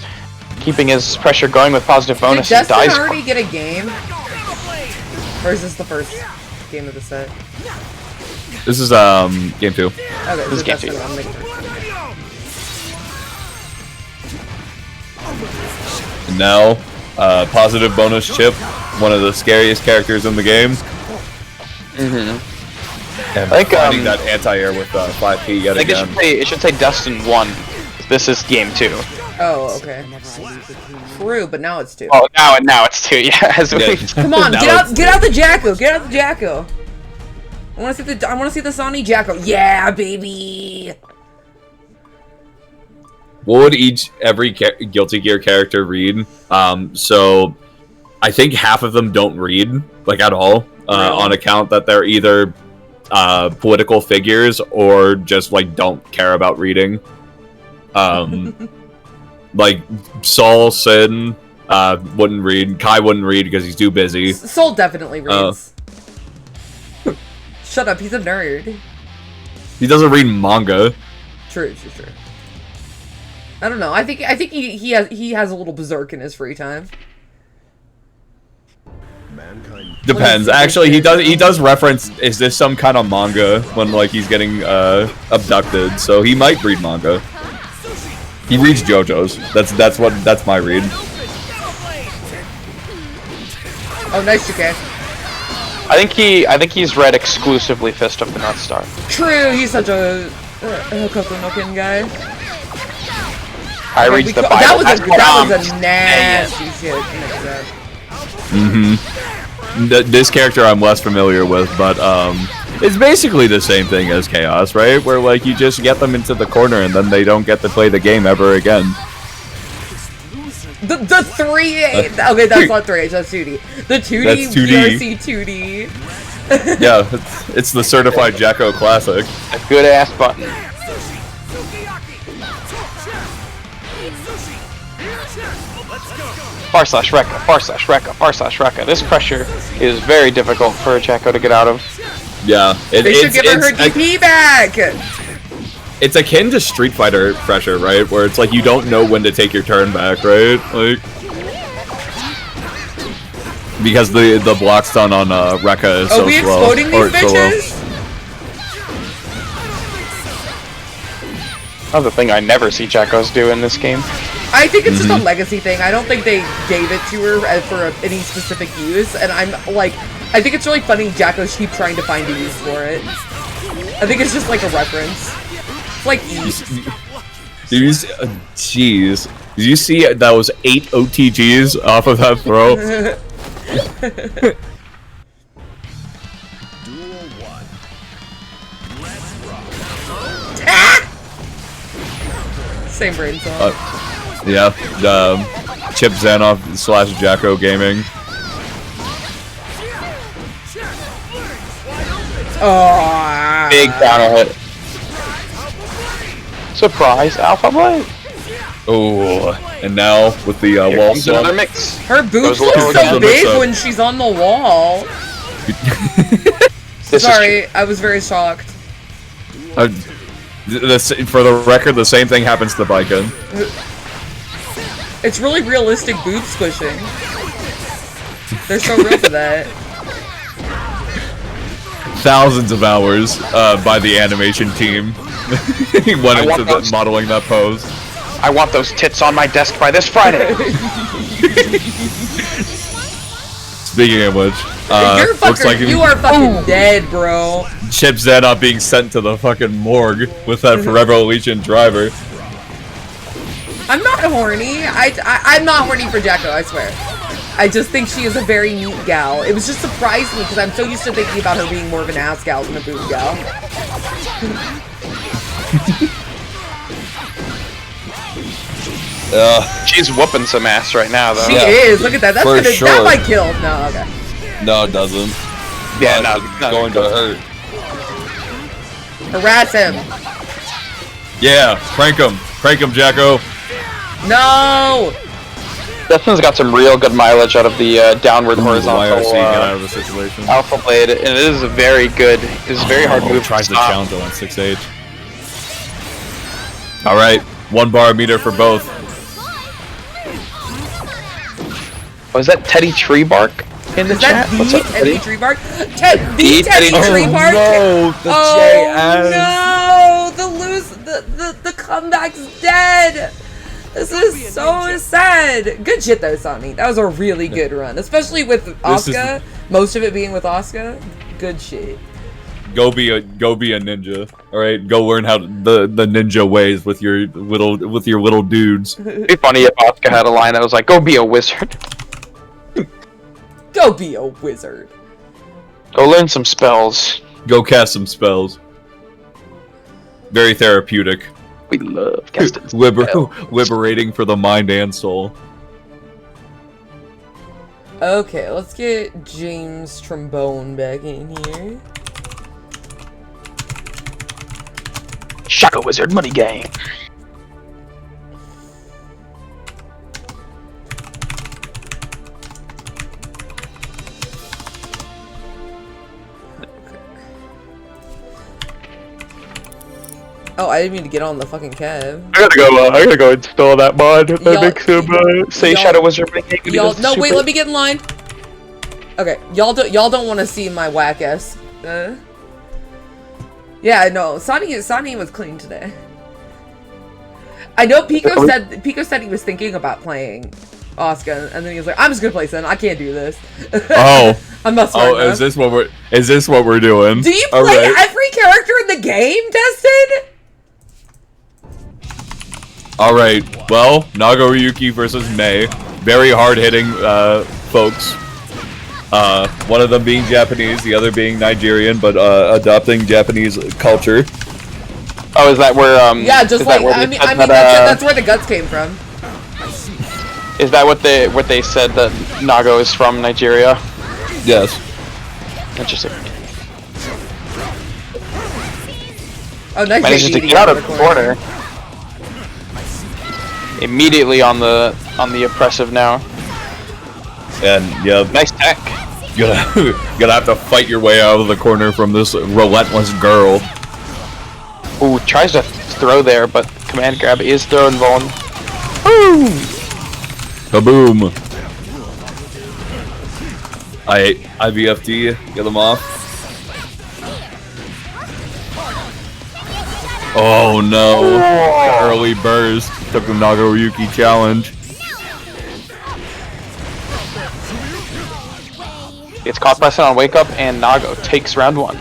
keeping his pressure going with positive bonus. Did Justin already get a game? Or is this the first game of the set? This is game 2. Okay, this is game 2. And now, positive bonus Chip, one of the scariest characters in the game. And I think finding that anti-air with 5P yet again. It should say Dustin 1. This is game 2. Oh, okay. True, but now it's 2. Oh, now it's 2. Yeah. Come on, get out the Jacko. Get out the Jacko. I want to see the Sonny Jacko. Yeah, baby. What would every Guilty Gear character read? So I think half of them don't read like at all on account that they're either political figures or just like don't care about reading. Like Saul, Sin wouldn't read. Kai wouldn't read because he's too busy. Soul definitely reads. Shut up, he's a nerd. He doesn't read manga. True. I don't know. I think he has a little berserk in his free time. Depends. Actually, he does reference, is this some kind of manga when like he's getting abducted? So he might read manga. He reads JoJo's. That's my read. Oh, nice, okay. I think he's read exclusively Fist of the North Star. True, he's such a Kokonoken guy. I read the Bible. That was a nasty shit. This character I'm less familiar with, but it's basically the same thing as Chaos, right? Where like you just get them into the corner and then they don't get to play the game ever again. The 3H. Okay, that's not 3H. That's 2D. The 2D. That's 2D. VRC 2D. Yeah, it's the certified Jacko classic. A good ass button. Far slash Rekka, far slash Rekka, far slash Rekka. This pressure is very difficult for Jacko to get out of. Yeah, They should give her DP back. It's akin to Street Fighter pressure, right? Where it's like you don't know when to take your turn back, right? Like because the block stun on Rekka is so slow. Are we exploding these bitches? Another thing I never see Jackos do in this game. I think it's just a legacy thing. I don't think they gave it to her for any specific use, and I'm like, I think it's really funny Jackos keep trying to find a use for it. I think it's just like a reference. It's like jeez. Did you see that was 8 OTGs off of that throw? Duel 1. Let's rock. Same brain cell. Yeah, Chip Zanoff / Jacko Gaming. Oh, Big counter hit. Surprise, Alpha Blade. Oh, and now with the Here wall comes another swap. mix. her boobs Goes look low so again. big Mix up. when she's on the wall. This Sorry, I was very shocked. For the record, the same thing happens to Biken. It's really realistic boob squishing. They're so real for that. Thousands of hours by the animation team went into modeling that pose. I want those tits on my desk by this Friday. Speaking of which, You're looks like you are fucking dead, bro. Chip Zanoff being sent to the fucking morgue with that Forever Legion driver. I'm not horny. I'm not horny for Jacko, I swear. I just think she is a very neat gal. It was just surprising because I'm so used to thinking about her being more of an ass gal than a boob gal. She's whooping some ass right now, though. She is. Look at that. That's For gonna sure. that might kill. No, okay. No, it doesn't. Yeah, no, It's going to hurt. Harass him. Yeah, crank him, Jacko. No. Dustin's got some real good mileage out of the downward horizontal YRC get out of the situation. Alpha Blade, and it is a very good, it's a very hard move. Tries to the stop. challenge on 6H. All right, 1 bar meter for both. Was that Teddy Tree Bark in the Is that chat? What's the up, Teddy Teddy? Tree Bark? The Teddy Teddy Tree Bark? No, the Oh no! The comeback's dead! This is so sad! Good shit though, Sonny. That was a really good run. Especially with Asuka. Most of it being with Asuka. Good shit. Go be a ninja. All right, go learn how the ninja ways with your little dudes. It'd be funny if Asuka had a line that was like, "Go be a wizard. Go be a wizard. Go learn some spells." Go cast some spells. Very therapeutic. We love casting spells. Liberating for the mind and soul. Okay, let's get James Trombone back in here. Shaka Wizard Money Game. Oh, I didn't mean to get on the fucking cab. I gotta go install that mod that Y'all- makes him say y'all- Shadow Wizard Money Game. Y'all, no, wait, let me get in line. Okay, y'all don't want to see my whack ass. Yeah, no, Sonny was clean today. I know Pico said he was thinking about playing Asuka, and then he was like, "I'm just gonna play Sen. I can't do this." Oh. I'm not smart enough. Is this what we're doing? Do you All play right. every character in the game, Destin? All right. Well, Nagaryuki versus Mei. Very hard-hitting folks. One of them being Japanese, the other being Nigerian, but adopting Japanese culture. Oh, is that where? Yeah, just is like that where I they mean, said that's that, where the guts came from. Is that what they said that Nago is from Nigeria? Yes. Interesting. Oh, nice. Manages to get out of the corner. Immediately on the oppressive now. And yeah, Nice tech. gonna have to fight your way out of the corner from this relentless girl. Ooh, tries to throw there, but command grab is throwing Vaughn. Kaboom! IVFT, get them off. Oh no! The early burst took the Nagoriyuki challenge. Gets caught by Sun on wake up, and Nago takes round 1.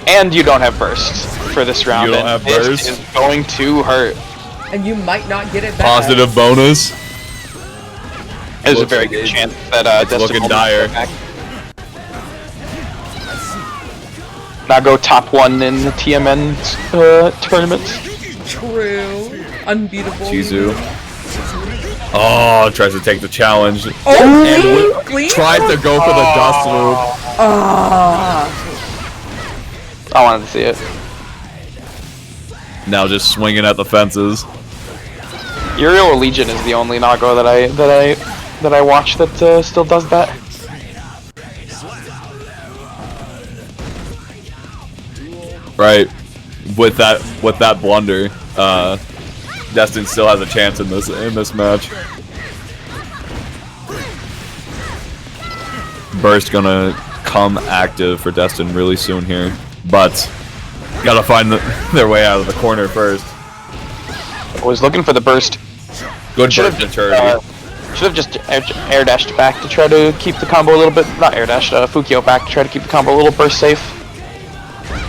And you don't have burst for this round. You don't and have burst? This is going to hurt. And you might not get it back. Positive bonus. There's a Looks very like good it- chance that it's Destin looking will dire. get back. Nago top 1 in the TMN tournament. True. Unbeatable. Chizu. Oh, tries to take the challenge. Oh, And clean? tried to go for the dust move. Ah. I wanted to see it. Now just swinging at the fences. Uriel Legion is the only Nago that I watch that still does that. Right. With that blunder, Destin still has a chance in this match. Burst gonna come active for Destin really soon here, but gotta find their way out of the corner first. I was looking for the burst. Good burst maturity. Should have just air dashed back to try to keep the combo a little bit. Not air dashed, Fukio back to try to keep the combo a little burst safe.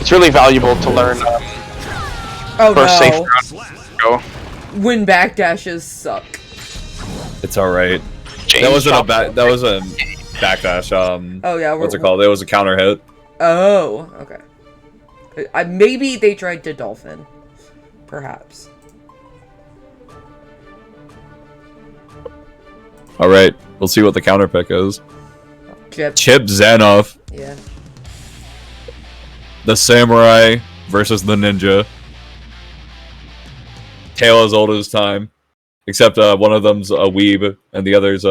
It's really valuable to learn burst safe. Go. When backdashes suck. It's all right. James That wasn't a dropped back. That was a backdash. Oh yeah. What's it called? It was a counter hit. Oh, okay. Maybe they tried to dolphin. Perhaps. All right. We'll see what the counter pick is. Chip. Chip Zanoff, Yeah. the samurai versus the ninja. Tale as old as time, except one of them's a weeb and the other's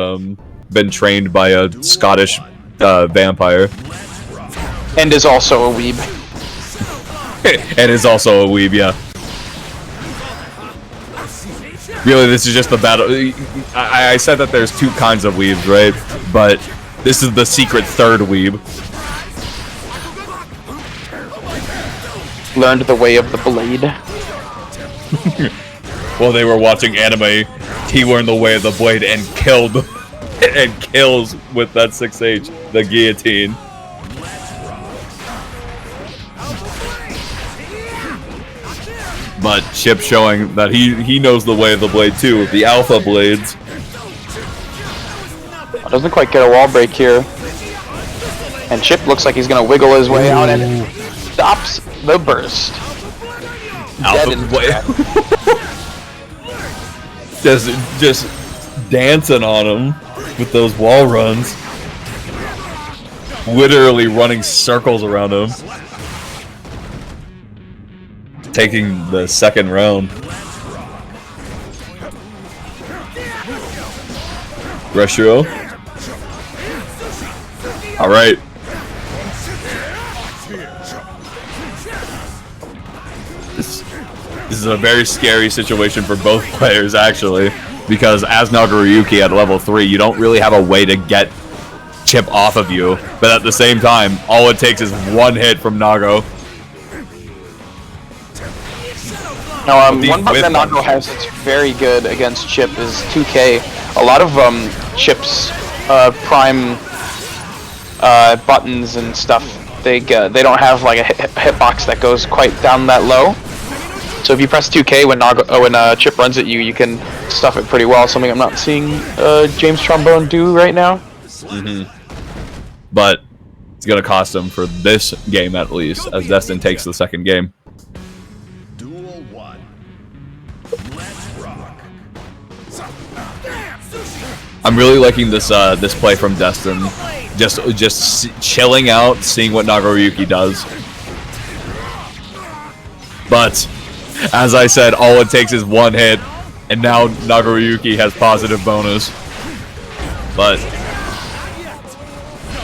been trained by a Scottish vampire. And is also a weeb. And is also a weeb, yeah. Really, this is just the battle. I said that there's two kinds of weebs, right? But this is the secret third weeb. Learned the way of the blade. While they were watching anime, he learned the way of the blade and killed and kills with that 6H, the guillotine. But Chip showing that he knows the way of the blade too, the alpha blades. Doesn't quite get a wall break here. And Chip looks like he's gonna wiggle his way out and stops the burst. Dead in Alpha blade. just dancing on him with those wall runs. Literally running circles around him. Taking the second round. Reshiro. Alright. This is a very scary situation for both players, actually. Because as Nagoriyuki at level 3, you don't really have a way to get Chip off of you. But at the same time, all it takes is one hit from Nago. Now, one button that Nago has that's very good against Chip is 2K. A lot of Chip's prime buttons and stuff, they don't have like a hitbox that goes quite down that low. So if you press 2K when Chip runs at you, you can stuff it pretty well. Something I'm not seeing James Trombone do right now. But it's gonna cost him for this game at least, as Destin takes the second game. Duel 1. Let's rock. I'm really liking this this play from Destin. Just chilling out, seeing what Nagaryuki does. But as I said, all it takes is one hit, and now Nagaryuki has positive bonus. But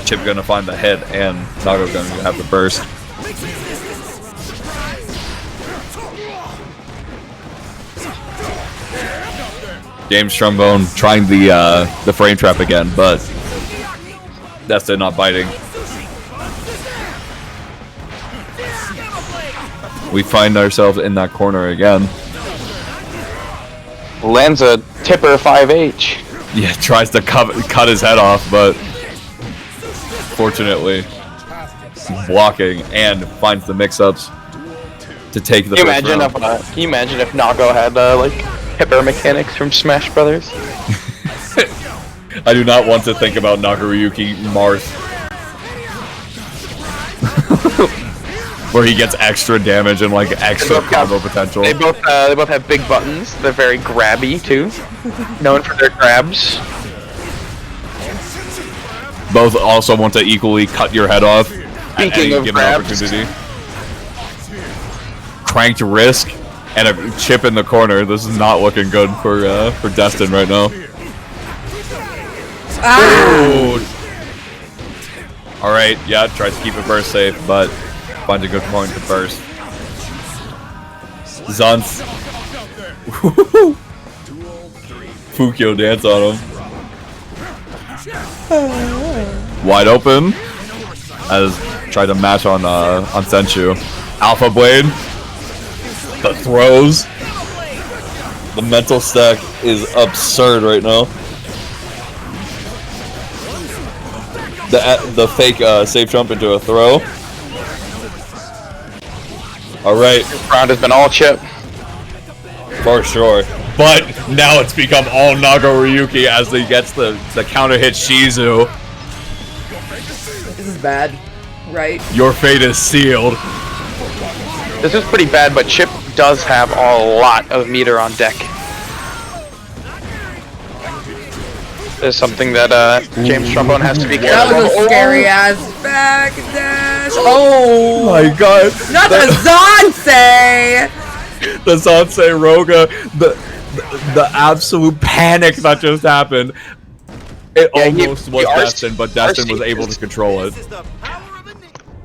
Chip gonna find the hit, and Nago gonna have the burst. James Trombone trying the frame trap again, but Destin not biting. We find ourselves in that corner again. Lands a tipper 5H. Yeah, tries to cut his head off, but fortunately, blocking and finds the mix-ups to take the Can you first imagine round. if can you imagine if Nago had like tipper mechanics from Smash Brothers? I do not want to think about Nagaryuki Marth. Where he gets extra damage and like extra combo potential. They both have big buttons. They're very grabby too. Known for their grabs. Both also want to equally cut your head off at any Speaking of given grabs. opportunity. Cranked Risk and a Chip in the corner. This is not looking good for Destin right now. All right, yeah, tries to keep a burst safe, but finds a good point to burst. Zunth. Fukyo dance on him. Wide open. As tried to match on Senshu. Alpha Blade. The throws. The mental stack is absurd right now. The fake safe jump into a throw. Alright. This round has been all Chip. For sure. But now it's become all Nagaryuki as he gets the counter hit Shizu. This is bad, right? Your fate is sealed. This is pretty bad, but Chip does have a lot of meter on deck. Is something that James Trombone has to be careful That of. was a scary ass back dash. Oh my god. Not the Zansei! The Sansei Roga, the absolute panic that just happened. It almost was Destin, but Destin was able to control it.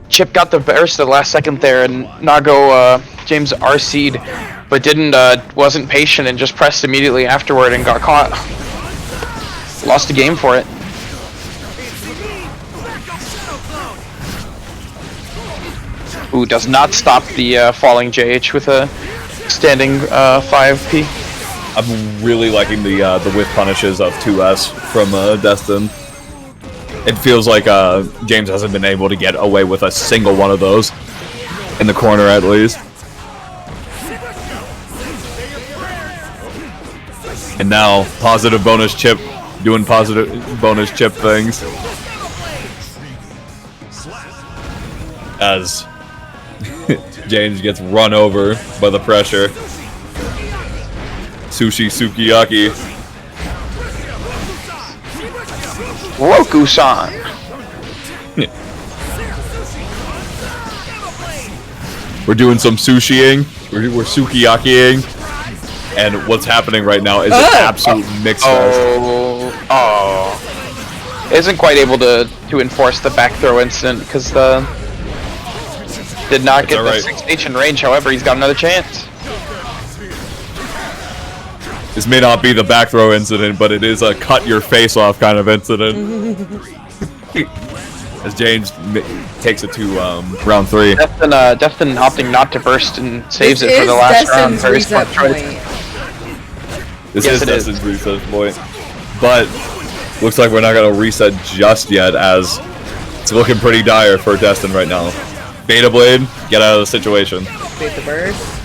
Chip got the burst at the last second there, and Nago James RC'd, but wasn't patient and just pressed immediately afterward and got caught. Lost the game for it. Ooh, does not stop the falling JH with a standing 5P. I'm really liking the whiff punishes of 2S from Destin. It feels like James hasn't been able to get away with a single one of those. In the corner, at least. And now, positive bonus Chip doing positive bonus Chip things. As James gets run over by the pressure. Sushi Sukiyaki. Roku-san. We're doing some sushiing. We're sukiyakiing. And what's happening right now is an absolute mix fest. Isn't quite able to enforce the back throw incident because did not get the 6H in range. However, he's got another chance. This may not be the back throw incident, but it is a cut your face off kind of incident. As James takes it to round 3. Destin opting not to burst and saves it for the last round. Very smart choice. This is Destin's reset point. But looks like we're not going to reset just yet, as it's looking pretty dire for Destin right now. Beta Blade, get out of the situation. Bait the burst.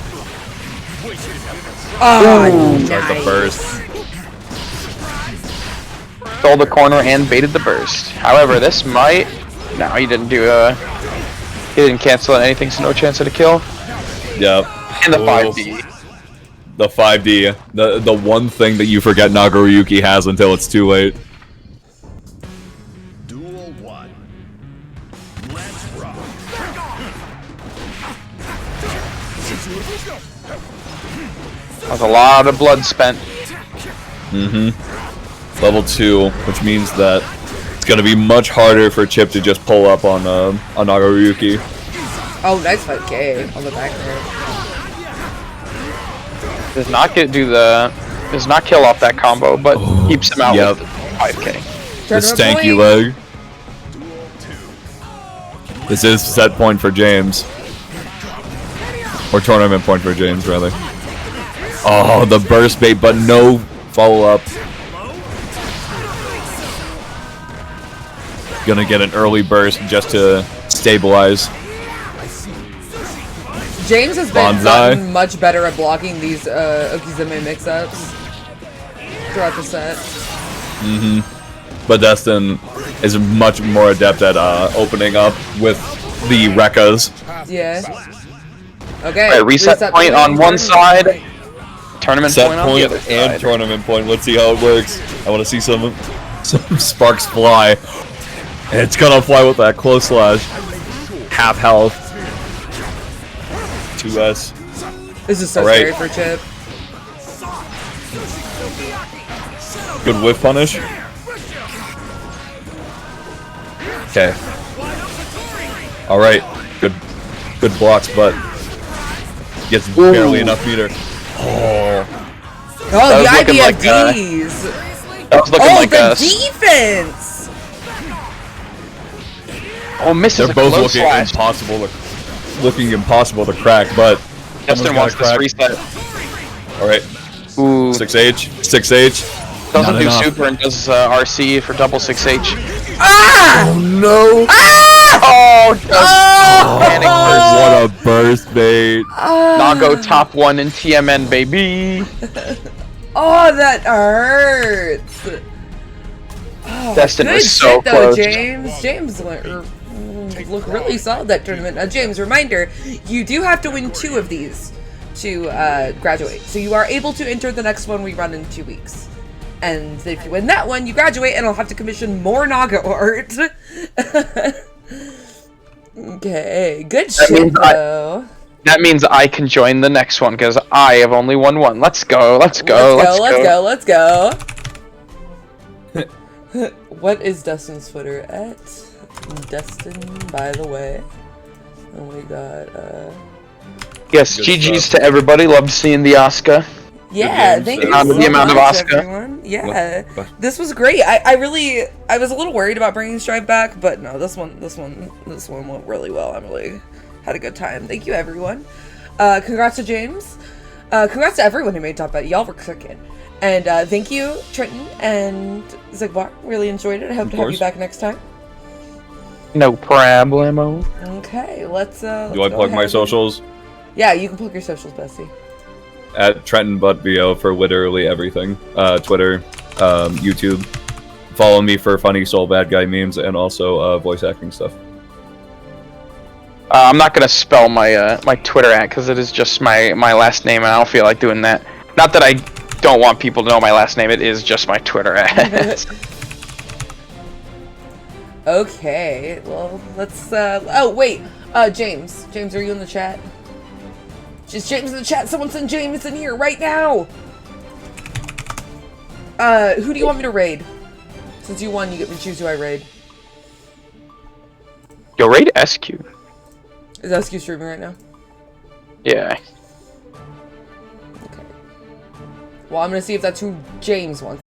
Oh, Tries the burst. Stole the corner and baited the burst. However, this might... No, he didn't do he didn't cancel anything, so no chance at a kill. Yep. And the 5D. The 5D, the one thing that you forget Nagoriyuki has until it's too late. Duel 1. Let's rock. That was a lot of blood spent. Level 2, which means that it's gonna be much harder for Chip to just pull up on Nagoriyuki. Oh, nice 5K on the back there. Does not kill off that combo, but keeps him out with 5K. The stanky leg. This is set point for James. Or tournament point for James, rather. Oh, the burst bait, but no follow-up. Gonna get an early burst just to stabilize. James has been gotten much better at blocking these Okizeme mix-ups throughout the set. But Destin is much more adept at opening up with the Rekkas. Yeah. Okay. Right, reset point on one side. Tournament Set point on the other and side. tournament point. Let's see how it works. I want to see some sparks fly. And it's gonna fly with that close slash. Half health. 2S. This is so Alright. scary for Chip. Good whiff punish. Okay. Alright. Good blocks, but gets barely enough meter. Oh. Oh, the looking like, IBFDs! That was looking like the us. defense! Oh, misses They're a both close looking impossible to crack, but Destin wants this reset. Alright. Ooh. 6H. 6H. Doesn't Not do enough. super and does RC for double 6H. Ah! Oh no! Oh, panic burst. What a burst bait. Nago top 1 in TMN, baby. Oh, that hurts! Oh, Destin good was so shit, though, close. James looked really solid that tournament. James, reminder, you do have to win 2 of these to graduate. So you are able to enter the next one we run in 2 weeks. And if you win that one, you graduate, and I'll have to commission more Naga art. Okay, good shit, though. That means I can join the next one, because I have only won 1. Let's go, let's go, Let's go. What is Dustin's Twitter at? Dustin, by the way. And we got, Yes, Good GG's stuff. to everybody. Loved seeing the Oscar. yeah, games, thank the you amount so of- the amount of much, Oscar. everyone. Yeah, What? this was great. I was a little worried about bringing Strive back, but no, this one went really well. I really had a good time. Thank you, everyone. Congrats to James. Congrats to everyone who made top 8. Y'all were cooking. And thank you, Trenton and Zigbar. Really enjoyed it. I hope to have you course. back next time. No problemo. Okay, let's Do I go plug my ahead. socials? Yeah, you can plug your socials, Bessie. At TrentonButtVO for literally everything. Twitter, YouTube. Follow me for funny soul bad guy memes and also voice acting stuff. I'm not gonna spell my my Twitter at because it is just my last name, and I don't feel like doing that. Not that I don't want people to know my last name. It is just my Twitter at. Okay, well, let's, oh, wait, James. James, are you in the chat? Just James in the chat. Someone send James in here right now. Who do you want me to raid? Since you won, you get to choose who I raid. Yo, raid SQ. Is SQ streaming right now? Yeah. Okay. Well, I'm gonna see if that's who James wants.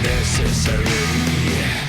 Necessary